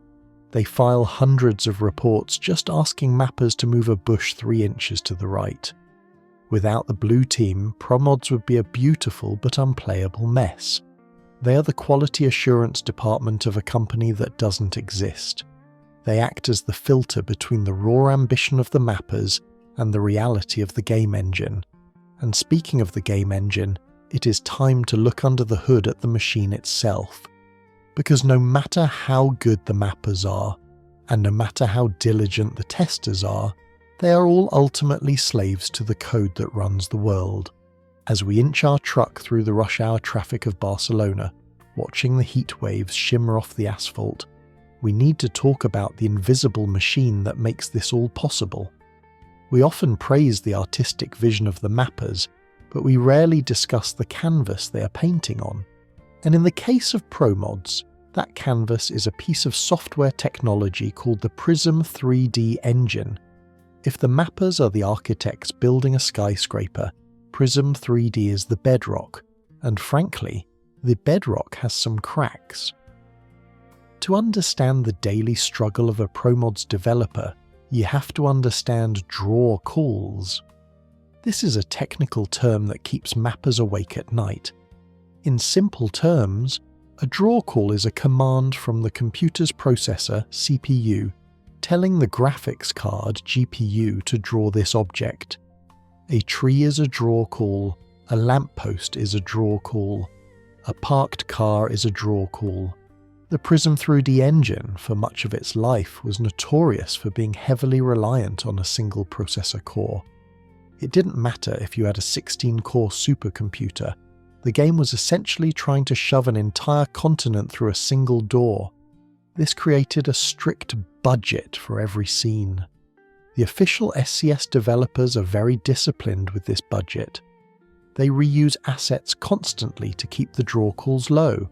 They file hundreds of reports just asking mappers to move a bush 3 inches to the right. Without the blue team, Promods would be a beautiful but unplayable mess. They are the quality assurance department of a company that doesn't exist. They act as the filter between the raw ambition of the mappers and the reality of the game engine. And speaking of the game engine, it is time to look under the hood at the machine itself. Because no matter how good the mappers are, and no matter how diligent the testers are, they are all ultimately slaves to the code that runs the world. As we inch our truck through the rush hour traffic of Barcelona, watching the heat waves shimmer off the asphalt, we need to talk about the invisible machine that makes this all possible. We often praise the artistic vision of the mappers, but we rarely discuss the canvas they are painting on. And in the case of Promods, that canvas is a piece of software technology called the Prism 3D engine. If the mappers are the architects building a skyscraper, Prism 3D is the bedrock, and frankly, the bedrock has some cracks. To understand the daily struggle of a Promods developer, you have to understand draw calls. This is a technical term that keeps mappers awake at night. In simple terms, a draw call is a command from the computer's processor, CPU, telling the graphics card, GPU, to draw this object. A tree is a draw call, a lamppost is a draw call, a parked car is a draw call. The Prism 3D engine, for much of its life, was notorious for being heavily reliant on a single processor core. It didn't matter if you had a 16-core supercomputer. The game was essentially trying to shove an entire continent through a single door. This created a strict budget for every scene. The official SCS developers are very disciplined with this budget. They reuse assets constantly to keep the draw calls low.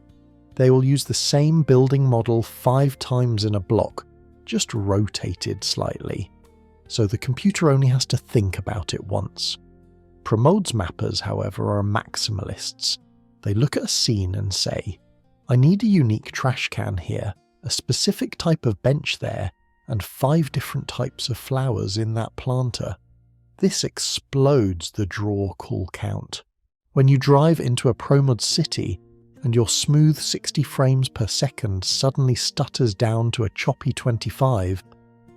They will use the same building model 5 times in a block, just rotated slightly. so the computer only has to think about it once. Promods mappers, however, are maximalists. They look at a scene and say, I need a unique trash can here, a specific type of bench there, and 5 different types of flowers in that planter. This explodes the draw call count. When you drive into a Promods city and your smooth 60 frames per second suddenly stutters down to a choppy 25,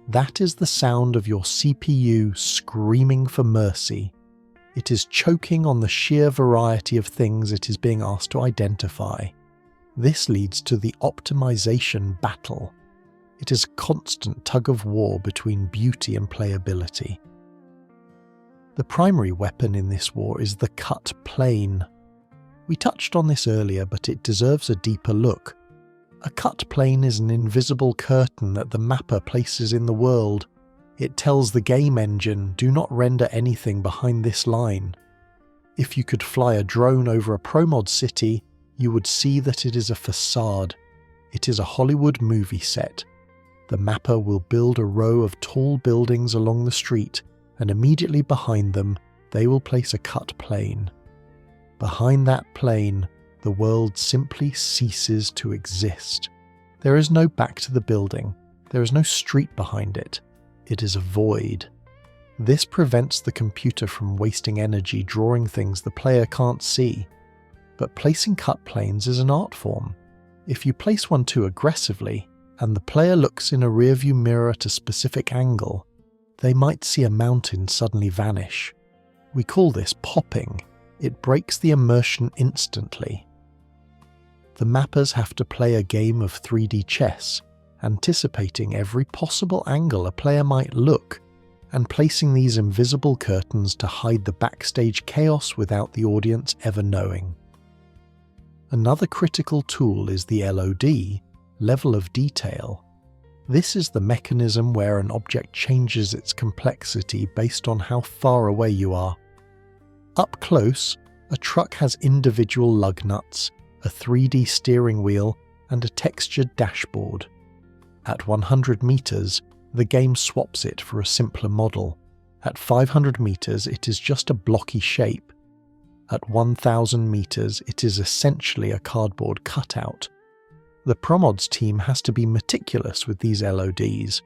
that is the sound of your CPU screaming for mercy. It is choking on the sheer variety of things it is being asked to identify. This leads to the optimization battle. It is a constant tug-of-war between beauty and playability. The primary weapon in this war is the cut plane. We touched on this earlier, but it deserves a deeper look. A cut plane is an invisible curtain that the mapper places in the world. It tells the game engine, do not render anything behind this line. If you could fly a drone over a Promods city, you would see that it is a facade. It is a Hollywood movie set. The mapper will build a row of tall buildings along the street, and immediately behind them, they will place a cut plane. Behind that plane, the world simply ceases to exist. There is no back to the building. There is no street behind it. It is a void. This prevents the computer from wasting energy drawing things the player can't see. But placing cut planes is an art form. If you place one too aggressively, and the player looks in a rearview mirror at a specific angle, they might see a mountain suddenly vanish. We call this popping. It breaks the immersion instantly. The mappers have to play a game of 3D chess, anticipating every possible angle a player might look, and placing these invisible curtains to hide the backstage chaos without the audience ever knowing. Another critical tool is the LOD, level of detail. This is the mechanism where an object changes its complexity based on how far away you are. Up close, a truck has individual lug nuts, a 3D steering wheel, and a textured dashboard. At 100 meters, the game swaps it for a simpler model. At 500 meters, it is just a blocky shape. At 1000 meters, it is essentially a cardboard cutout. The Promods team has to be meticulous with these LODs.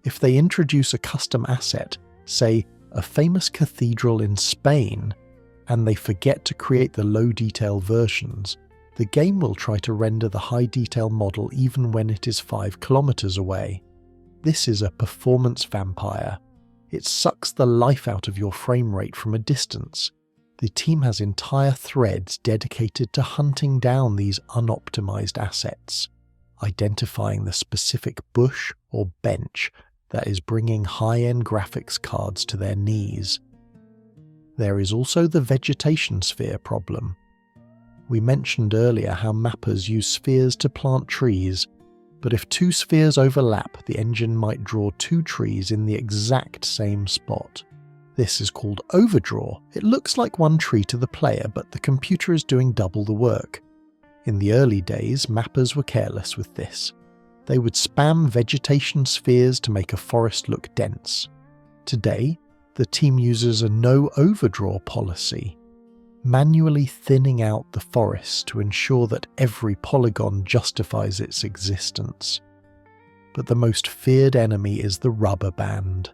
If they introduce a custom asset, say a famous cathedral in Spain, and they forget to create the low-detail versions, the game will try to render the high-detail model even when it is 5 kilometers away. This is a performance vampire. It sucks the life out of your frame rate from a distance. The team has entire threads dedicated to hunting down these unoptimized assets, identifying the specific bush or bench that is bringing high-end graphics cards to their knees. There is also the vegetation sphere problem. We mentioned earlier how mappers use spheres to plant trees, but if 2 spheres overlap, the engine might draw 2 trees in the exact same spot. This is called overdraw. It looks like 1 tree to the player, but the computer is doing double the work. In the early days, mappers were careless with this. They would spam vegetation spheres to make a forest look dense. Today, the team uses a no overdraw policy, manually thinning out the forest to ensure that every polygon justifies its existence. But the most feared enemy is the rubber band.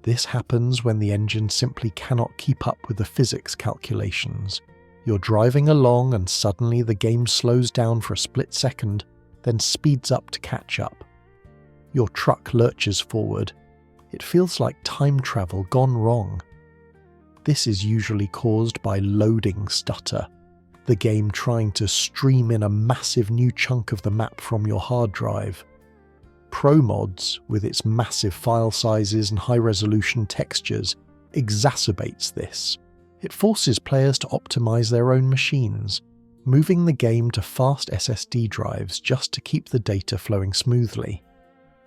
This happens when the engine simply cannot keep up with the physics calculations. You're driving along and suddenly the game slows down for a split second, then speeds up to catch up. Your truck lurches forward. It feels like time travel gone wrong. This is usually caused by loading stutter, the game trying to stream in a massive new chunk of the map from your hard drive. Promods, with its massive file sizes and high-resolution textures, exacerbates this. It forces players to optimize their own machines, moving the game to fast SSD drives just to keep the data flowing smoothly.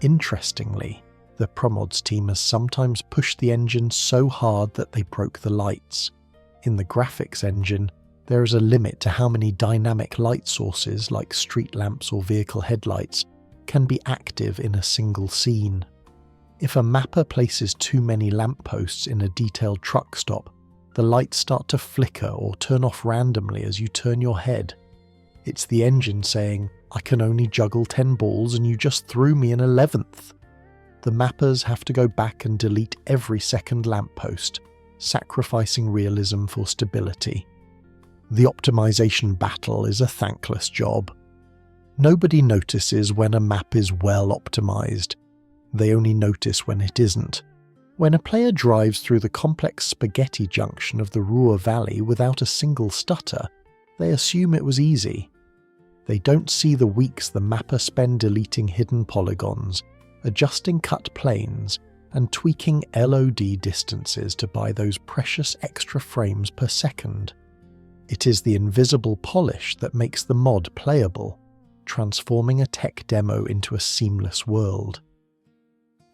Interestingly, the Promods team has sometimes pushed the engine so hard that they broke the lights. In the graphics engine, there is a limit to how many dynamic light sources, like street lamps or vehicle headlights, can be active in a single scene. If a mapper places too many lampposts in a detailed truck stop, the lights start to flicker or turn off randomly as you turn your head. It's the engine saying, "I can only juggle 10 balls and you just threw me an 11th. The mappers have to go back and delete every second lamppost, sacrificing realism for stability. The optimization battle is a thankless job. Nobody notices when a map is well optimized. They only notice when it isn't. When a player drives through the complex spaghetti junction of the Ruhr Valley without a single stutter, they assume it was easy. They don't see the weeks the mapper spend deleting hidden polygons, adjusting cut planes, and tweaking LOD distances to buy those precious extra frames per second. It is the invisible polish that makes the mod playable, transforming a tech demo into a seamless world.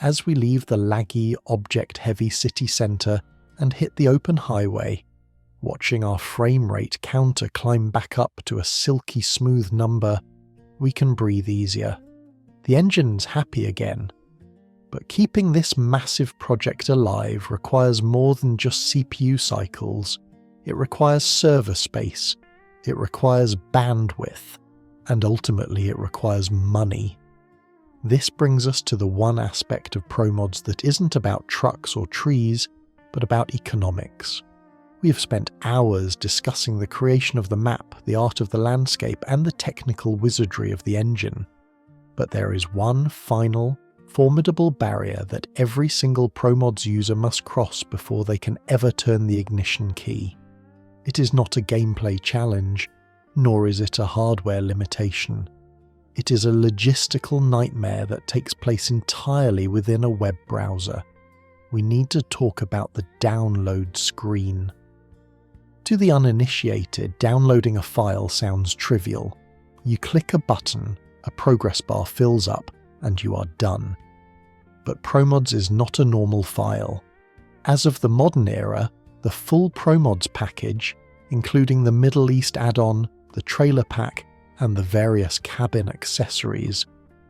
As we leave the laggy, object-heavy city centre and hit the open highway, watching our frame rate counter climb back up to a silky smooth number, we can breathe easier. The engine's happy again. But keeping this massive project alive requires more than just CPU cycles. It requires server space, it requires bandwidth, and ultimately it requires money. This brings us to the one aspect of Promods that isn't about trucks or trees, but about economics. We have spent hours discussing the creation of the map, the art of the landscape, and the technical wizardry of the engine. But there is one final, formidable barrier that every single Promods user must cross before they can ever turn the ignition key. It is not a gameplay challenge, nor is it a hardware limitation. It is a logistical nightmare that takes place entirely within a web browser. We need to talk about the download screen. To the uninitiated, downloading a file sounds trivial. You click a button, a progress bar fills up, and you are done. But Promods is not a normal file. As of the modern era, the full Promods package, including the Middle East add-on, the trailer pack, and the various cabin accessories,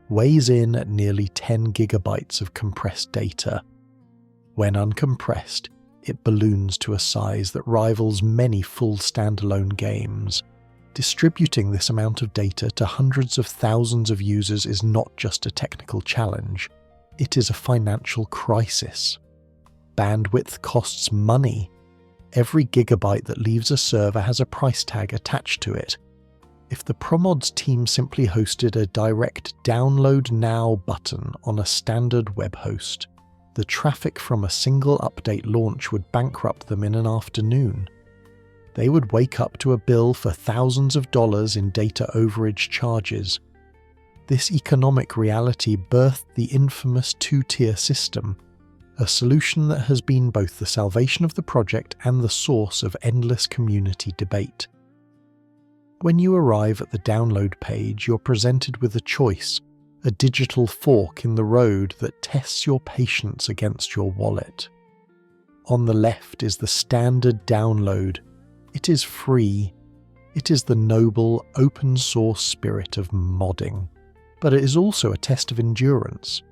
weighs in at nearly 10 gigabytes of compressed data. When uncompressed, it balloons to a size that rivals many full standalone games. Distributing this amount of data to hundreds of thousands of users is not just a technical challenge, it is a financial crisis. Bandwidth costs money. Every gigabyte that leaves a server has a price tag attached to it. If the Promods team simply hosted a direct download now button on a standard web host, the traffic from a single update launch would bankrupt them in an afternoon. They would wake up to a bill for thousands of dollars in data overage charges. This economic reality birthed the infamous two-tier system, a solution that has been both the salvation of the project and the source of endless community debate. When you arrive at the download page, you're presented with a choice, a digital fork in the road that tests your patience against your wallet. On the left is the standard download. It is free. It is the noble, open-source spirit of modding. But it is also a test of endurance.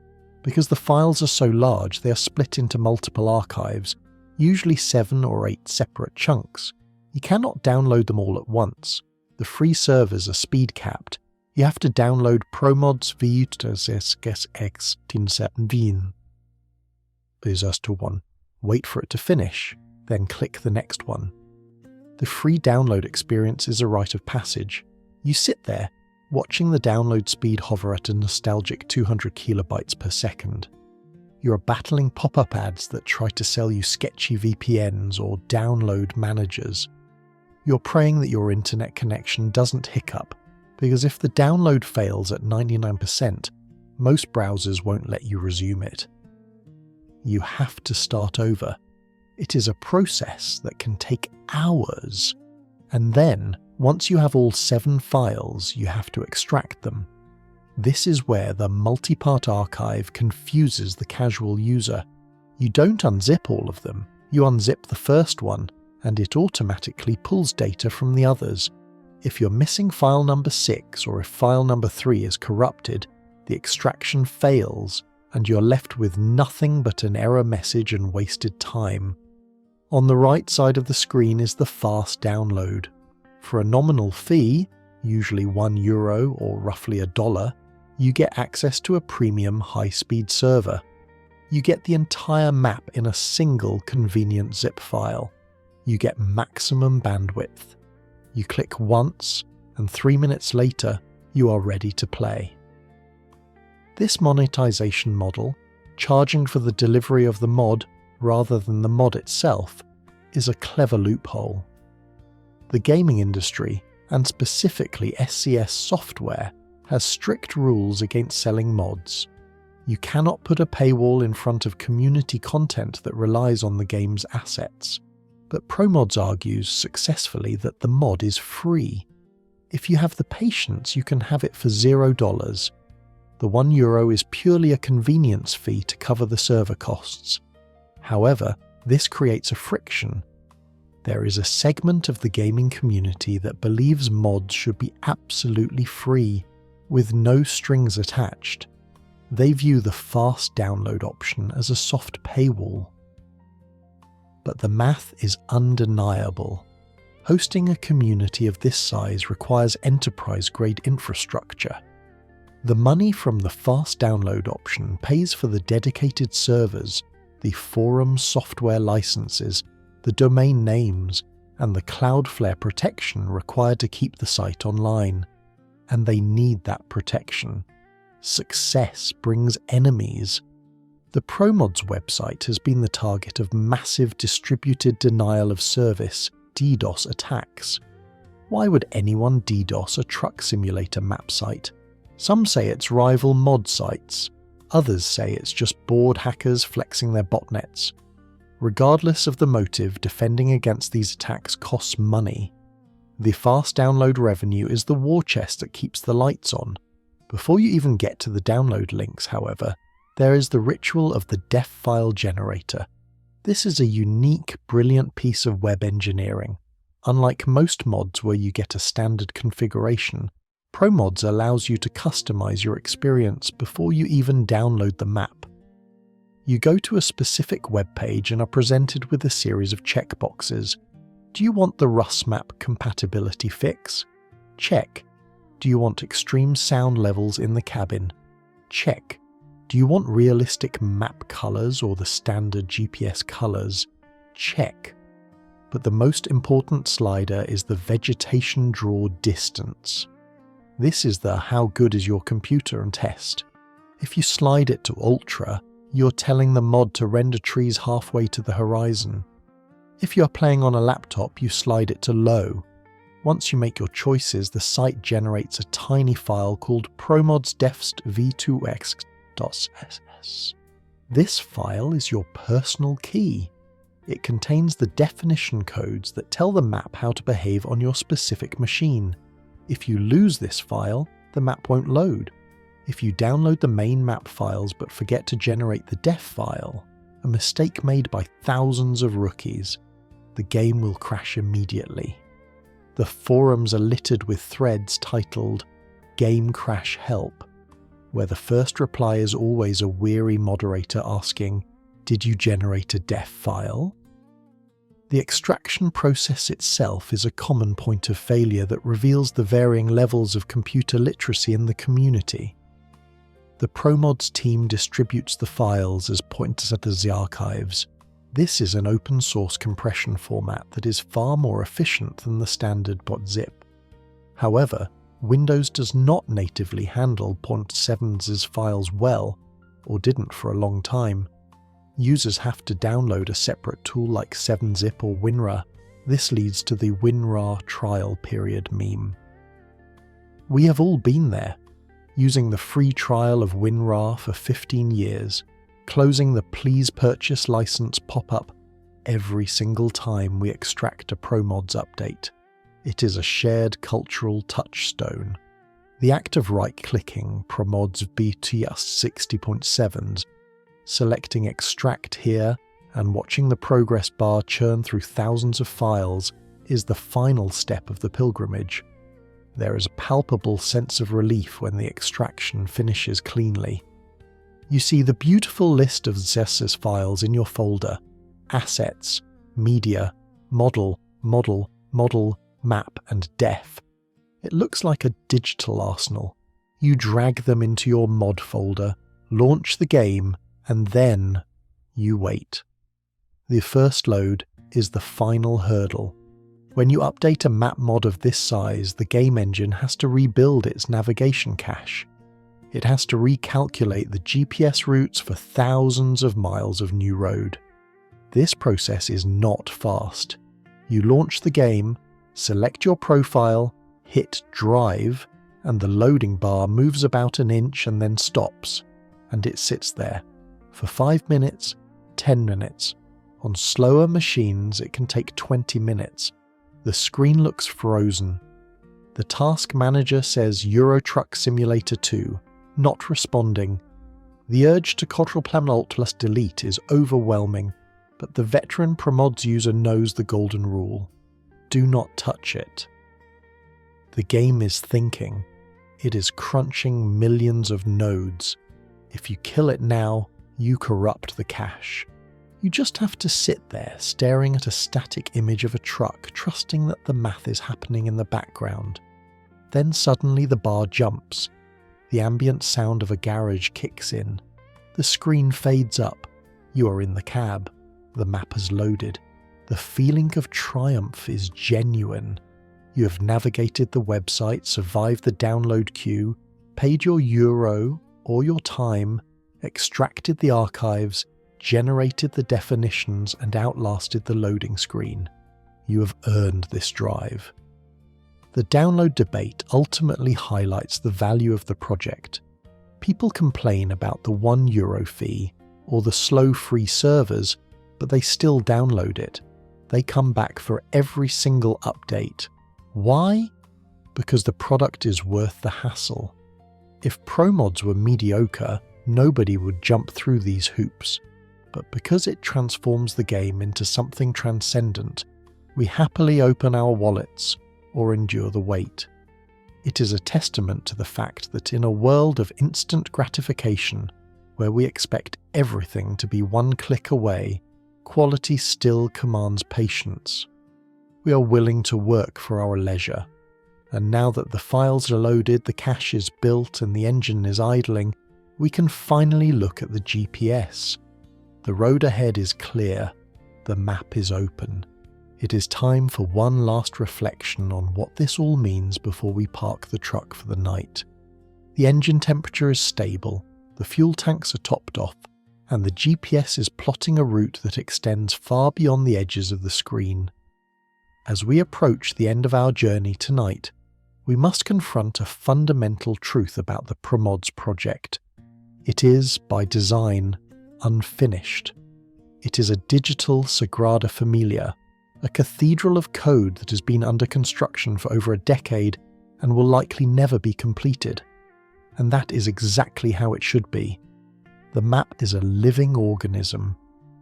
Because the files are so large, they are split into multiple archives, usually 7 or 8 separate chunks. You cannot download them all at once. The free servers are speed-capped. You have to download Promods SCS Software. There's us to one. Wait for it to finish, then click the next one. The free download experience is a rite of passage. You sit there, watching the download speed hover at a nostalgic 200 kilobytes per second. You are battling pop-up ads that try to sell you sketchy VPNs or download managers. You're praying that your internet connection doesn't hiccup, because if the download fails at 99%, most browsers won't let you resume it. You have to start over. It is a process that can take hours. And then, once you have all 7 files, you have to extract them. This is where the multi-part archive confuses the casual user. You don't unzip all of them. You unzip the first one, and it automatically pulls data from the others. If you're missing file number 6 or if file number 3 is corrupted, the extraction fails and you're left with nothing but an error message and wasted time. On the right side of the screen is the fast download. For a nominal fee, usually €1 or roughly $1, you get access to a premium high-speed server. You get the entire map in a single convenient zip file. You get maximum bandwidth. You click once, and 3 minutes later, you are ready to play. This monetization model, charging for the delivery of the mod rather than the mod itself, is a clever loophole. The gaming industry, and specifically SCS Software, has strict rules against selling mods. You cannot put a paywall in front of community content that relies on the game's assets. But Promods argues successfully that the mod is free. If you have the patience, you can have it for $0. The €1 is purely a convenience fee to cover the server costs. However, this creates a friction. There is a segment of the gaming community that believes mods should be absolutely free, with no strings attached. They view the fast download option as a soft paywall. But the math is undeniable. Hosting a community of this size requires enterprise-grade infrastructure. The money from the fast download option pays for the dedicated servers, the forum software licenses, the domain names, and the Cloudflare protection required to keep the site online. And they need that protection. Success brings enemies. The Promods website has been the target of massive distributed denial of service (DDoS) attacks. Why would anyone DDoS a truck simulator map site? Some say it's rival mod sites. Others say it's just bored hackers flexing their botnets. Regardless of the motive, defending against these attacks costs money. The fast download revenue is the war chest that keeps the lights on. Before you even get to the download links, however, there is the ritual of the def file generator. This is a unique, brilliant piece of web engineering. Unlike most mods where you get a standard configuration, Promods allows you to customize your experience before you even download the map. You go to a specific web page and are presented with a series of checkboxes. Do you want the Rust map compatibility fix? Check. Do you want extreme sound levels in the cabin? Check. Do you want realistic map colors or the standard GPS colors? Check. But the most important slider is the vegetation draw distance. This is the how good is your computer and test. If you slide it to ultra, you're telling the mod to render trees halfway to the horizon. If you're playing on a laptop, you slide it to low. Once you make your choices, the site generates a tiny file called promodsdefst v2x.ss. This file is your personal key. It contains the definition codes that tell the map how to behave on your specific machine. If you lose this file, the map won't load. If you download the main map files but forget to generate the def file, a mistake made by thousands of rookies, the game will crash immediately. The forums are littered with threads titled Game Crash Help, where the first reply is always a weary moderator asking, "Did you generate a def file?" The extraction process itself is a common point of failure that reveals the varying levels of computer literacy in the community. The Promods team distributes the files as pointers at the archives. This is an open source compression format that is far more efficient than the standard .zip. However, Windows does not natively handle .7's files well, or didn't for a long time. Users have to download a separate tool like 7-zip or WinRAR. This leads to the WinRAR trial period meme. We have all been there, using the free trial of WinRAR for 15 years, closing the please purchase license pop-up every single time we extract a Promods update. It is a shared cultural touchstone. The act of right-clicking Promods BTS 60.7s, selecting extract here, and watching the progress bar churn through thousands of files is the final step of the pilgrimage. There is a palpable sense of relief when the extraction finishes cleanly. You see the beautiful list of SCS files in your folder: assets, media, model, map, and def. It looks like a digital arsenal. You drag them into your mod folder, launch the game, and then you wait. The first load is the final hurdle. When you update a map mod of this size, the game engine has to rebuild its navigation cache. It has to recalculate the GPS routes for thousands of miles of new road. This process is not fast. You launch the game, select your profile, hit drive, and the loading bar moves about an inch and then stops, and it sits there for 5 minutes, 10 minutes. On slower machines, it can take 20 minutes. The screen looks frozen. The task manager says Euro Truck Simulator 2, not responding. The urge to Ctrl+Alt+Delete is overwhelming, but the veteran Promods user knows the golden rule. Do not touch it. The game is thinking. It is crunching millions of nodes. If you kill it now, you corrupt the cache. You just have to sit there staring at a static image of a truck, trusting that the math is happening in the background. Then suddenly the bar jumps. The ambient sound of a garage kicks in. The screen fades up. You are in the cab. The map has loaded. The feeling of triumph is genuine. You have navigated the website, survived the download queue, paid your euro or your time, extracted the archives, generated the definitions, and outlasted the loading screen. You have earned this drive. The download debate ultimately highlights the value of the project. People complain about the €1 fee or the slow free servers, but they still download it. They come back for every single update. Why? Because the product is worth the hassle. If Promods were mediocre, nobody would jump through these hoops. But because it transforms the game into something transcendent, we happily open our wallets or endure the wait. It is a testament to the fact that in a world of instant gratification, where we expect everything to be one click away, quality still commands patience. We are willing to work for our leisure. And now that the files are loaded, the cache is built, and the engine is idling, we can finally look at the GPS. The road ahead is clear. The map is open. It is time for one last reflection on what this all means before we park the truck for the night. The engine temperature is stable, the fuel tanks are topped off, and the GPS is plotting a route that extends far beyond the edges of the screen. As we approach the end of our journey tonight, we must confront a fundamental truth about the Promods project. It is, by design, unfinished. It is a digital Sagrada Familia, a cathedral of code that has been under construction for over a decade and will likely never be completed. And that is exactly how it should be. The map is a living organism.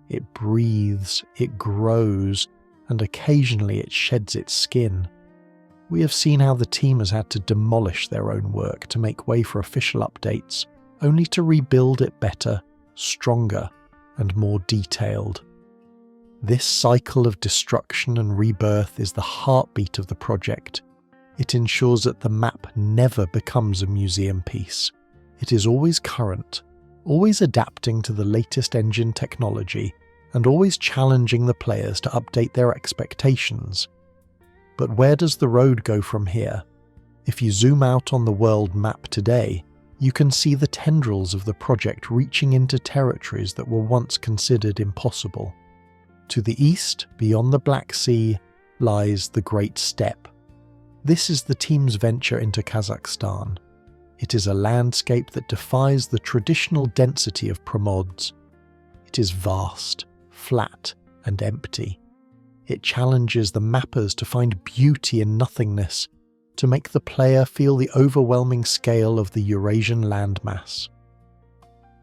It breathes, it grows, and occasionally it sheds its skin. We have seen how the team has had to demolish their own work to make way for official updates, only to rebuild it better, stronger, and more detailed. This cycle of destruction and rebirth is the heartbeat of the project. It ensures that the map never becomes a museum piece. It is always current, always adapting to the latest engine technology, and always challenging the players to update their expectations. But where does the road go from here? If you zoom out on the world map today, you can see the tendrils of the project reaching into territories that were once considered impossible. To the east, beyond the Black Sea, lies the Great Steppe. This is the team's venture into Kazakhstan. It is a landscape that defies the traditional density of Promods. It is vast, flat, and empty. It challenges the mappers to find beauty in nothingness, to make the player feel the overwhelming scale of the Eurasian landmass.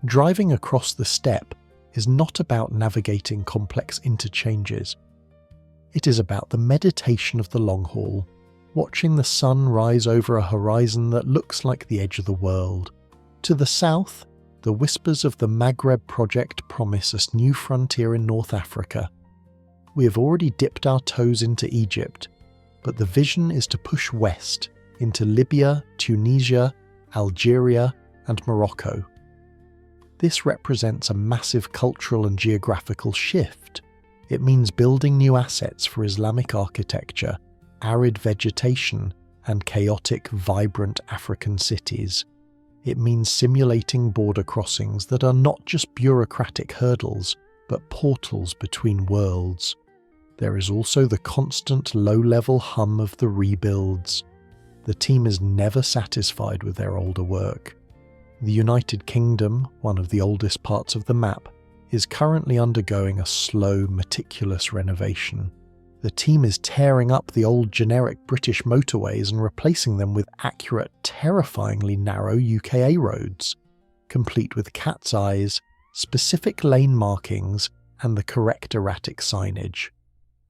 Driving across the steppe is not about navigating complex interchanges. It is about the meditation of the long haul, watching the sun rise over a horizon that looks like the edge of the world. To the south, the whispers of the Maghreb project promise a new frontier in North Africa. We have already dipped our toes into Egypt, but the vision is to push west into Libya, Tunisia, Algeria, and Morocco. This represents a massive cultural and geographical shift. It means building new assets for Islamic architecture, arid vegetation, and chaotic, vibrant African cities. It means simulating border crossings that are not just bureaucratic hurdles, but portals between worlds. There is also the constant low-level hum of the rebuilds. The team is never satisfied with their older work. The United Kingdom, one of the oldest parts of the map, is currently undergoing a slow, meticulous renovation. The team is tearing up the old generic British motorways and replacing them with accurate, terrifyingly narrow UKA roads, complete with cat's eyes, specific lane markings, and the correct erratic signage.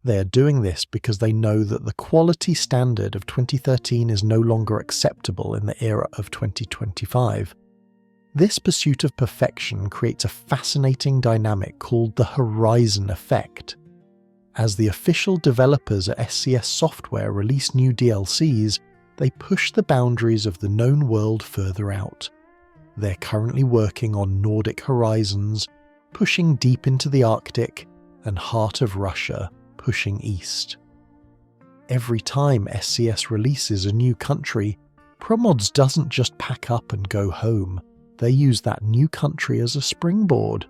They are doing this because they know that the quality standard of 2013 is no longer acceptable in the era of 2025. This pursuit of perfection creates a fascinating dynamic called the horizon effect. As the official developers at SCS Software release new DLCs, they push the boundaries of the known world further out. They're currently working on Nordic horizons, pushing deep into the Arctic, and heart of Russia, pushing east. Every time SCS releases a new country, Promods doesn't just pack up and go home. They use that new country as a springboard.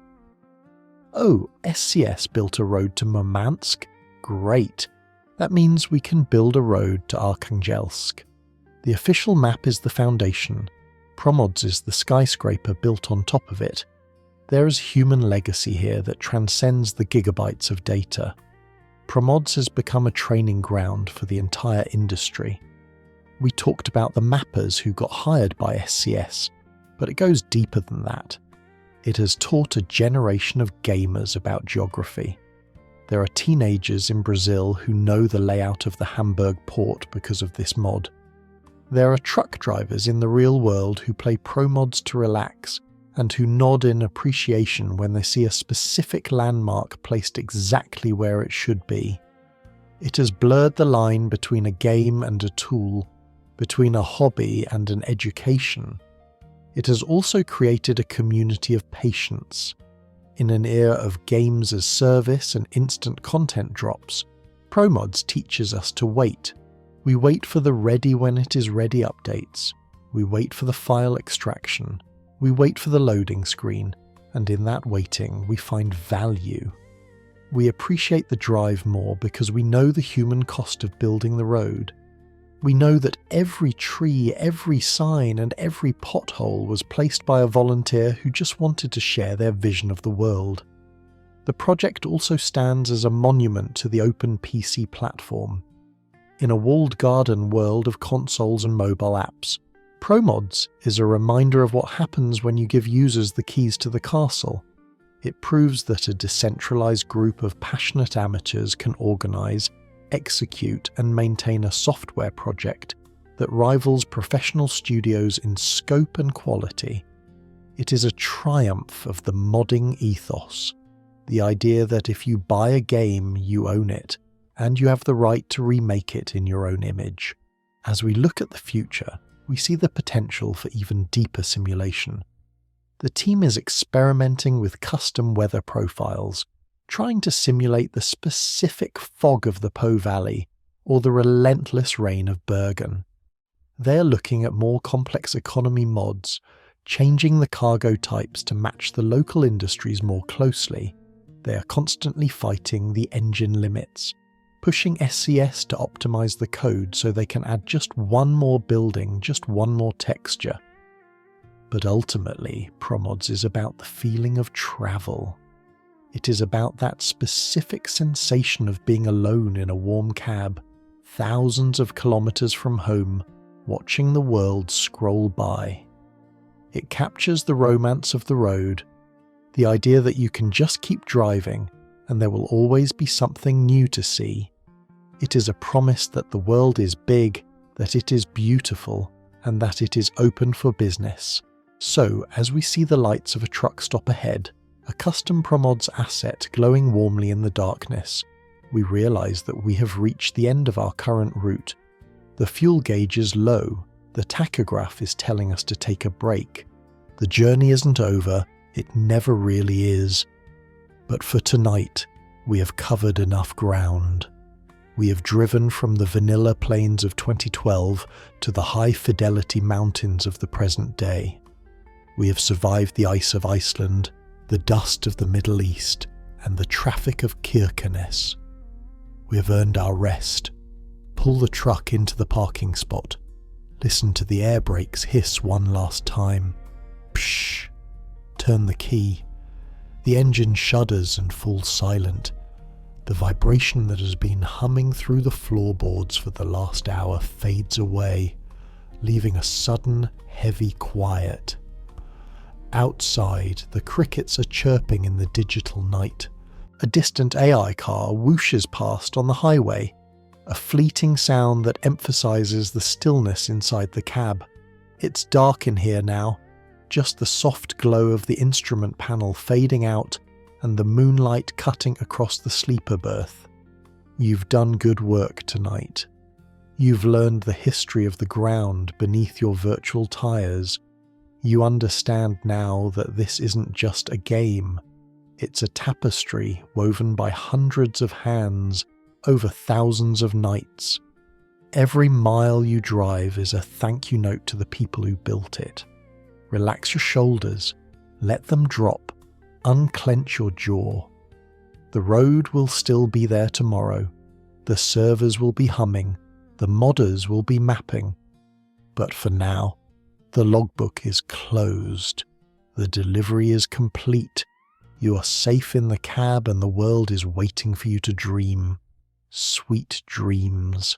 Oh, SCS built a road to Murmansk? Great. That means we can build a road to Arkhangelsk. The official map is the foundation. Promods is the skyscraper built on top of it. There is human legacy here that transcends the gigabytes of data. Promods has become a training ground for the entire industry. We talked about the mappers who got hired by SCS, but it goes deeper than that. It has taught a generation of gamers about geography. There are teenagers in Brazil who know the layout of the Hamburg port because of this mod. There are truck drivers in the real world who play Promods to relax and who nod in appreciation when they see a specific landmark placed exactly where it should be. It has blurred the line between a game and a tool, between a hobby and an education. It has also created a community of patience. In an era of games as service and instant content drops, Promods teaches us to wait. We wait for the ready when it is ready updates. We wait for the file extraction. We wait for the loading screen, and in that waiting we find value. We appreciate the drive more because we know the human cost of building the road. We know that every tree, every sign, and every pothole was placed by a volunteer who just wanted to share their vision of the world. The project also stands as a monument to the open PC platform. In a walled garden world of consoles and mobile apps, Promods is a reminder of what happens when you give users the keys to the castle. It proves that a decentralized group of passionate amateurs can organize, execute and maintain a software project that rivals professional studios in scope and quality. It is a triumph of the modding ethos, the idea that if you buy a game, you own it, and you have the right to remake it in your own image. As we look at the future, we see the potential for even deeper simulation. The team is experimenting with custom weather profiles, trying to simulate the specific fog of the Po Valley or the relentless rain of Bergen. They are looking at more complex economy mods, changing the cargo types to match the local industries more closely. They are constantly fighting the engine limits, pushing SCS to optimize the code so they can add just one more building, just one more texture. But ultimately, Promods is about the feeling of travel. It is about that specific sensation of being alone in a warm cab, thousands of kilometers from home, watching the world scroll by. It captures the romance of the road, the idea that you can just keep driving and there will always be something new to see. It is a promise that the world is big, that it is beautiful, and that it is open for business. So, as we see the lights of a truck stop ahead, a custom Promods asset glowing warmly in the darkness, we realise that we have reached the end of our current route. The fuel gauge is low, the tachograph is telling us to take a break. The journey isn't over, it never really is. But for tonight, we have covered enough ground. We have driven from the vanilla plains of 2012 to the high-fidelity mountains of the present day. We have survived the ice of Iceland, the dust of the Middle East, and the traffic of Kirkenes. We have earned our rest. Pull the truck into the parking spot. Listen to the air brakes hiss one last time. Psh! Turn the key. The engine shudders and falls silent. The vibration that has been humming through the floorboards for the last hour fades away, leaving a sudden, heavy quiet. Outside, the crickets are chirping in the digital night. A distant AI car whooshes past on the highway, a fleeting sound that emphasises the stillness inside the cab. It's dark in here now, just the soft glow of the instrument panel fading out and the moonlight cutting across the sleeper berth. You've done good work tonight. You've learned the history of the ground beneath your virtual tyres. You understand now that this isn't just a game. It's a tapestry woven by hundreds of hands over thousands of nights. Every mile you drive is a thank you note to the people who built it. Relax your shoulders, let them drop, unclench your jaw. The road will still be there tomorrow. The servers will be humming, the modders will be mapping. But for now, the logbook is closed. The delivery is complete. You are safe in the cab and the world is waiting for you to dream. Sweet dreams.